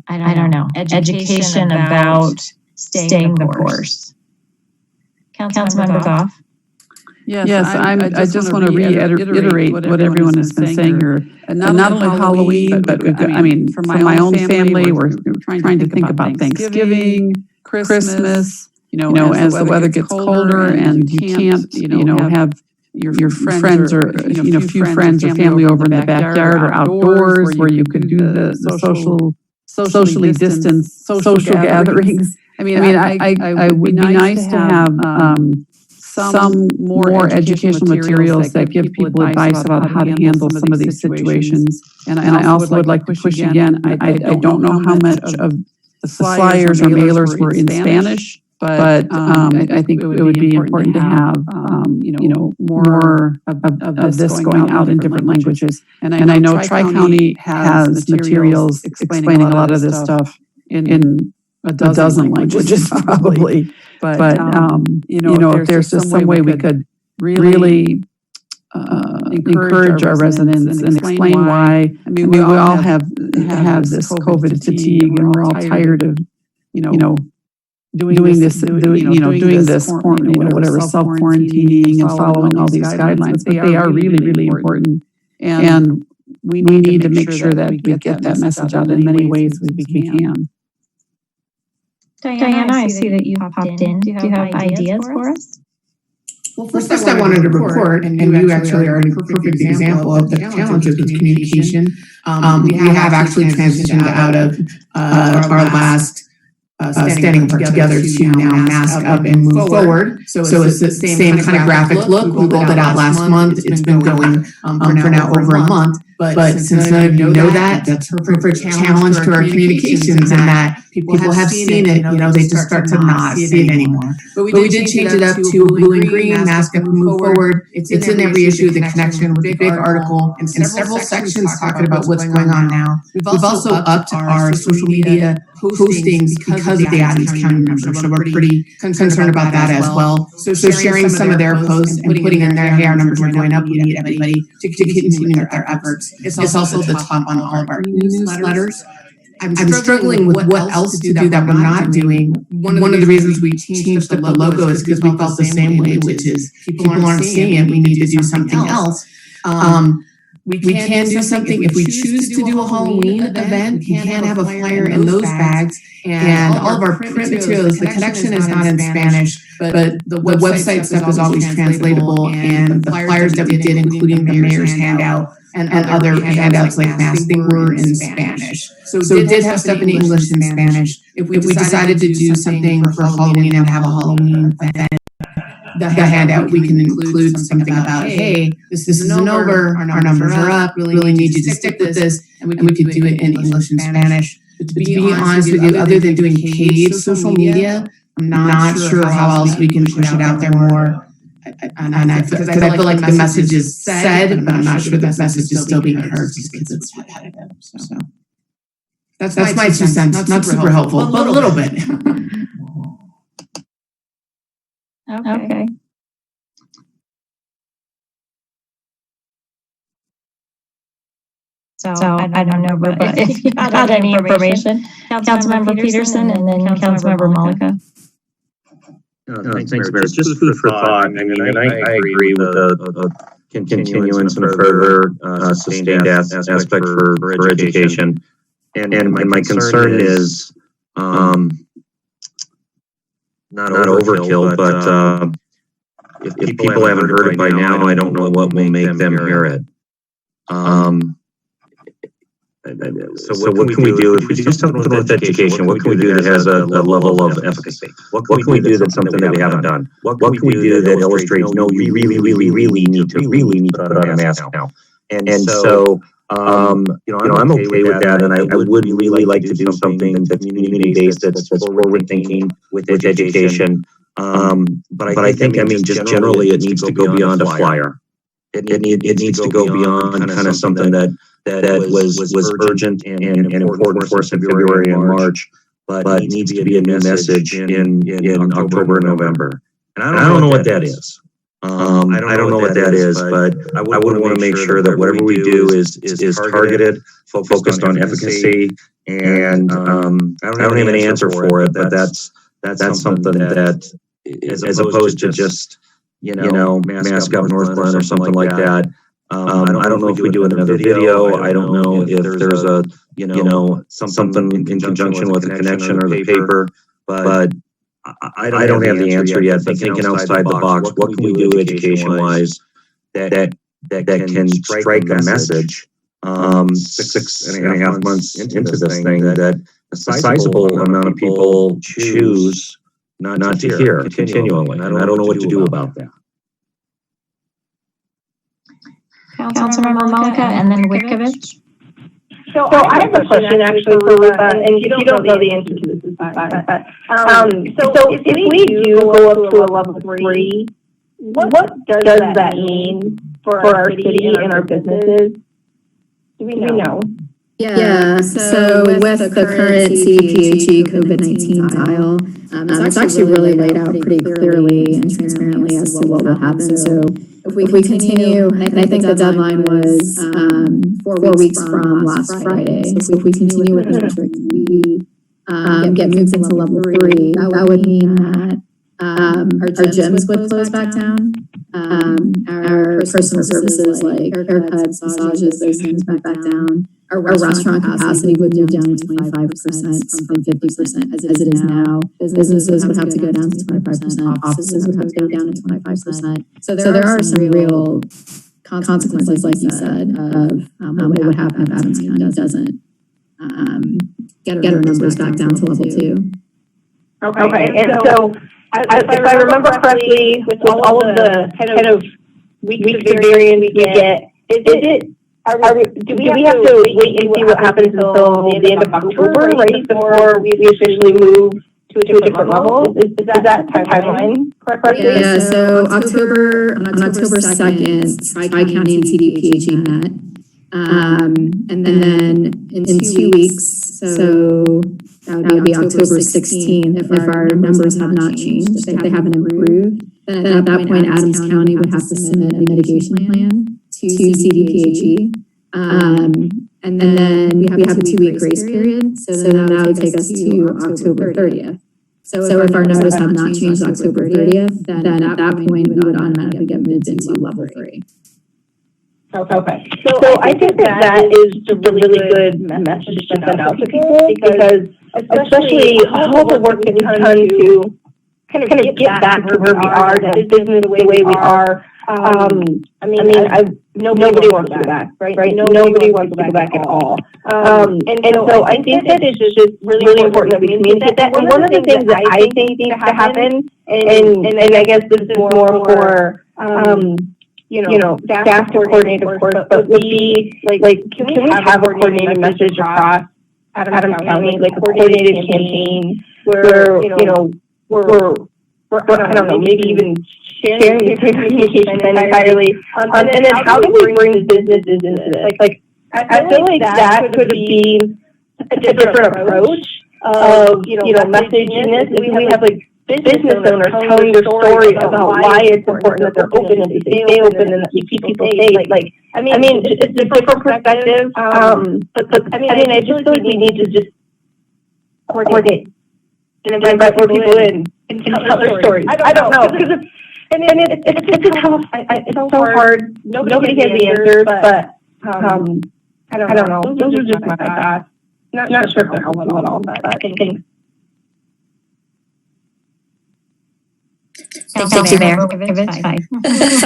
I don't know, education about staying the course. Councilmember Goff?
Yes, I just want to reiterate what everyone has been saying here. Not only Halloween, but for my own family, we're trying to think about Thanksgiving, Christmas, as the weather gets colder and you can't, have your friends or, few friends or family over in the backyard or outdoors where you could do the socially distanced social gatherings. I would be nice to have some more educational materials that give people advice about how to handle some of these situations. And I also would like to push again, I don't know how much of the flyers or mailers were in Spanish, but I think it would be important to have, more of this going out in different languages. And I know Tri-County has materials explaining a lot of this stuff in a dozen languages probably. But if there's just some way we could really encourage our residents and explain why. We all have this COVID fatigue, and we're all tired of, doing this, whatever, self-quarantining and following all these guidelines. But they are really, really important. And we need to make sure that we get that message out in many ways as we can.
Diana, I see that you popped in. Do you have ideas for us?
Well, first I wanted to report, and you actually are a perfect example of the challenges with communication. We have actually transitioned out of our last standing together to now mask up and move forward. So it's the same kind of graphic look. We rolled it out last month. It's been going for now over a month. But since none of you know that, that's a perfect challenge to our communications, and that people have seen it, they just start to not see it anymore. But we did change it up to blue and green, mask up and move forward. It's in every issue of the connection with a big article and several sections talking about what's going on now. We've also upped our social media postings because of the Adams County numbers, so we're pretty concerned about that as well. So sharing some of their posts and putting in there, hey, our numbers are going up, we need everybody to continue their efforts. It's also the top on all of our newsletters. I'm struggling with what else to do that we're not doing. One of the reasons we changed up the logo is because we felt the same way, which is people aren't seeing it, we need to do something else. We can do something if we choose to do a Halloween event. We can have a flyer in those bags, and all of our print materials. The connection is not in Spanish, but the website stuff is always translatable, and the flyers that we did, including the mayor's handout and other handouts like masking, were in Spanish. So it did have stuff in English and Spanish. If we decided to do something for Halloween and have a Halloween event, the handout, we can include something about, hey, this isn't over, our numbers are up, really need you to stick with this, and we could do it in English and Spanish. But to be honest with you, other than doing paid social media, I'm not sure how else we can push it out there more. Because I feel like the message is said, but I'm not sure the message is still being heard because it's repetitive. So that's my 2 cents. Not super helpful, but a little bit.
Okay. So I don't know, but if you had any information, Councilmember Peterson and then Councilmember Malika.
Thanks, Mayor. Just food for thought. I agree with the continuance and further sustained aspect for education. And my concern is not overkill, but if people haven't heard it by now, I don't know what will make them hear it. So what can we do if we do something with education? What can we do that has a level of efficacy? What can we do that's something that we haven't done? What can we do that illustrates, no, you really need to put on a mask now? And so, I'm okay with that, and I would really like to do something that's community-based, that's forward-thinking with education. But I think, just generally, it needs to go beyond a flyer. It needs to go beyond kind of something that was urgent and important for us in February and March, but it needs to be a new message in October and November. And I don't know what that is. I don't know what that is, but I would want to make sure that whatever we do is targeted, focused on efficacy, and I don't have an answer for it, but that's something that, as opposed to just mask up Northglenn or something like that. I don't know if we do another video. I don't know if there's a something in conjunction with the connection or the paper, but I don't have the answer yet. But thinking outside the box, what can we do education wise that can strike a message 6.5 months into this thing that a sizable amount of people choose not to hear continually. And I don't know what to do about that.
Councilmember Malika and then Wickovich.
So I have a question actually for Rupa, and if you don't know the answer to this, is fine. But so if we do go up to a level 3, what does that mean for our city and our businesses? Do we know?
Yeah, so with the current CDPHE COVID-19 dial, it's actually really laid out pretty clearly and transparently as to what will happen. So if we continue, and I think the deadline was 4 weeks from last Friday. So if we continue with the metric, we get moved into level 3, that would mean that our gyms would close back down. Our personal services like haircuts, massages, those things back down. Our restaurant capacity would move down to 25% from 50% as it is now. Businesses would have to go down to 25%. Offices would have to go down to 25%. So there are some real consequences, like you said, of what would happen if Adams County doesn't get our numbers back down to level 2.
Okay, and so if I remember correctly, with all of the kind of weeks of variance we get, do we have to wait and see what happens until the end of October, right, before we officially move to a different level? Is that timeline correctly?
Yeah, so on October 2nd, Tri-County and CDPHE met. And then in 2 weeks, so that would be October 16th, if our numbers have not changed, if they haven't improved, then at that point, Adams County would have to submit a mitigation plan to CDPHE. And then we have a 2-week grace period, so then that would take us to October 30th. So if our numbers have not changed October 30th, then at that point, we would automatically get moved into level 3.
Okay. So I think that is a really good message to send out to people, because especially all the work that we've done to kind of get back to where we are, to business the way we are. Nobody wants to go back, right? Nobody wants to go back at all. And so I think that it's just really important that we communicate that. And one of the things that I think needs to happen, and I guess this is more for staff to coordinate, of course, but would be like, can we have a coordinated message across Adams County, like a coordinated campaign where we're I don't know, maybe even sharing the communication entirely. And then how do we bring businesses into this? Like I feel like that could be a different approach of messaging this. If we have like business owners telling their story about why it's important that they're open and they stay open and that we keep people safe. I mean, it's a different perspective. But I just feel like we need to just coordinate and invite more people in and tell their stories. I don't know, because it's tough. It's so hard. Nobody has the answers, but I don't know. Those are just my thoughts. Not sure if they're helpful at all, but I think.
Thank you, Mayor.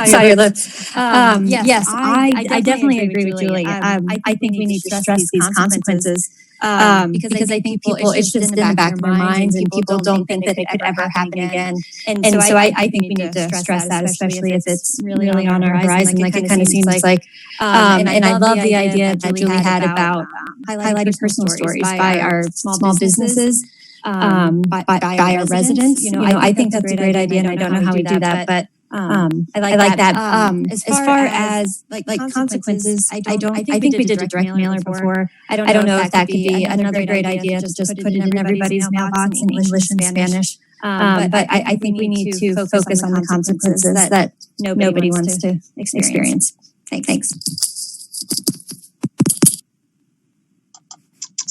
Saw your lips. Yes, I definitely agree with Julie. I think we need to stress these consequences because I think people, it's just in the back of their minds, and people don't think that it could ever happen again. And so I think we need to stress that, especially if it's really on our horizon, like it kind of seems like. And I love the idea that Julie had about highlighting personal stories by our small businesses. By our residents. I think that's a great idea, and I don't know how we do that, but I like that. As far as like consequences, I think we did a direct mailer before. I don't know if that could be another great idea to just put it in everybody's mailbox in English and Spanish. But I think we need to focus on the consequences that nobody wants to experience. Thanks.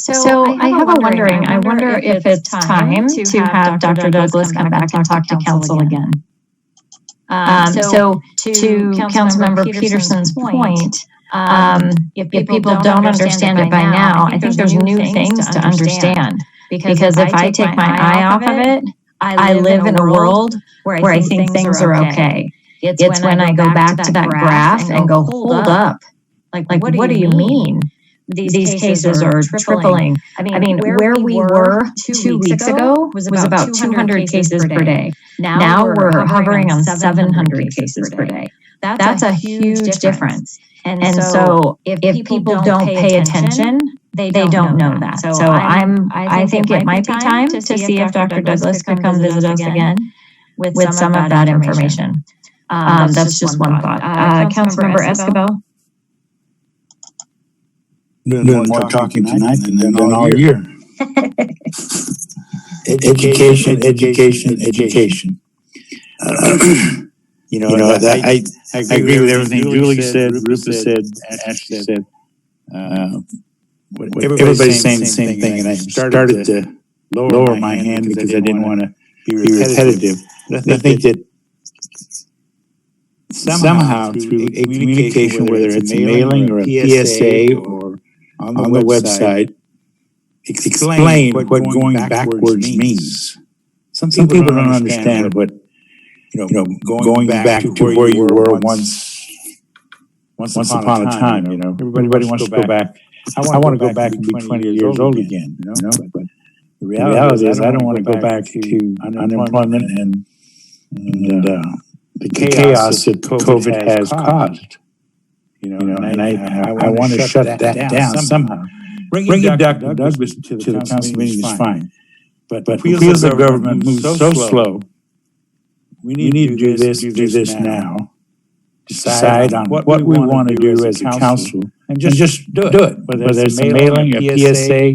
So I have a wondering. I wonder if it's time to have Dr. Douglas come back and talk to council again. So to Councilmember Peterson's point, if people don't understand it by now, I think there's new things to understand. Because if I take my eye off of it, I live in a world where I think things are okay. It's when I go back to that graph and go, hold up. Like what do you mean? These cases are tripling. I mean, where we were 2 weeks ago was about 200 cases per day. Now we're hovering on 700 cases per day. That's a huge difference. And so if people don't pay attention, they don't know that. So I think it might be time to see if Dr. Douglas could come visit us again with some of that information. That's just one thought. Councilmember Escobar?
Doing more talking tonight than all year. Education. I agree with everything Julie said, Rupa said, Ashley said. Everybody's saying the same thing, and I started to lower my hand because I didn't want to be repetitive. I think that somehow through a communication, whether it's a mailing or a PSA or on the website, explain what going backwards means. Some people don't understand what going back to where you were once upon a time. Everybody wants to go back. I want to go back and be 20 years old again. But the reality is, I don't want to go back to unemployment and the chaos that COVID has caused. And I want to shut that down somehow. Bringing Dr. Douglas to the council meeting is fine. But feels the government moves so slow. We need to do this now. Decide on what we want to do as a council, and just do it. Whether it's a mailing, a PSA,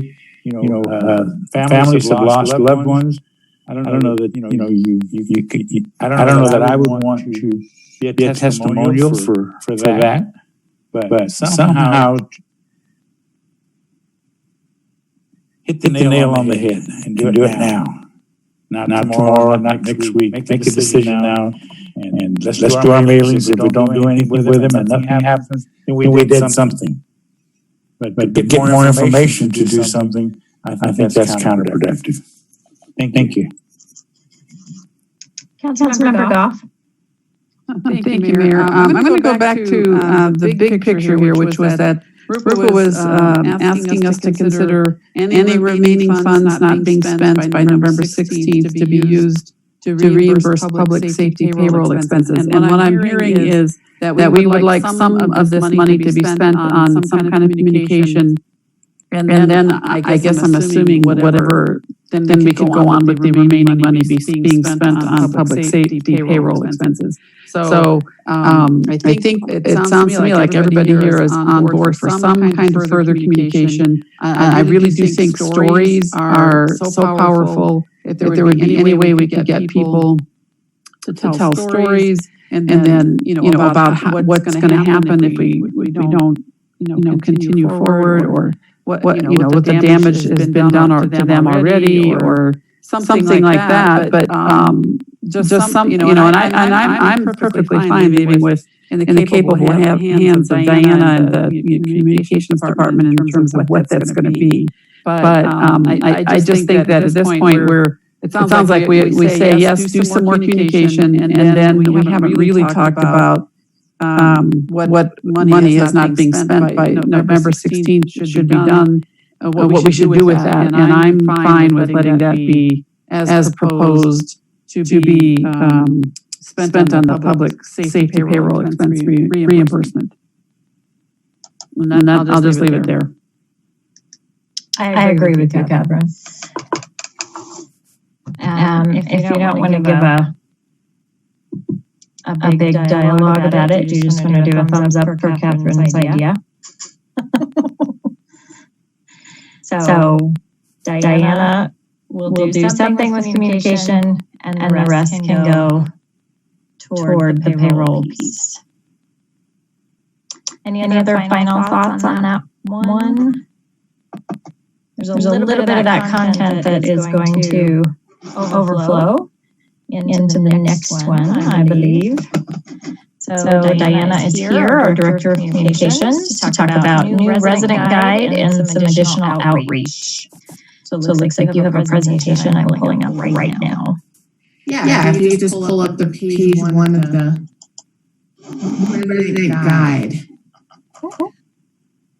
families have lost loved ones. I don't know that you could. I don't know that I would want to be a testimonial for that. But somehow hit the nail on the head and do it now. Not tomorrow, not next week. Make a decision now, and let's do our mailings. If we don't do anything with them and nothing happens, then we did something. But get more information to do something, I think that's counterproductive. Thank you.
Councilmember Goff?
Thank you, Mayor. I'm going to go back to the big picture here, which was that Rupa was asking us to consider any remaining funds not being spent by November 16th to be used to reimburse public safety payroll expenses. And what I'm hearing is that we would like some of this money to be spent on some kind of communication. And then I guess I'm assuming whatever, then we could go on with the remaining money being spent on public safety payroll expenses. So I think it sounds to me like everybody here is on board for some kind of further communication. I really do think stories are so powerful. If there would be any way we could get people to tell stories, and then about what's going to happen if we don't continue forward, or what the damage has been done to them already, or something like that. But just some, and I'm perfectly fine maybe with in the capable hands of Diana and the communications department in terms of what that's going to be. But I just think that at this point it sounds like we say yes, do some more communication, and then we haven't really talked about what money is not being spent by November 16th should be done, what we should do with that. And I'm fine with letting that be as proposed to be spent on the public safety payroll expense reimbursement. And I'll just leave it there.
I agree with you, Catherine. If you don't want to give a big dialogue about it, do you just want to do a thumbs up for Catherine's idea? So Diana will do something with communication, and the rest can go toward the payroll piece. Any other final thoughts on that one? There's a little bit of that content that is going to overflow into the next one, I believe. So Diana is here, our Director of Communications, to talk about new resident guide and some additional outreach. So it looks like you have a presentation I'm pulling up right now.
Yeah, if you just pull up the page one of the resident guide.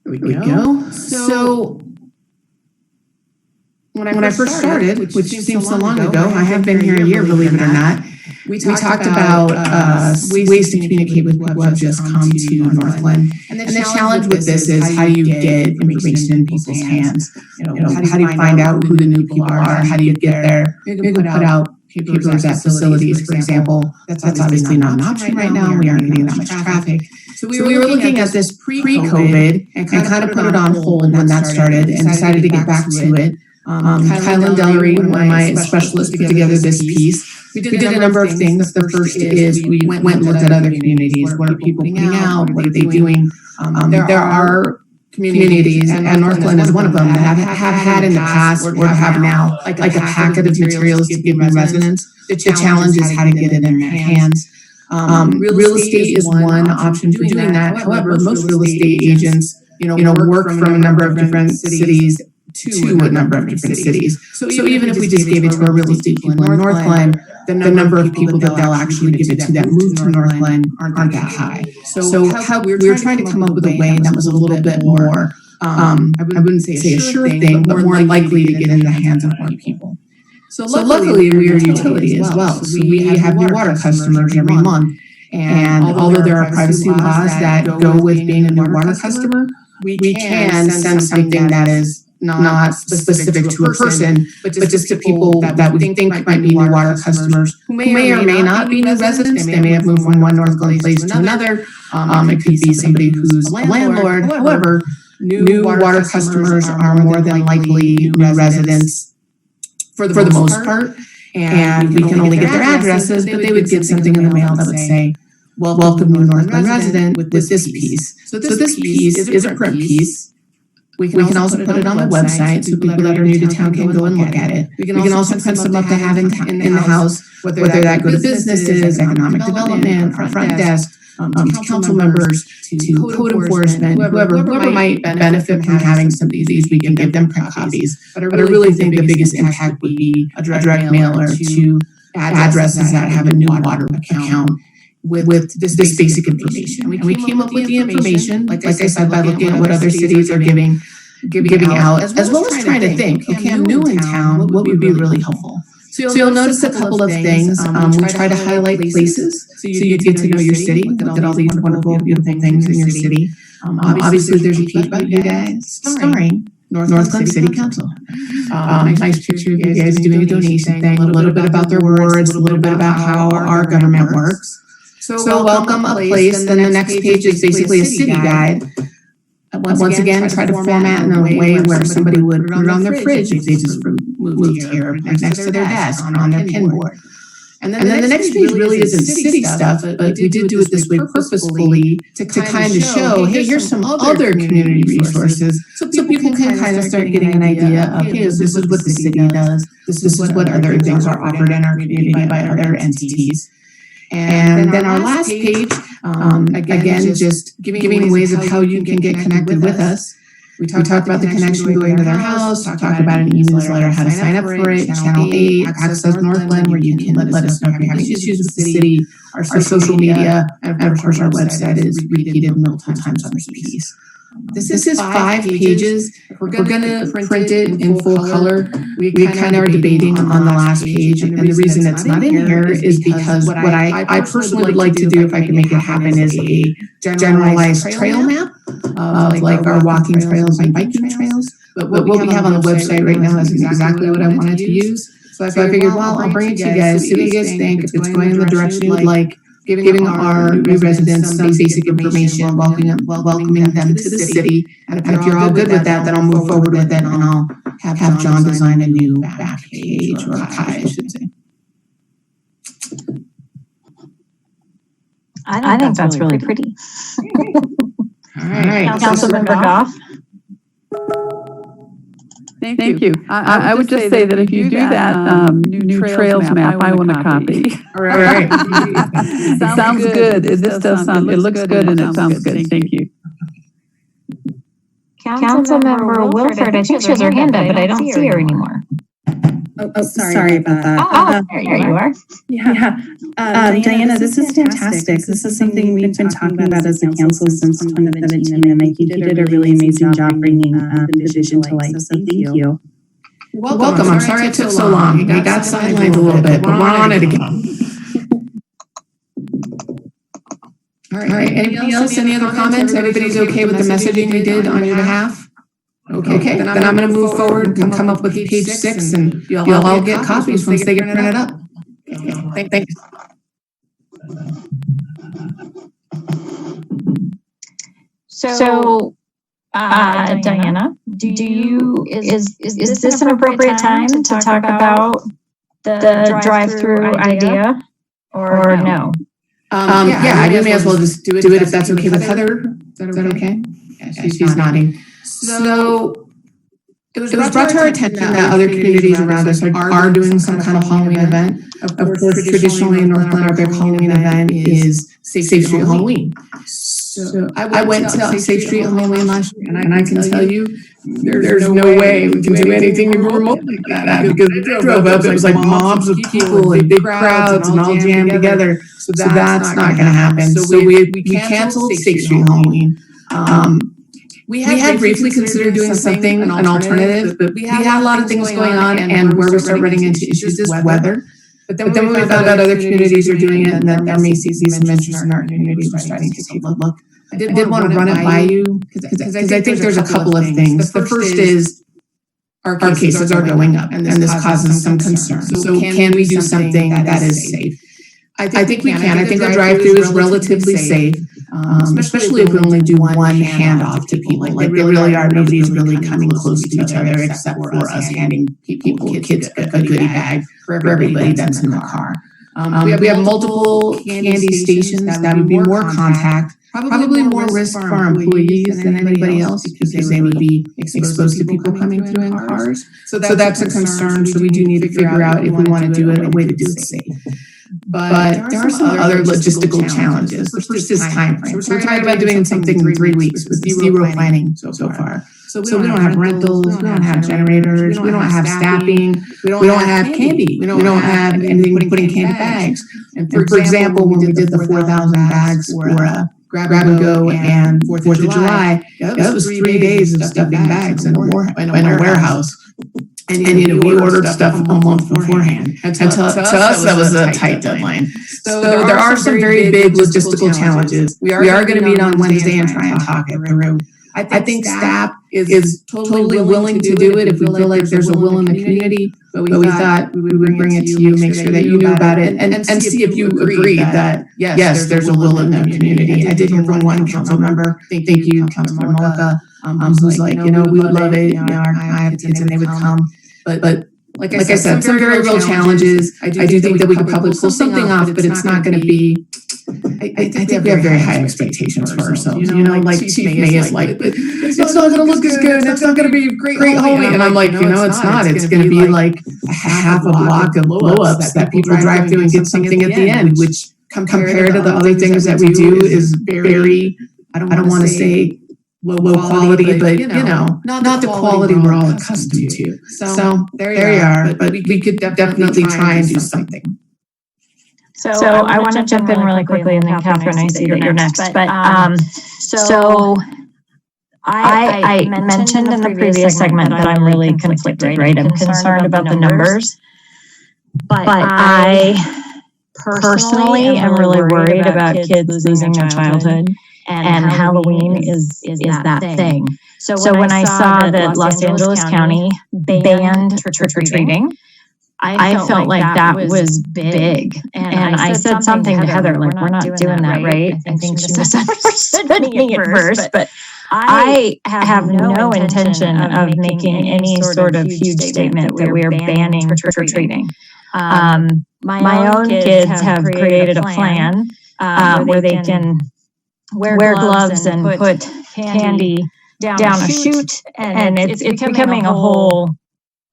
There we go. So when I first started, which seems so long ago, I have been here a year, believe it or not. We talked about ways to communicate with people who have just come to Northglenn. And the challenge with this is how do you get information in people's hands? You know, how do you find out who the new people are? How do you get there? Maybe put out papers at facilities, for example. That's obviously not an option right now. We aren't getting that much traffic. So we were looking at this pre-COVID and kind of put it on hold when that started and decided to get back to it. Kyle and Dellery, one of my specialists, put together this piece. We did a number of things. The first is we went and looked at other communities. What are people putting out? What are they doing? There are communities, and Northglenn is one of them, that have had in the past or have now like a packet of materials to give residents. The challenge is how to get it in their hands. Real estate is one option for doing that. However, most real estate agents, work from a number of different cities to a number of different cities. So even if we just gave it to our real estate people in Northglenn, the number of people that they'll actually give it to that move to Northglenn aren't that high. So we were trying to come up with a way that was a little bit more, I wouldn't say a sure thing, but more likely to get in the hands of more people. So luckily we are a utility as well. So we have new water customers every month. And although there are privacy laws that go with being a new water customer, we can send something that is not specific to a person, but just to people that we think might be new water customers who may or may not be new residents. They may have moved from one Northglenn place to another. It could be somebody who's a landlord. However, new water customers are more than likely new residents for the most part. And we can only get their addresses, but they would get something in the mail that would say, welcome new Northglenn resident with this piece. So this piece is a print piece. We can also put it on the website so people that are new to town can go and look at it. We can also print some up to have in the house, whether that go to businesses, economic development, front desk, to council members, to code enforcement, whoever might benefit from having some of these, we can give them print copies. But I really think the biggest impact would be a direct mailer to addresses that have a new water account with this basic information. And we came up with the information, like I said, by looking at what other cities are giving out, as well as trying to think, okay, I'm new in town, what would be really helpful? So you'll notice a couple of things. We try to highlight places so you get to know your city, look at all these wonderful, beautiful things in your city. Obviously, there's a piece about you guys starring Northglenn City Council. Nice picture of you guys doing a donation thing, a little bit about their words, a little bit about how our government works. So welcome a place, then the next page is basically a city guide. Once again, try to format in a way where somebody would put it on their fridge if they just moved here, next to their desk, on their pin board. And then the next page really isn't city stuff, but we did do it this way purposefully to kind of show, hey, here's some other community resources, so people can kind of start getting an idea of, hey, this is what the city does, this is what other things are offered in our community by other entities. And then our last page, again, just giving ways of how you can get connected with us. We talked about the connection going to their house, talked about an e-newsletter, how to sign up for it, Channel 8, Access Northglenn, where you can let us know if you're having issues with the city, our social media, and of course our website is repeated multiple times on this piece. This is 5 pages. We're going to print it in full color. We kind of are debating on the last page, and the reason it's not in here is because what I personally would like to do, if I can make it happen, is a generalized trail map of like our walking trails and biking trails. But what we have on the website right now is exactly what I wanted to use. So I figured, well, I'll bring it to you guys, see what you guys think, if it's going in the direction you'd like. Giving our new residents some basic information, welcoming them to the city. And if you're all good with that, then I'll move forward with it, and I'll have John design a new back page, or Kai, I should say.
I think that's really pretty.
All right.
Councilmember Goff.
Thank you. I would just say that if you do that new trails map, I want a copy.
All right.
Sounds good. This does sound, it looks good and it sounds good. Thank you.
Councilmember Wilford, I think she has her hand up, but I don't see her anymore.
Oh, sorry about that.
There you are.
Yeah. Diana, this is fantastic. This is something we've been talking about as a council since 2017, and I think you did a really amazing job bringing the vision to life. So thank you.
Welcome. I'm sorry it took so long. We got sidelined a little bit, but we're on it again. All right. Anybody else? Any other comments? Everybody's okay with the messaging we did on your behalf? Okay. Then I'm going to move forward and come up with page 6, and you'll all get copies once they get printed up. Okay. Thanks.
So, Diana, is this an appropriate time to talk about the drive-through idea, or no?
I may as well just do it if that's okay with Heather. Is that okay? Yeah, she's nodding. So it was brought to our attention that other communities around us are doing some kind of Halloween event. Of course, traditionally in Northglenn, our big Halloween event is Safe Street Halloween. So I went to Safe Street Halloween last year, and I can tell you, there's no way we can do anything remotely like that, because we drove up, it was like mobs of people and big crowds and all jammed together. So that's not going to happen. So we canceled Safe Street Halloween. We had briefly considered doing something, an alternative, but we had a lot of things going on, and where we start running into issues is weather. But then when we found out other communities are doing it, and that there may be some interest in our community, we're starting to take a look. I did want to run it by you, because I think there's a couple of things. The first is our cases are going up, and this causes some concern. So can we do something that is safe? I think we can. I think the drive-through is relatively safe. Especially if we only do one handoff to people. Like they really are, nobody's really coming close to each other except for us handing kids a goodie bag for everybody that's in the car. We have multiple candy stations that would be more contact, probably more risk for our employees than anybody else, because they would be exposed to people coming through in cars. So that's a concern. So we do need to figure out if we want to do it, a way to do it safe. But there are some other logistical challenges. The first is time frame. So we're talking about doing something in 3 weeks with zero planning so far. So we don't have rentals, we don't have generators, we don't have staffing, we don't have candy, we don't have anything to put in candy bags. And for example, when we did the 4,000 bags for Grab and Go and 4th of July, that was 3 days of stuffing bags in a warehouse. And we ordered stuff a month beforehand. And to us, that was a tight deadline. So there are some very big logistical challenges. We are going to meet on Wednesday and try and talk it through. I think staff is totally willing to do it if we feel like there's a will in the community. But we thought we would bring it to you, make sure that you knew about it, and see if you agreed that, yes, there's a will in the community. I did hear from one council member, thank you, Councilmember Molka, who's like, we would love it, I have kids and they would come. But like I said, some very real challenges. I do think that we could probably pull something off, but it's not going to be, I think we have very high expectations for ourselves. Like Chief May is like, it's not going to look as good, it's not going to be great Halloween. And I'm like, it's not. It's going to be like a half a block of blow-ups that people drive through and get something at the end, which compared to the other things that we do is very, I don't want to say low quality, but not the quality we're all accustomed to. So there you are. But we could definitely try and do something.
So I want to jump in really quickly, and then Catherine, I see that you're next. But so I mentioned in the previous segment that I'm really conflicted, right? I'm concerned about the numbers, but I personally am really worried about kids losing their childhood. And Halloween is that thing. So when I saw that Los Angeles County banned trick-or-treating, I felt like that was big. And I said something to Heather, like, we're not doing that, right? I think she misunderstood me at first, but I have no intention of making any sort of huge statement that we are banning trick-or-treating. My own kids have created a plan where they can wear gloves and put candy down a chute, and it's becoming a whole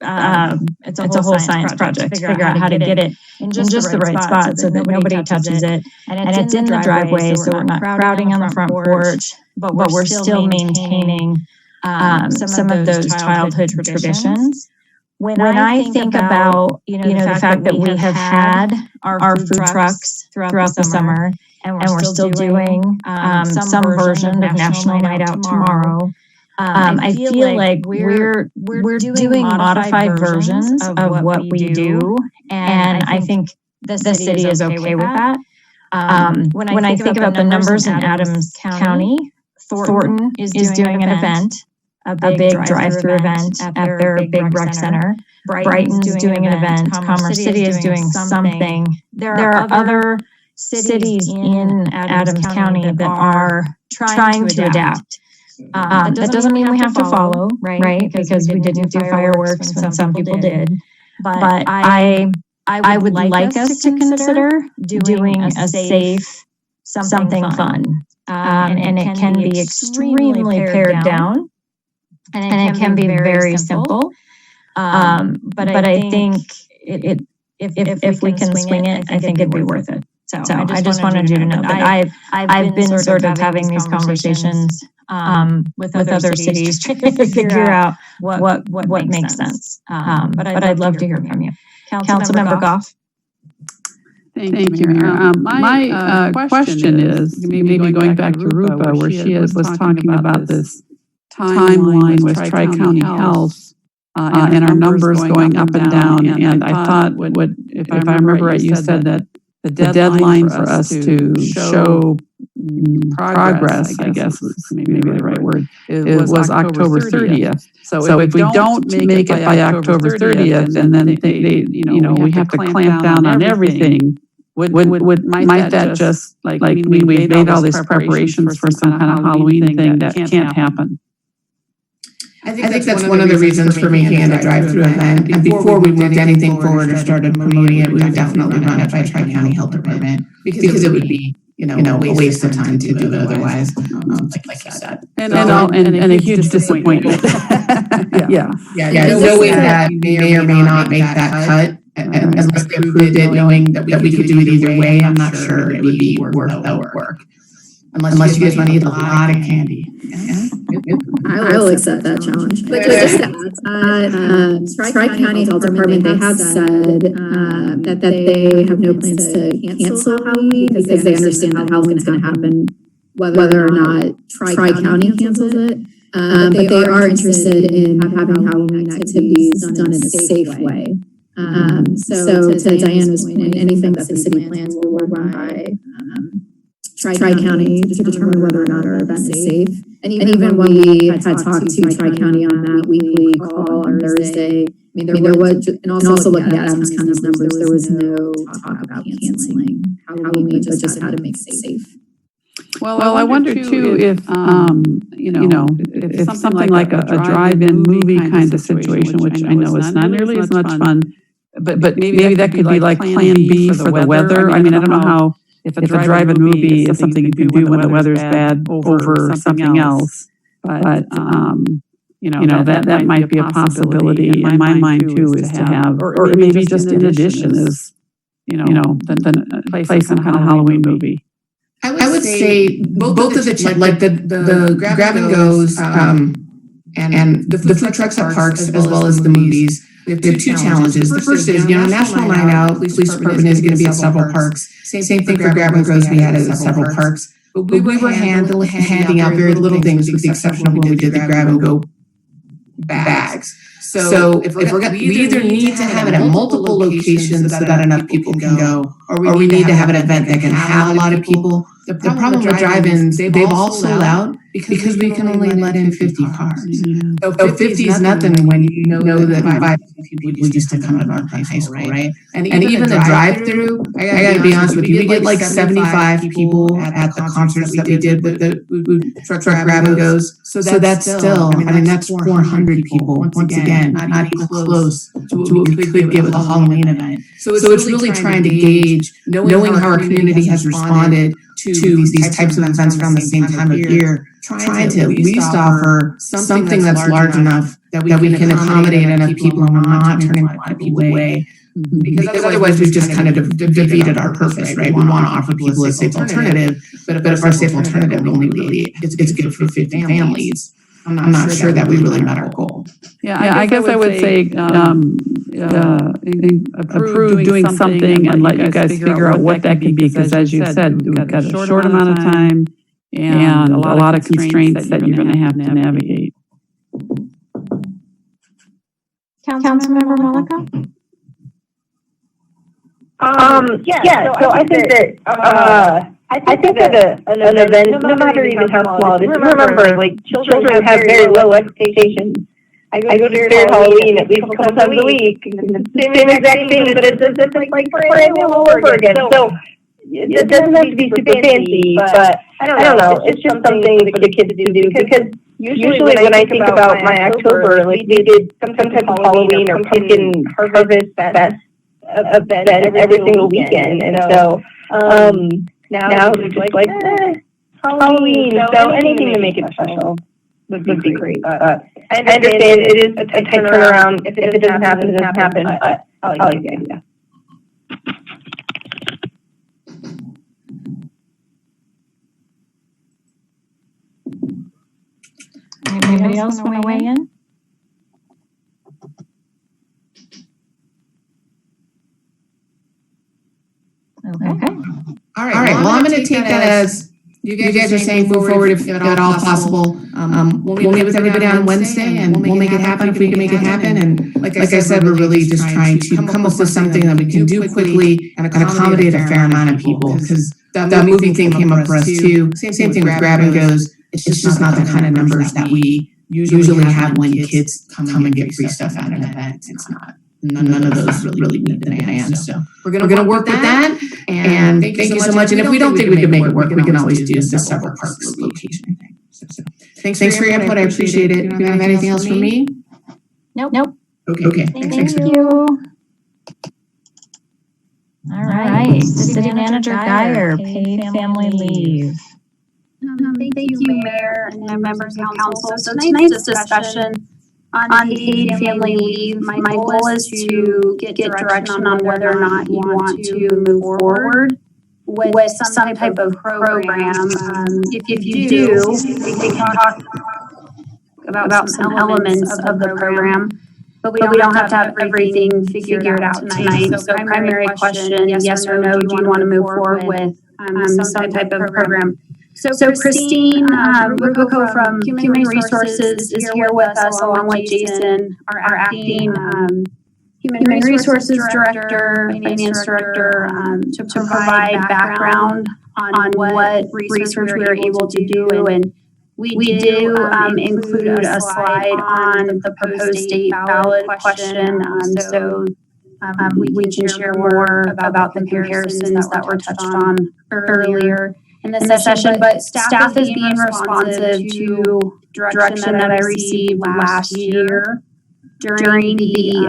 it's a whole science project to figure out how to get it in just the right spot so that nobody touches it, and it's in the driveway, so we're not crowding on the front porch, but we're still maintaining some of those childhood traditions when I think about, the fact that we have had our food trucks throughout the summer, and we're still doing some version of National Night Out tomorrow, I feel like we're doing modified versions of what we do, and I think the city is okay with that. When I think about the numbers in Adams County, Thornton is doing an event, a big drive-through event at their big rec center. Brighton's doing an event. Commerce City is doing something. There are other cities in Adams County that are trying to adapt. That doesn't mean we have to follow, right? Because we didn't do fireworks when some people did. But I would like us to consider doing a safe something fun. And it can be extremely pared down, and it can be very simple. But I think if we can swing it, I think it'd be worth it. So I just wanted you to know that I've been sort of having these conversations with other cities trying to figure out what makes sense. But I'd love to hear from you. Councilmember Goff.
Thank you, Mayor. My question is, maybe going back to Rupa, where she was talking about this timeline with Tri-County Health and our numbers going up and down. And I thought, if I remember right, you said that the deadline for us to show progress, I guess is maybe the right word, was October 30th. So if we don't make it by October 30th, and then they we have to clamp down on everything, might that just we've made all these preparations for some kind of Halloween thing that can't happen?
I think that's one of the reasons for making it a drive-through event. And before we moved anything forward or started promoting it, we would definitely run it by Tri-County Health Department, because it would be, a waste of time to do it otherwise, like you said.
And a huge disappointment. Yeah.
No way that may or may not make that cut, unless they approved it knowing that we could do it either way. I'm not sure it would be worth that work. Unless you guys want to eat a lot of candy. Yeah.
I'll accept that challenge. But just to add, Tri-County Health Department, they have said that they have no plans to cancel Halloween because they understand that Halloween's going to happen whether or not Tri-County cancels it. But they are interested in having Halloween activities done in a safe way. So to Diana's point, anything that the city plans will run by Tri-County to determine whether or not our event is safe. And even when we had talked to Tri-County on that weekly call on Thursday, there was, and also looking at Adams County's numbers, there was no talk about canceling Halloween, but just how to make it safe.
Well, I wonder too if if something like a drive-in movie kind of situation, which I know is not nearly as much fun, but maybe that could be like Plan B for the weather. I mean, I don't know how. If a drive-in movie is something you can do when the weather's bad over something else, but that might be a possibility in my mind too, is to have, or maybe just in addition is, the place some kind of Halloween movie.
I would say both of the grab and goes and the food trucks at parks as well as the movies. We have two challenges. The first is, National Night Out, Police Department is going to be at several parks. Same thing for Grab and Goes, we had it at several parks. But we were handing out very little things with the exception of when we did the Grab and Go bags. So if we either need to have it at multiple locations so that enough people can go, or we need to have an event that can have a lot of people. The problem with drive-ins, they've all sold out because we can only let in 50 cars. So 50 is nothing when you know that 5 people used to come to North High School, right? And even the drive-through, I gotta be honest with you, we get like 75 people at the concerts that we did with the truck grab and goes. So that's still, that's 400 people. Once again, not even close to what we could get with a Halloween event. So it's really trying to gauge, knowing how our community has responded to these types of events around the same time of year, trying to at least offer something that's large enough that we can accommodate enough people and we're not turning a lot of people away. Because otherwise we've just kind of defeated our purpose, right? We want to offer people a safe alternative, but if our safe alternative only really it's good for 50 families, I'm not sure that we really met our goal.
Yeah, I guess I would say, approve doing something and let you guys figure out what that could be, because as you said, we've got a short amount of time and a lot of constraints that you're gonna have to navigate.
Councilmember Malika?
So I think that, I think that an event, no matter even how small it is, remember, like, children have very low expectations. I go to Spirit Halloween at least a couple times a week, and it's the same exact thing, but it's just like brand new all over again. So it doesn't have to be super fancy, but I don't know, it's just something for the kids to do, because usually when I think about my October, like, we did some type of Halloween or pumpkin harvest fest event every single weekend, and so now it's just like Halloween, so anything to make it special would be great. I understand it is a tight turnaround. If it doesn't happen, it doesn't happen, but I like the idea.
Anybody else want to weigh in? Okay.
All right. Well, I'm going to take that as you guys are saying move forward if at all possible. We'll meet with everybody on Wednesday and we'll make it happen if we can make it happen. And like I said, we're really just trying to come up with something that we can do quickly and accommodate a fair amount of people, because that moving thing came up for us too. Same thing with grab and goes. It's just not the kind of numbers that we usually have when kids come and get free stuff at an event. It's not. None of those really meet the demand. So we're gonna work with that. And thank you so much. And if we don't think we can make it work, we can always do the several parks location thing. So thanks for your input. I appreciate it. Do you have anything else for me?
Nope.
Okay. Thanks.
Thank you. All right, City Manager Gallagher, paid family leave.
Thank you, Mayor and members of Council. So tonight's discussion on paid family leave, my goal is to get direction on whether or not you want to move forward with some type of program. If you do, we can talk about some elements of the program, but we don't have to have everything figured out tonight. So primary question, yes or no, do you want to move forward with some type of program? So Christine Rubico from Human Resources is here with us, along with Jason, our acting Human Resources Director, Finance Director, to provide background on what research we were able to do. And we do include a slide on the proposed state ballot question, so we can share more about the comparisons that were touched on earlier in the session, but staff is being responsive to direction that I received last year during the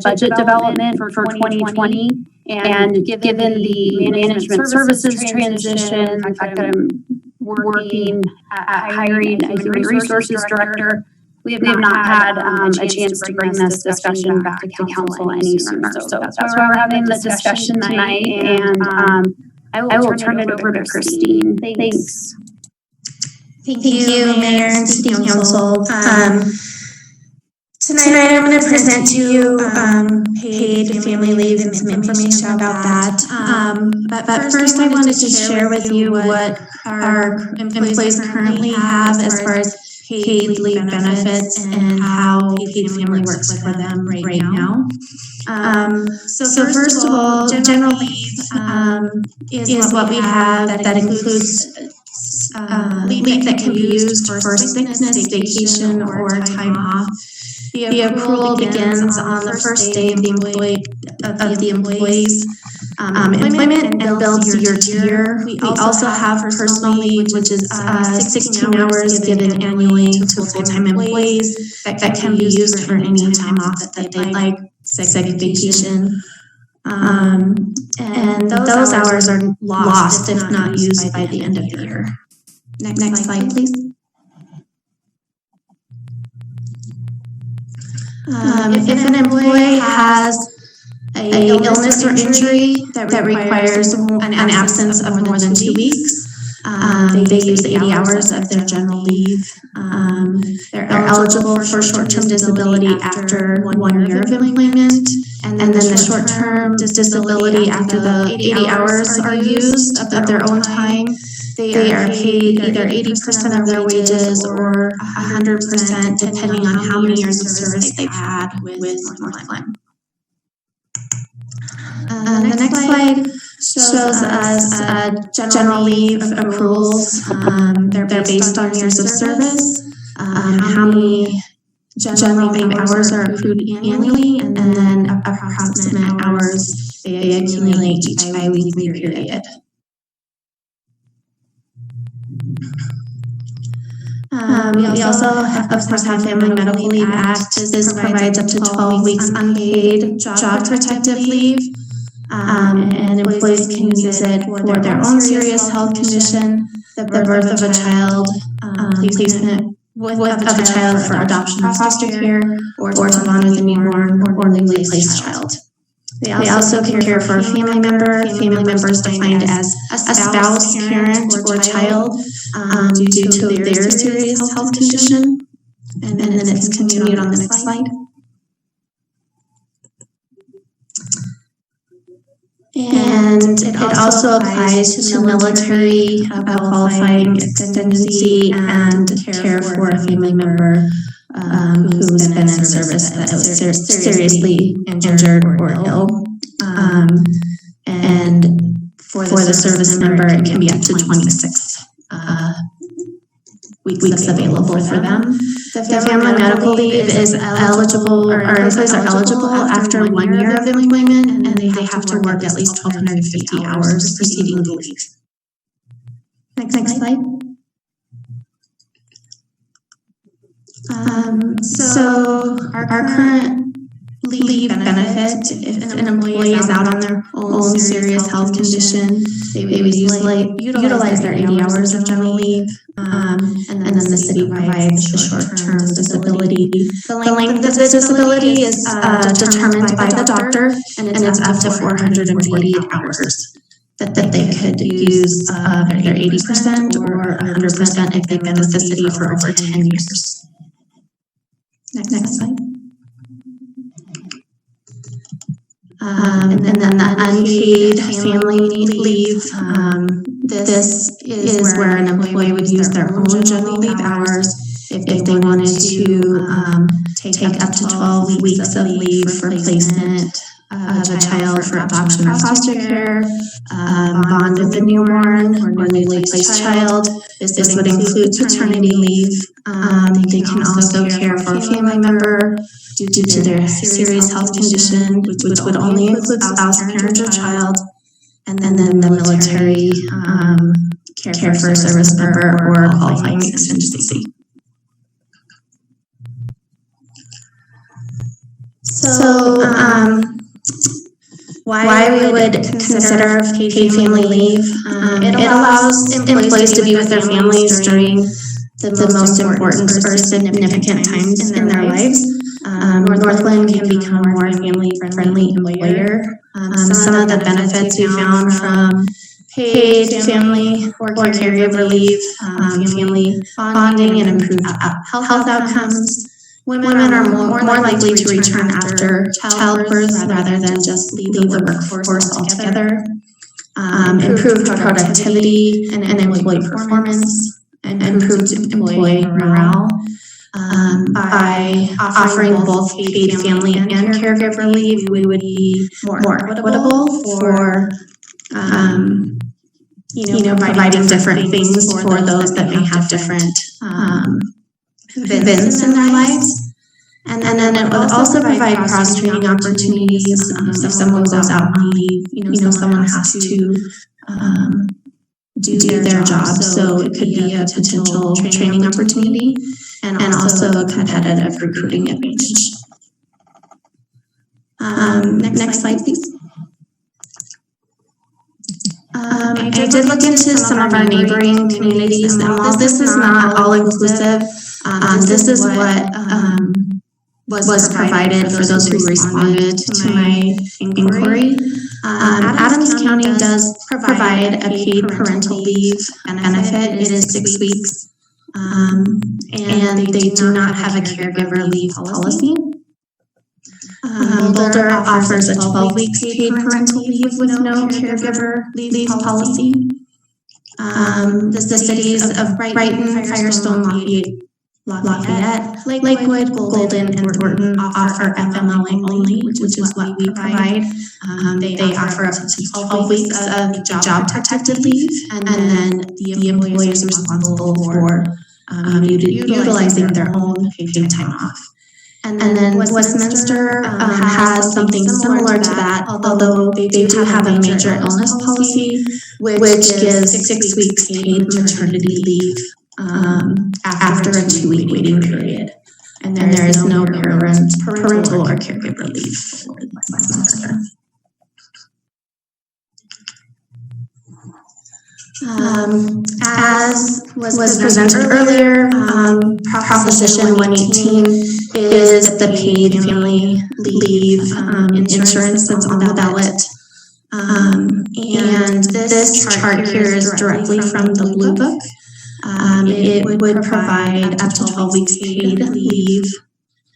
budget development for 2020, and given the management services transition, the fact that I'm working at hiring a human resources director, we have not had a chance to bring this discussion back to council any sooner. So that's why we're having the discussion tonight, and I will turn it over to Christine. Thanks.
Thank you, Mayor and City Council. Tonight I'm going to present to you paid family leave and some information about that. But first I wanted to share with you what our employees currently have as far as paid leave benefits and how paid family works for them right now. So first of all, general leave is what we have that includes leave that can be used for sickness, vacation, or time off. The accrual begins on the first day of the employee's employment and builds year to year. We also have personal leave, which is 16 hours given annually to full-time employees that can be used for any time off that they like, sick vacation. And those hours are lost if not used by the end of the year. Next slide, please. If an employee has an illness or injury that requires an absence of more than 2 weeks, They use 80 hours of their general leave. They're eligible for short-term disability after 1 year of employment. And then the short-term disability after the 80 hours are used of their own time. They are paid either 80% of their wages or 100% depending on how many years of service they've had with Northglenn. The next slide shows us general leave accruals. They're based on years of service, how many general leave hours are accrued annually, and then approximate hours they accumulate each bi-weekly period. We also, of course, have Family Medical Leave Act. This provides up to 12 weeks unpaid job protective leave. And employees can use it for their own serious health condition, the birth of a child, placement of a child for adoption or foster care, or to bond with a newborn or newly placed child. They also can care for a family member. Family members defined as a spouse, parent, or child due to their serious health condition. And then it's continued on the next slide. And it also applies to military qualifying extended and care for a family member who's been in service that was seriously injured or ill. And for the service member, it can be up to 26 weeks available for them. The family medical leave is eligible, or employees are eligible after 1 year of employment, and they have to work at least 1,250 hours preceding the leave. Next slide. So our current leave benefit, if an employee is out on their own serious health condition, they would utilize their 80 hours of general leave, and then the city provides the short-term disability. The length of the disability is determined by the doctor, and it's up to 448 hours that they could use either 80% or 100% if they've been with the city for over 10 years. Next slide. And then the unpaid family leave. This is where an employee would use their own general leave hours if they wanted to take up to 12 weeks of leave for placement of a child for adoption or foster care, bond with a newborn or newly placed child. This would include paternity leave. They can also care for a family member due to their serious health condition, which would only include spouse, parent, or child, and then the military care for a service member or qualifying exigency. So, why we would consider paid family leave? It allows employees to be with their families during the most important or significant times in their lives. Northglenn can become a more family-friendly employer. Some of the benefits we found from paid family or caregiver leave, family bonding and improved health outcomes. Women are more likely to return after childbirth rather than just leave the workforce altogether. Improved productivity and employee performance, and improved employee morale. By offering both paid family and caregiver leave, we would be more equitable for providing different things for those that may have different events in their lives. And then it would also provide cross-training opportunities. If someone goes out on leave, someone has to do their job. So it could be a potential training opportunity and also a competitive recruiting advantage. Next slide, please. I did look into some of our neighboring communities, and while this is not all inclusive, this is what was provided for those who responded to my inquiry. Adams County does provide a paid parental leave benefit. It is 6 weeks. And they do not have a caregiver leave policy. Boulder offers a 12 weeks paid parental leave with no caregiver leave policy. The cities of Brighton, Firestone, Lafayette, Lakewood, Golden, and Thornton offer FMLA only, which is what we provide. They offer up to 12 weeks of job protected leave, and then the employee is responsible for utilizing their own paid time off. And then Westminster has something similar to that, although they do have a major illness policy, which gives 6 weeks paid maternity leave after a 2-week waiting period. And there is no parental or caregiver leave for Westminster. As was presented earlier, Proposition 118 is the paid family leave insurance that's on the ballot. And this chart here is directly from the Blue Book. It would provide up to 12 weeks paid leave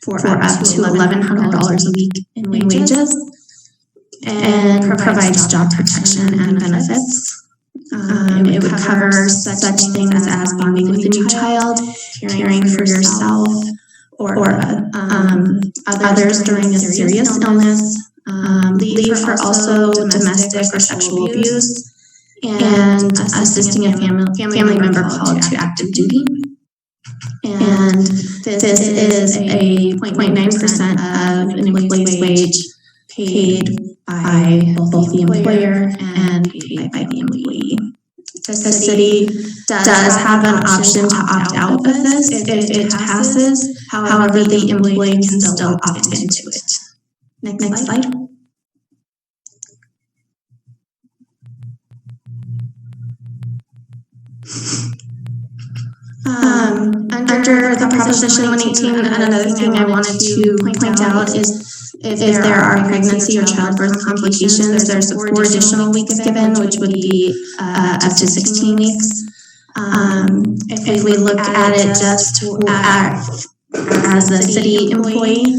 for up to $1,100 a week in wages, and provides job protection and benefits. It would cover such things as bonding with a new child, caring for yourself, or others during a serious illness, leave for also domestic or sexual abuse, and assisting a family member called to active duty. And this is a 0.9% of an employee's wage paid by both the employer and paid by the employee. The city does have an option to opt out of this if it passes. However, the employee can still opt into it. Next slide. Under the Proposition 118, another thing I wanted to point out is if there are pregnancy or childbirth complications, there's 4 additional weeks given, which would be up to 16 weeks. If we look at it just as a city employee,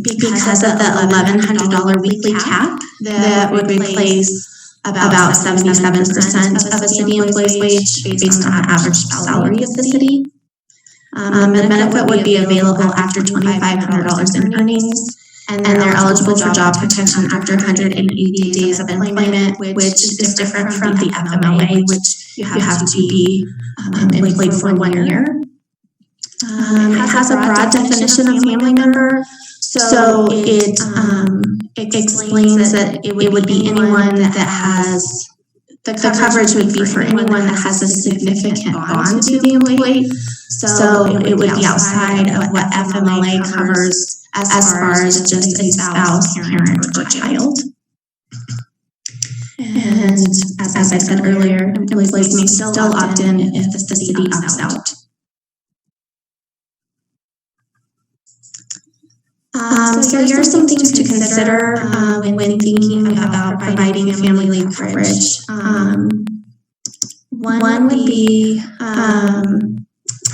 because of the $1,100 weekly cap, that would replace about 77% of a city employee's wage based on the average salary of the city. The benefit would be available after $2,500 in earnings, and they're eligible for job protection after 180 days of employment, which is different from the FMLA, which you have to be employed for 1 year. It has a broad definition of family member, so it explains that it would be anyone that has, the coverage would be for anyone that has a significant bond to the employee. So it would be outside of what FMLA covers as far as just a spouse, parent, or child. And as I said earlier, employees may still opt in if the city opts out. So here are some things to consider when thinking about providing family leave coverage. One would be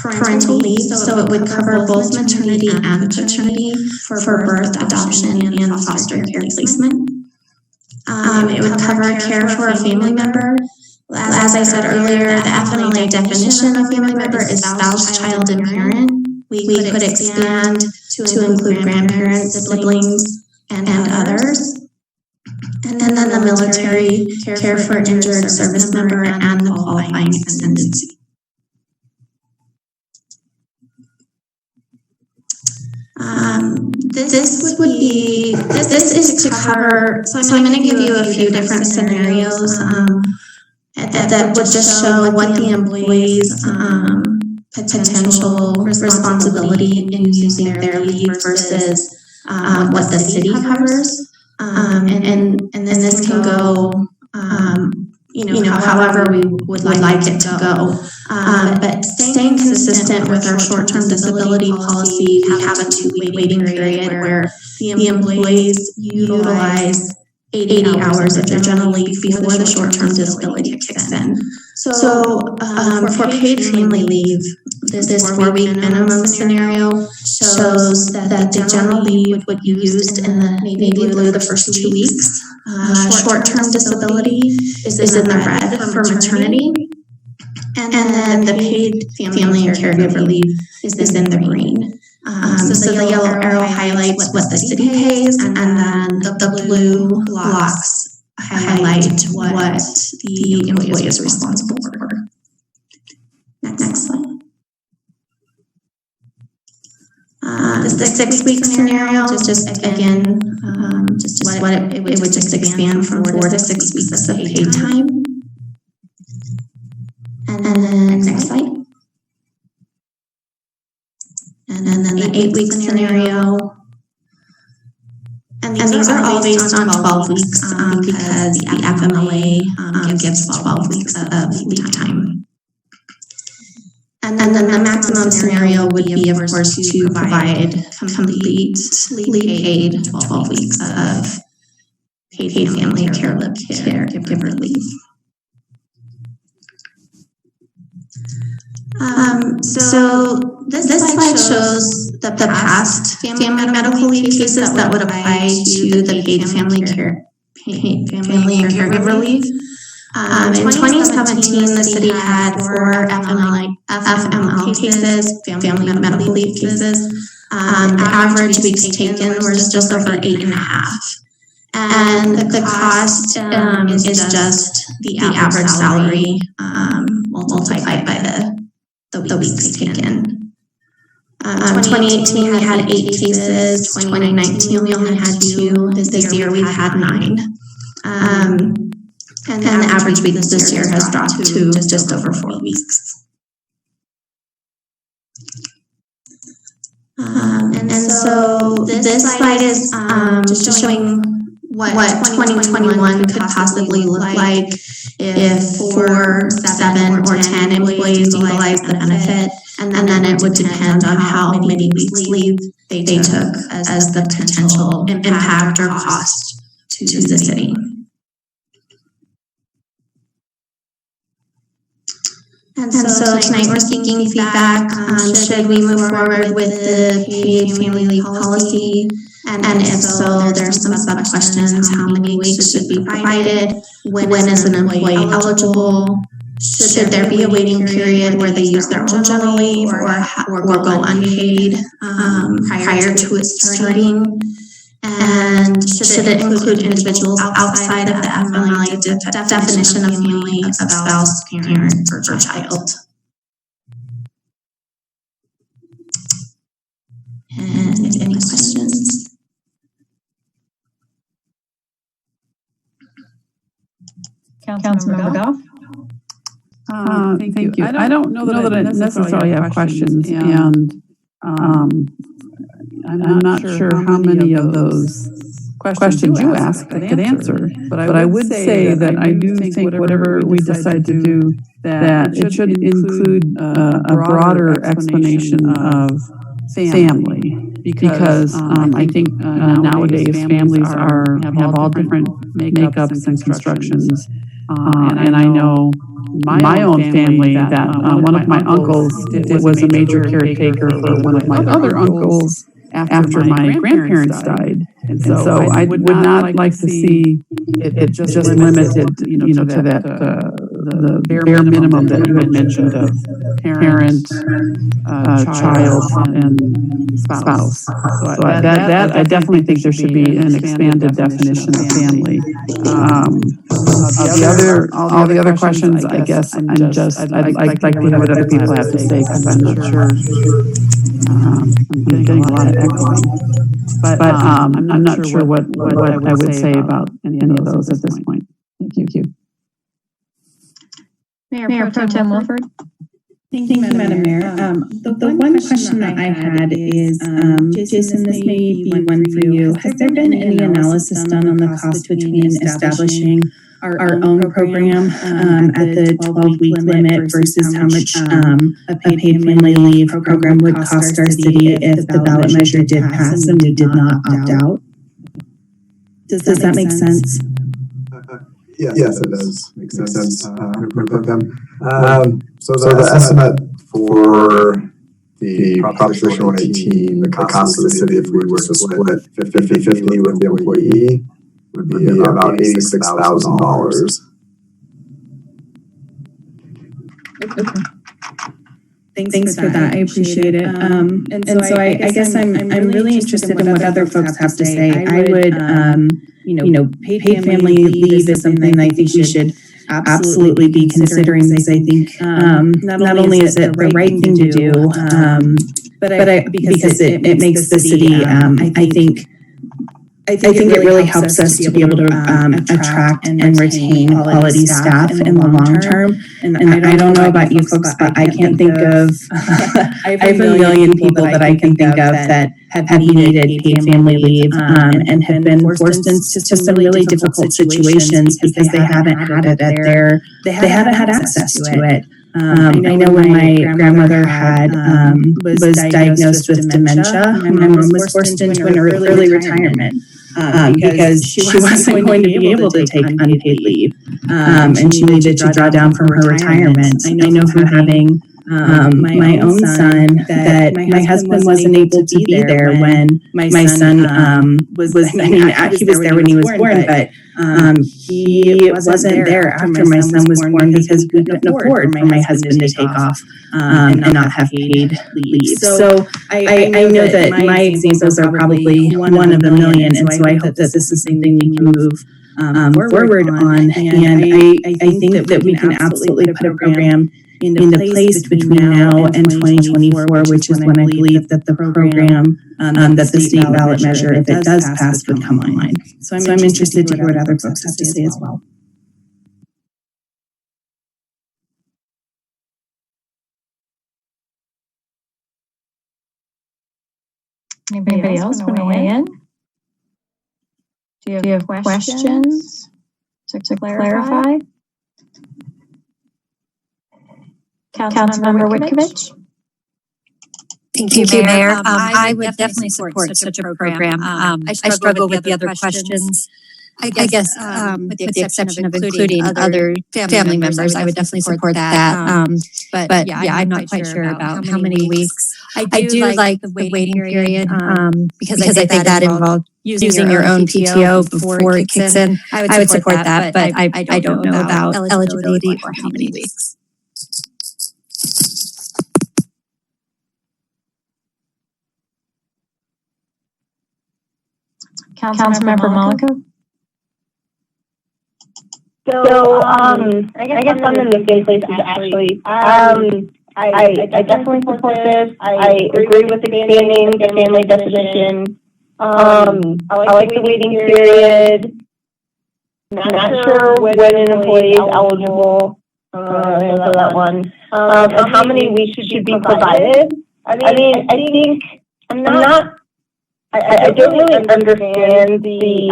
parental leave, so it would cover both maternity and paternity for birth, adoption, and foster care placement. It would cover care for a family member. As I said earlier, the FMLA definition of family member is spouse, child, and parent. We could expand to include grandparents, siblings, and others. And then the military, care for injured service member, and the qualifying extendency. This is to cover, so I'm going to give you a few different scenarios that would just show what the employee's potential responsibility in using their leave versus what the city covers. And then this can go, however we would like it to go. But staying consistent with our short-term disability policy, we have a 2-week waiting period where the employees utilize 80 hours of their general leave before the short-term disability kicks in. So for paid family leave, this 4-week minimum scenario shows that the general leave would be used in the navy blue the first 2 weeks. Short-term disability is in the red for maternity. And then the paid family and caregiver leave is in the green. So the yellow arrow highlights what the city pays, and then the blue blocks highlight what the employee is responsible for. Next slide. The 6-week scenario is just again, just what it would just expand from 4 to 6 weeks of paid time. And then next slide. And then the 8-week scenario. And these are all based on 12 weeks because the FMLA gives 12 weeks of leave time. And then the maximum scenario would be, of course, to provide complete leave paid 12 weeks of paid family caregiver leave. So this slide shows the past family medical leave cases that would apply to the paid family and caregiver leave. In 2017, the city had 4 FML cases, family medical leave cases. The average weeks taken was just over 8.5. And the cost is just the average salary multiplied by the weeks taken. 2018 we had 8 cases. 2019 we only had 2. This year we've had 9. And the average week this year has dropped to just over 4 weeks. And so this slide is just showing what 2021 could possibly look like if 4, 7, or 10 employees utilize the benefit, and then it would depend on how many weeks leave they took as the potential impact or cost to the city. And so tonight we're seeking feedback. Should we move forward with the paid family leave policy? And if so, there's some sub-questions. How many weeks should be provided? When is an employee eligible? Should there be a waiting period where they use their own general leave or go unpaid prior to it starting? And should it include individuals outside of the FMLA definition of family, of spouse, parent, or child? And any questions?
Councilmember Goff?
Thank you. I don't know that I necessarily have questions, and I'm not sure how many of those questions you asked I could answer, but I would say that I do think whatever we decide to do, that it should include a broader explanation of family, because I think nowadays families have all different makeups and constructions, and I know my own family that one of my uncles was a major caretaker for one of my other uncles after my grandparents died. And so I would not like to see it just limited, to that, the bare minimum that you had mentioned of parent, child, and spouse. So that I definitely think there should be an expanded definition of family. All the other questions, I guess, I'd like to hear what other people have to say, because I'm not sure. I'm getting a lot of echoing, but I'm not sure what I would say about any of those at this point. Thank you.
Mayor Pro Tem Wilford?
Thank you, Madam Mayor. The one question that I had is, Jason, this may be one for you. Has there been any analysis done on the cost between establishing our own program at the 12-week limit versus how much a paid family leave program would cost our city if the ballot measure did pass and we did not opt out. Does that make sense?
Yes, it does. Makes sense. So the estimate for the Proposition 118, the cost of the city if we were to split 50-50 with the employee would be about $86,000.
Okay. Thanks for that. I appreciate it. And so I guess I'm really interested in what other folks have to say. I would, paid family leave is something I think we should absolutely be considering, because I think not only is it the right thing to do, but because it makes the city, I think it really helps us to be able to attract and retain quality staff in the long term. And I don't know about you folks, but I can't think of, I have a million people that I can think of that have needed paid family leave and have been forced into some really difficult situations because they haven't had it at their, they haven't had access to it. I know when my grandmother was diagnosed with dementia, my mom was forced into an early retirement because she wasn't going to be able to take unpaid leave, and she needed to draw down from her retirement. I know from having my own son that my husband wasn't able to be there when my son was he was there when he was born, but he wasn't there after my son was born because we couldn't afford for my husband to take off and not have paid leave. So I know that my examples are probably one of a million, and so I hope that this is something we can move forward on. And I think that we can absolutely put a program into place between now and 2024, which is when I believe that the program, that the state ballot measure, if it does pass, would come online. So I'm interested to hear what other folks have to say as well.
Anybody else want to weigh in? Do you have questions to clarify? Councilmember Whitkovich?
Thank you, Mayor. I would definitely support such a program. I struggle with the other questions. I guess with the exception of including other family members, I would definitely support that. But yeah, I'm not quite sure about how many weeks. I do like the waiting period because I think that involved using your own PTO before it kicks in. I would support that, but I don't know about eligibility or how many weeks.
Councilmember Malika?
So, I guess I'm in the same place actually. I definitely support this. I agree with expanding the family definition. I like the waiting period. Not sure when an employee is eligible. For that one. And how many weeks should be provided? I mean, I think I don't really understand the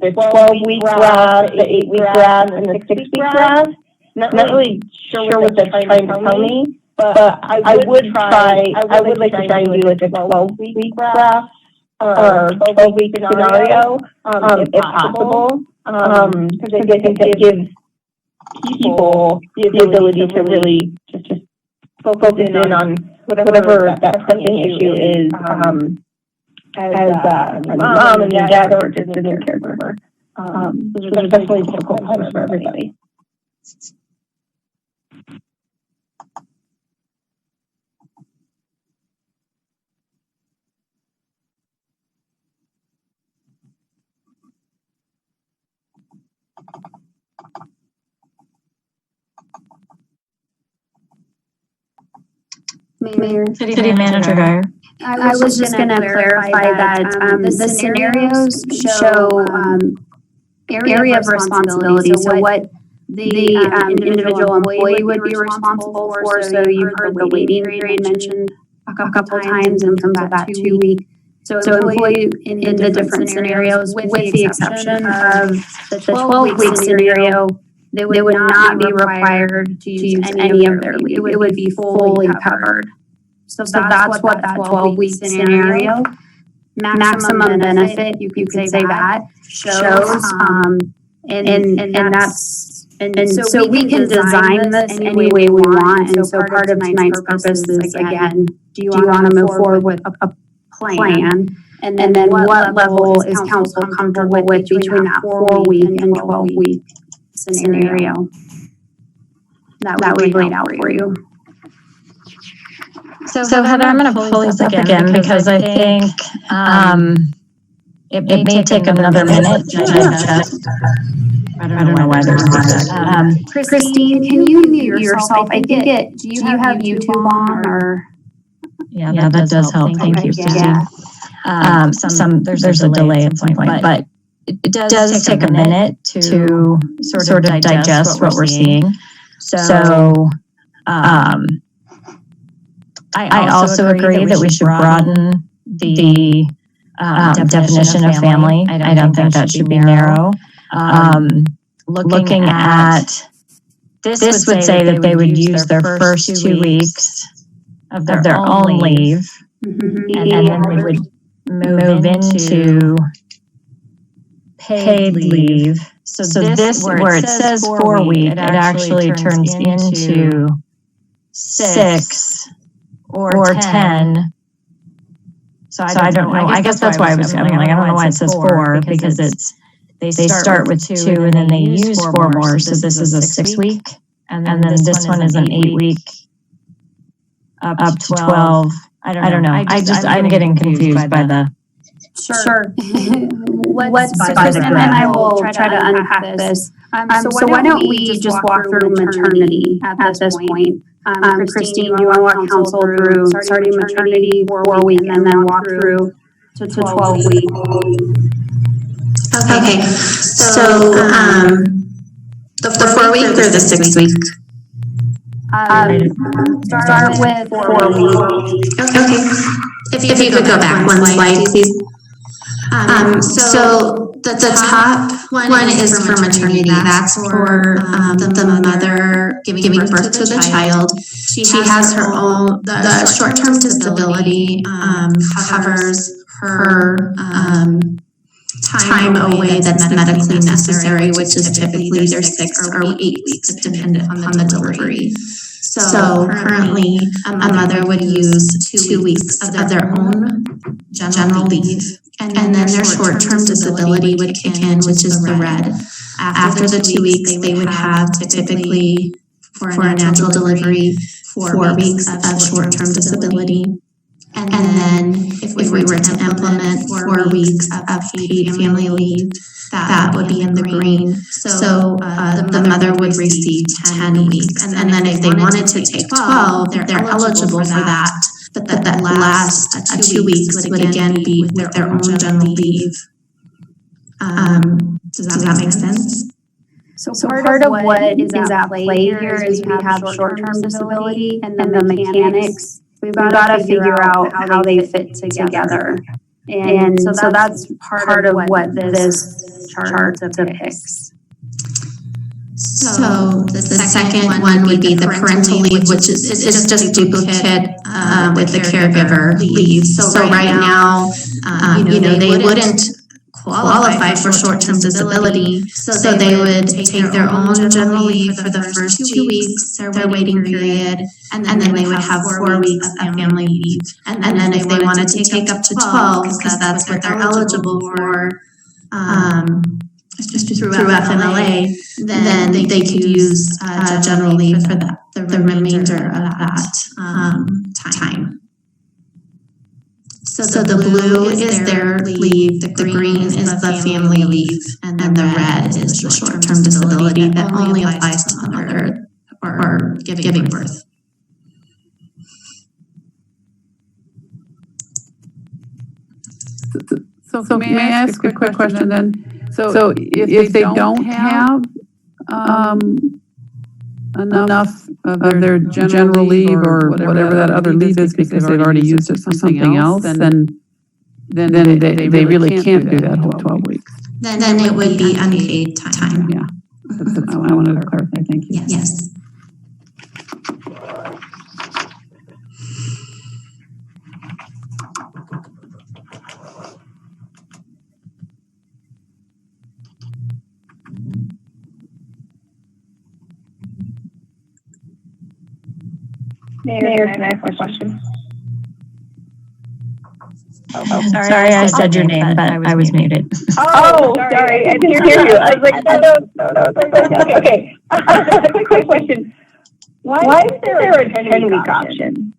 12-week graph, the 8-week graph, and the 6-week graph. Not really sure what they're trying to tell me, but I would like to try and do like a 12-week graph or 12-week scenario, if possible, because I think that gives people the ability to really just focus in on whatever that pressing issue is. As my mom and dad or just as their caregiver. Those are definitely difficult times for everybody.
Mayor.
City Manager Geyer.
I was just going to clarify that the scenarios show area of responsibility. So what the individual employee would be responsible for. So you've heard the waiting period mentioned a couple times in terms of that 2-week So employee in the different scenarios, with the exception of the 12-week scenario, they would not be required to use any of their leave. It would be fully covered. So that's what that 12-week scenario, maximum benefit, you could say that, shows. And so we can design this any way we want. And so part of tonight's purpose is, again, do you want to move forward with a plan? And then what level is council comfortable with between that 4-week and 12-week scenario that we laid out for you?
So Heather, I'm going to pull these up again because I think it may take another minute to digest. I don't know why there's that.
Christine, can you mute yourself? Do you have YouTube on or?
Yeah, that does help. Thank you, Christine.
Yeah.
There's a delay at some point, but it does take a minute to sort of digest what we're seeing. So, I also agree that we should broaden the definition of family. I don't think that should be narrow. Looking at this would say that they would use their first 2 weeks of their own leave, and then we would move into paid leave. So this, where it says 4 week, it actually turns into 6 or 10. So I don't know. I guess that's why I was like, I don't know why it says 4, because they start with 2 and then they use 4 more. So this is a 6 week, and then this one is an 8 week up to 12. I don't know. I'm getting confused by the.
Sure. And then I will try to unpack this. So why don't we just walk through maternity at this point? Christine, you want to walk council through starting maternity 4 week and then walk through to 12 week.
Okay. So the 4 week or the 6 week?
Start with 4 week.
Okay. If you could go back one slide, please. So the top one is for maternity. That's for the mother giving birth to the child. She has her own, the short-term disability covers her time away that's medically necessary, which is typically either 6 or 8 weeks, dependent on the delivery. So currently, a mother would use 2 weeks of their own general leave, and then their short-term disability would kick in, which is the red. After the 2 weeks, they would have typically, for a natural delivery, 4 weeks of short-term disability. And then if we were to implement 4 weeks of paid family leave, that would be in the green. So the mother would receive 10 weeks. And then if they wanted to take 12, they're eligible for that. But that last 2 weeks would again be with their own general leave. Does that make sense?
So part of what is at play here is we have short-term disability and then the mechanics. We've got to figure out how they fit together. And so that's part of what this chart depicts.
So the second one would be the parental leave, which is just duplicate with the caregiver leave. So right now, they wouldn't qualify for short-term disability, so they would take their own general leave for the first 2 weeks, their waiting period, and then they would have 4 weeks of family leave. And then if they wanted to take up to 12, because that's what they're eligible for, just through FMLA, then they could use general leave for the remainder of that time. So the blue is their leave, the green is the family leave, and then the red is the short-term disability that only applies to the mother or giving birth.
So may I ask a quick question then? So if they don't have enough of their general leave or whatever that other leave is because they've already used it for something else, then then they really can't do that whole 12 weeks.
Then it would be unpaid time.
Yeah, that's I wanted to clarify. Thank you.
Yes.
Mayor, can I ask a question?
Sorry, I said your name, but I was muted.
Oh, sorry, I didn't hear you. I was like, no. Okay. Quick question. Why is there a 10-week option?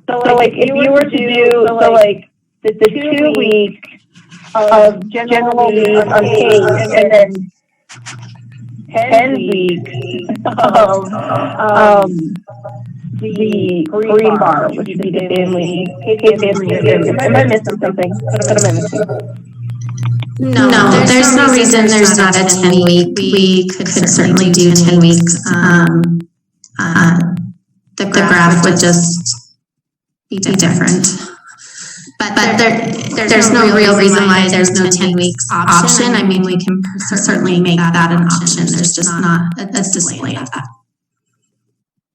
So like, if you were to do, the 2 weeks of general leave unpaid, and then 10 weeks of the green bar, which would be the paid family leave. Am I missing something? What am I missing?
No, there's no reason there's not a 10-week. We could certainly do 10 weeks. The graph would just be different. But there's no real reason why there's no 10 weeks option. I mean, we can certainly make that an option. There's just not a display of that.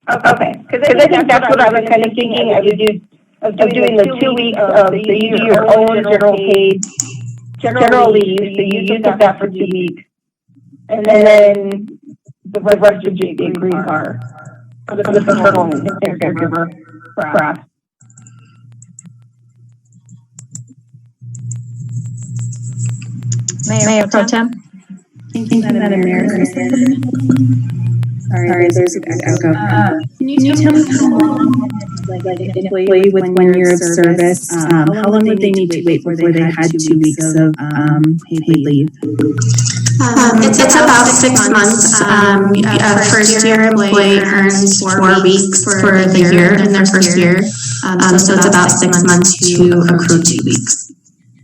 Okay, because I think that's what I was kind of thinking. I would do of doing the 2 weeks of your own general paid general leave, so you use that for 2 weeks, and then the rest would be a green bar for the paternal caregiver graph.
Mayor Pro Tem?
Thank you, Madam Mayor. Sorry, there's an echo. Can you tell me how long, like an employee with 1 year of service, how long would they need to wait before they had 2 weeks of paid leave?
It's about 6 months. A first-year employee earns 4 weeks for the year in their first year. So it's about 6 months to accrue 2 weeks.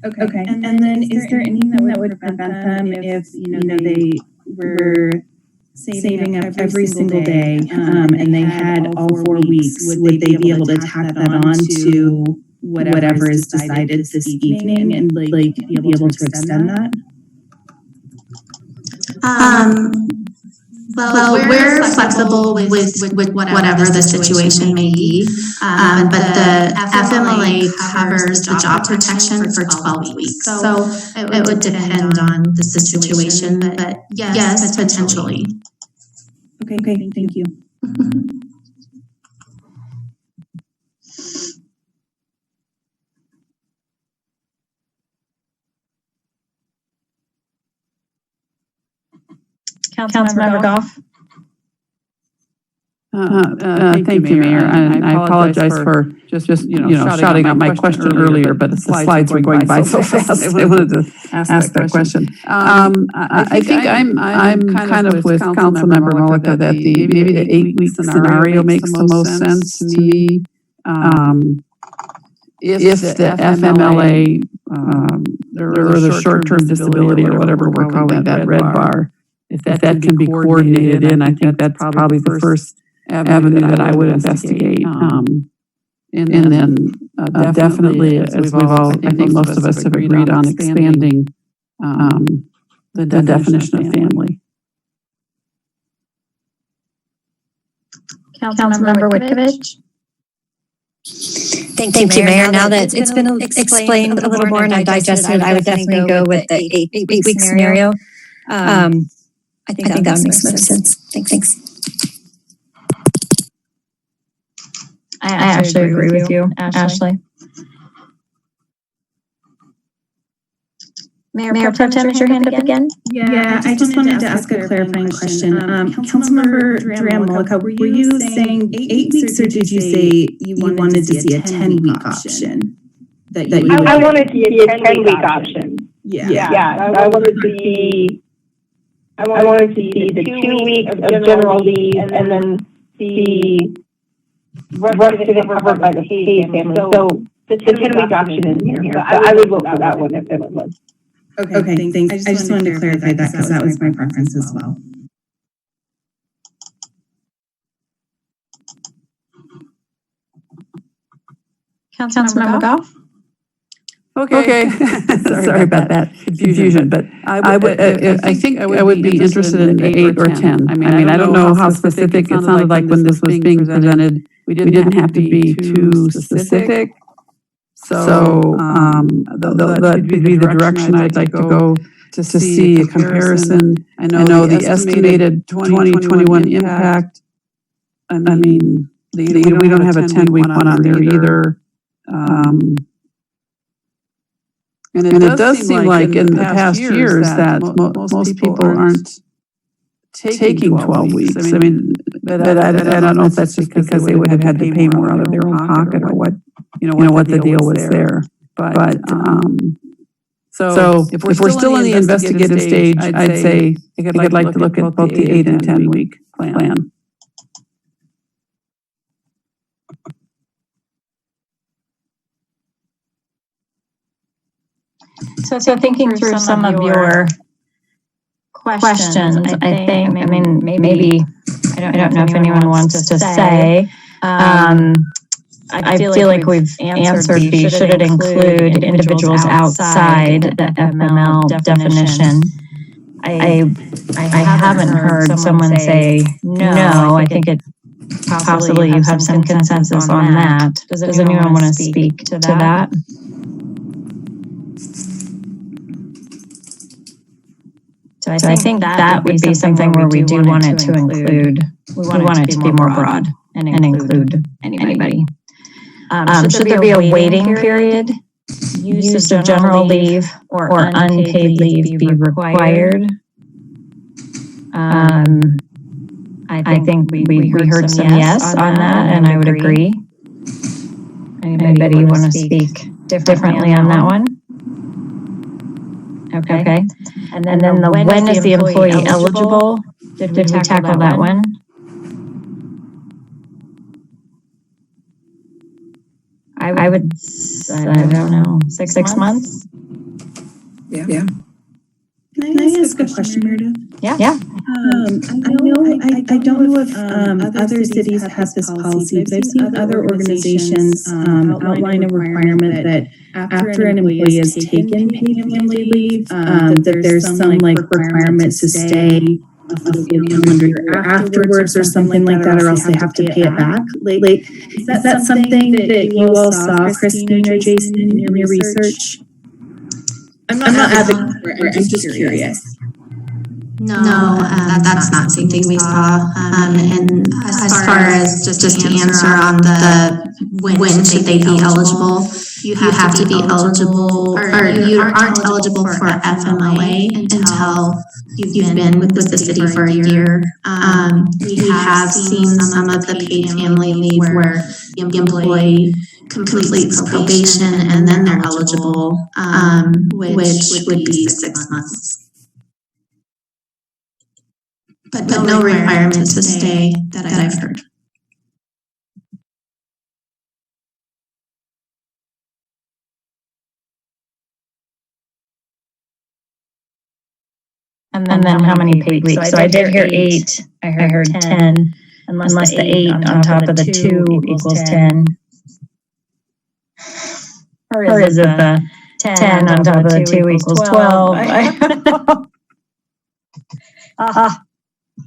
Okay. And then is there anything that would prevent them if they were saving up every single day and they had all 4 weeks? Would they be able to tack that on to whatever is decided this evening and like be able to extend that?
Well, we're flexible with whatever the situation may be, but the FMLA covers the job protection for 12 weeks. So it would depend on the situation, but yes, potentially.
Okay, thank you.
Councilmember Goff?
Thank you, Mayor. And I apologize for just shouting out my question earlier, but the slides were going by so fast. I wanted to ask that question. I think I'm kind of with Councilmember Mollica that maybe the 8-week scenario makes the most sense to me. If the FMLA or the short-term disability or whatever we're calling that red bar, if that can be coordinated in, I think that's probably the first avenue that I would investigate. And then definitely, as we've all, I think most of us have agreed on expanding the definition of family.
Councilmember Whitkovich?
Thank you, Mayor. Now that it's been explained a little more and I digested it, I would definitely go with the 8-week scenario. I think that makes most sense. Thanks.
I actually agree with you, Ashley. Mayor Pro Tem, is your hand up again?
Yeah, I just wanted to ask a clarifying question. Councilmember Mollica, were you saying 8 weeks or did you say you wanted to see a 10-week option?
I wanted to see a 10-week option. Yeah. I wanted to see the 2 weeks of general leave and then the rest of it covered by the paid family. So the 10-week option is in here. So I would vote for that one if it was.
Okay, thanks. I just wanted to clarify that because that was my preference as well.
Councilmember Goff?
Okay. Sorry about that confusion, but I think I would be interested in 8 or 10. I mean, I don't know how specific it sounded like when this was being presented. We didn't have to be too specific. So, that would be the direction I'd like to go to see a comparison. I know the estimated 2021 impact. I mean, we don't have a 10-week one on there either. And it does seem like in the past years that most people aren't taking 12 weeks. I mean, but I don't know if that's just because they would have had to pay more out of their own pocket or what, what the deal was there. But so if we're still in the investigative stage, I'd say I'd like to look at both the 8 and 10 week plan.
So thinking through some of your questions, I think, I mean, maybe, I don't know if anyone wants to say, I feel like we've answered the, should it include individuals outside the FML definition? I haven't heard someone say no. I think it possibly you have some consensus on that. Does anyone want to speak to that? So I think that would be something where we do want it to include, we want it to be more broad and include anybody. Should there be a waiting period? Use of general leave or unpaid leave be required? I think we heard some yes on that, and I would agree. Anybody want to speak differently on that one? Okay. And then when is the employee eligible? Did we tackle that one? I would, I don't know, 6 months?
Yeah. Can I ask a question, Meredith?
Yeah.
I don't know if other cities have this policy, but I've seen other organizations outline a requirement that after an employee has taken paid family leave, that there's some like requirements to stay a full calendar year afterwards or something like that, or else they have to pay it back. Like, is that something that you all saw, Christine or Jason, in your research? I'm not advocating for it, I'm just curious.
No, that's not something we saw. And as far as just to answer on the when should they be eligible, you have to be eligible, or you aren't eligible for FMLA until you've been with the city for a year. We have seen some of the paid family leave where the employee completes probation and then they're eligible, which would be 6 months. But no requirement to stay that I've heard.
And then how many paid weeks? So I did hear 8. I heard 10. Unless the 8 on top of the 2 equals 10. Or is it the 10 on top of the 2 equals 12? I don't know.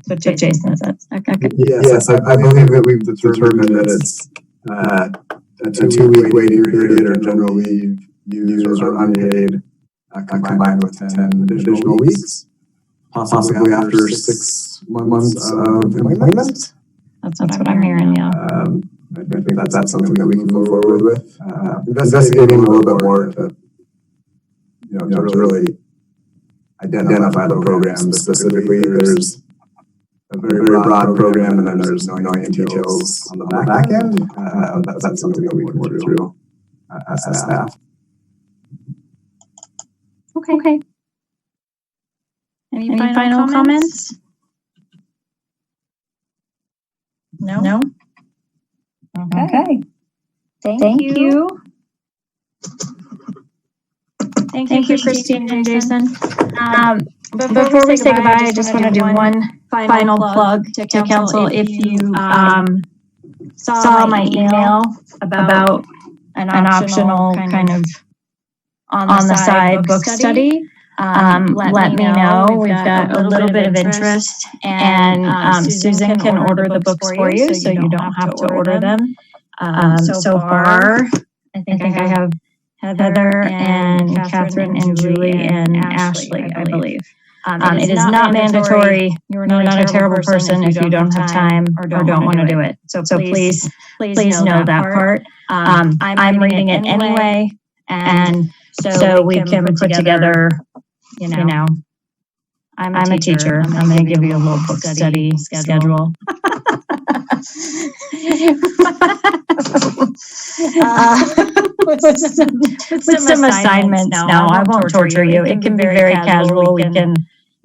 What Jason said. Okay.
Yes, I believe that we've determined that it's a 2-week waiting period or general leave used or unpaid, combined with 10 additional weeks, possibly after 6 months of employment.
That's what I'm hearing, yeah.
I think that's something that we can move forward with. Investigating a little bit more to really identify the program specifically. There's a very broad program, and then there's knowing details on the back end. That's something that we can work through as staff.
Okay. Any final comments? No? Okay. Thank you. Thank you, Christine and Jason. Before we say goodbye, I just want to do one final plug to council. If you saw my email about an optional kind of on the side book study, let me know. We've got a little bit of interest, and Susan can order the books for you, so you don't have to order them. So far, I think I have Heather and Catherine and Julie and Ashley, I believe. It is not mandatory. You're not a terrible person if you don't have time or don't want to do it. So please know that part. I'm reading it anyway, and so we can put together, I'm a teacher. I'm going to give you a little book study schedule. With some assignments now. I won't torture you. It can be very casual. We can,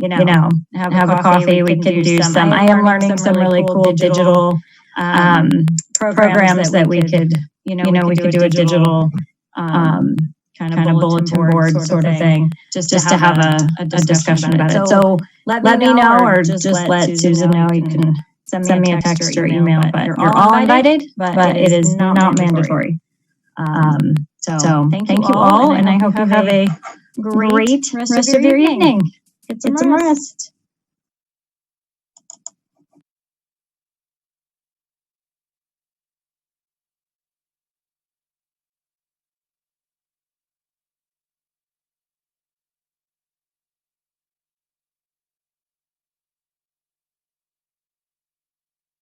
have a coffee. We can do some. I am learning some really cool digital programs that we could, we could do a digital kind of bulletin board sort of thing, just to have a discussion about it. So let me know, or just let Susan know. You can send me a text or email, but you're all invited, but it is not mandatory. So thank you all, and I hope you have a great rest of your evening. Get some rest.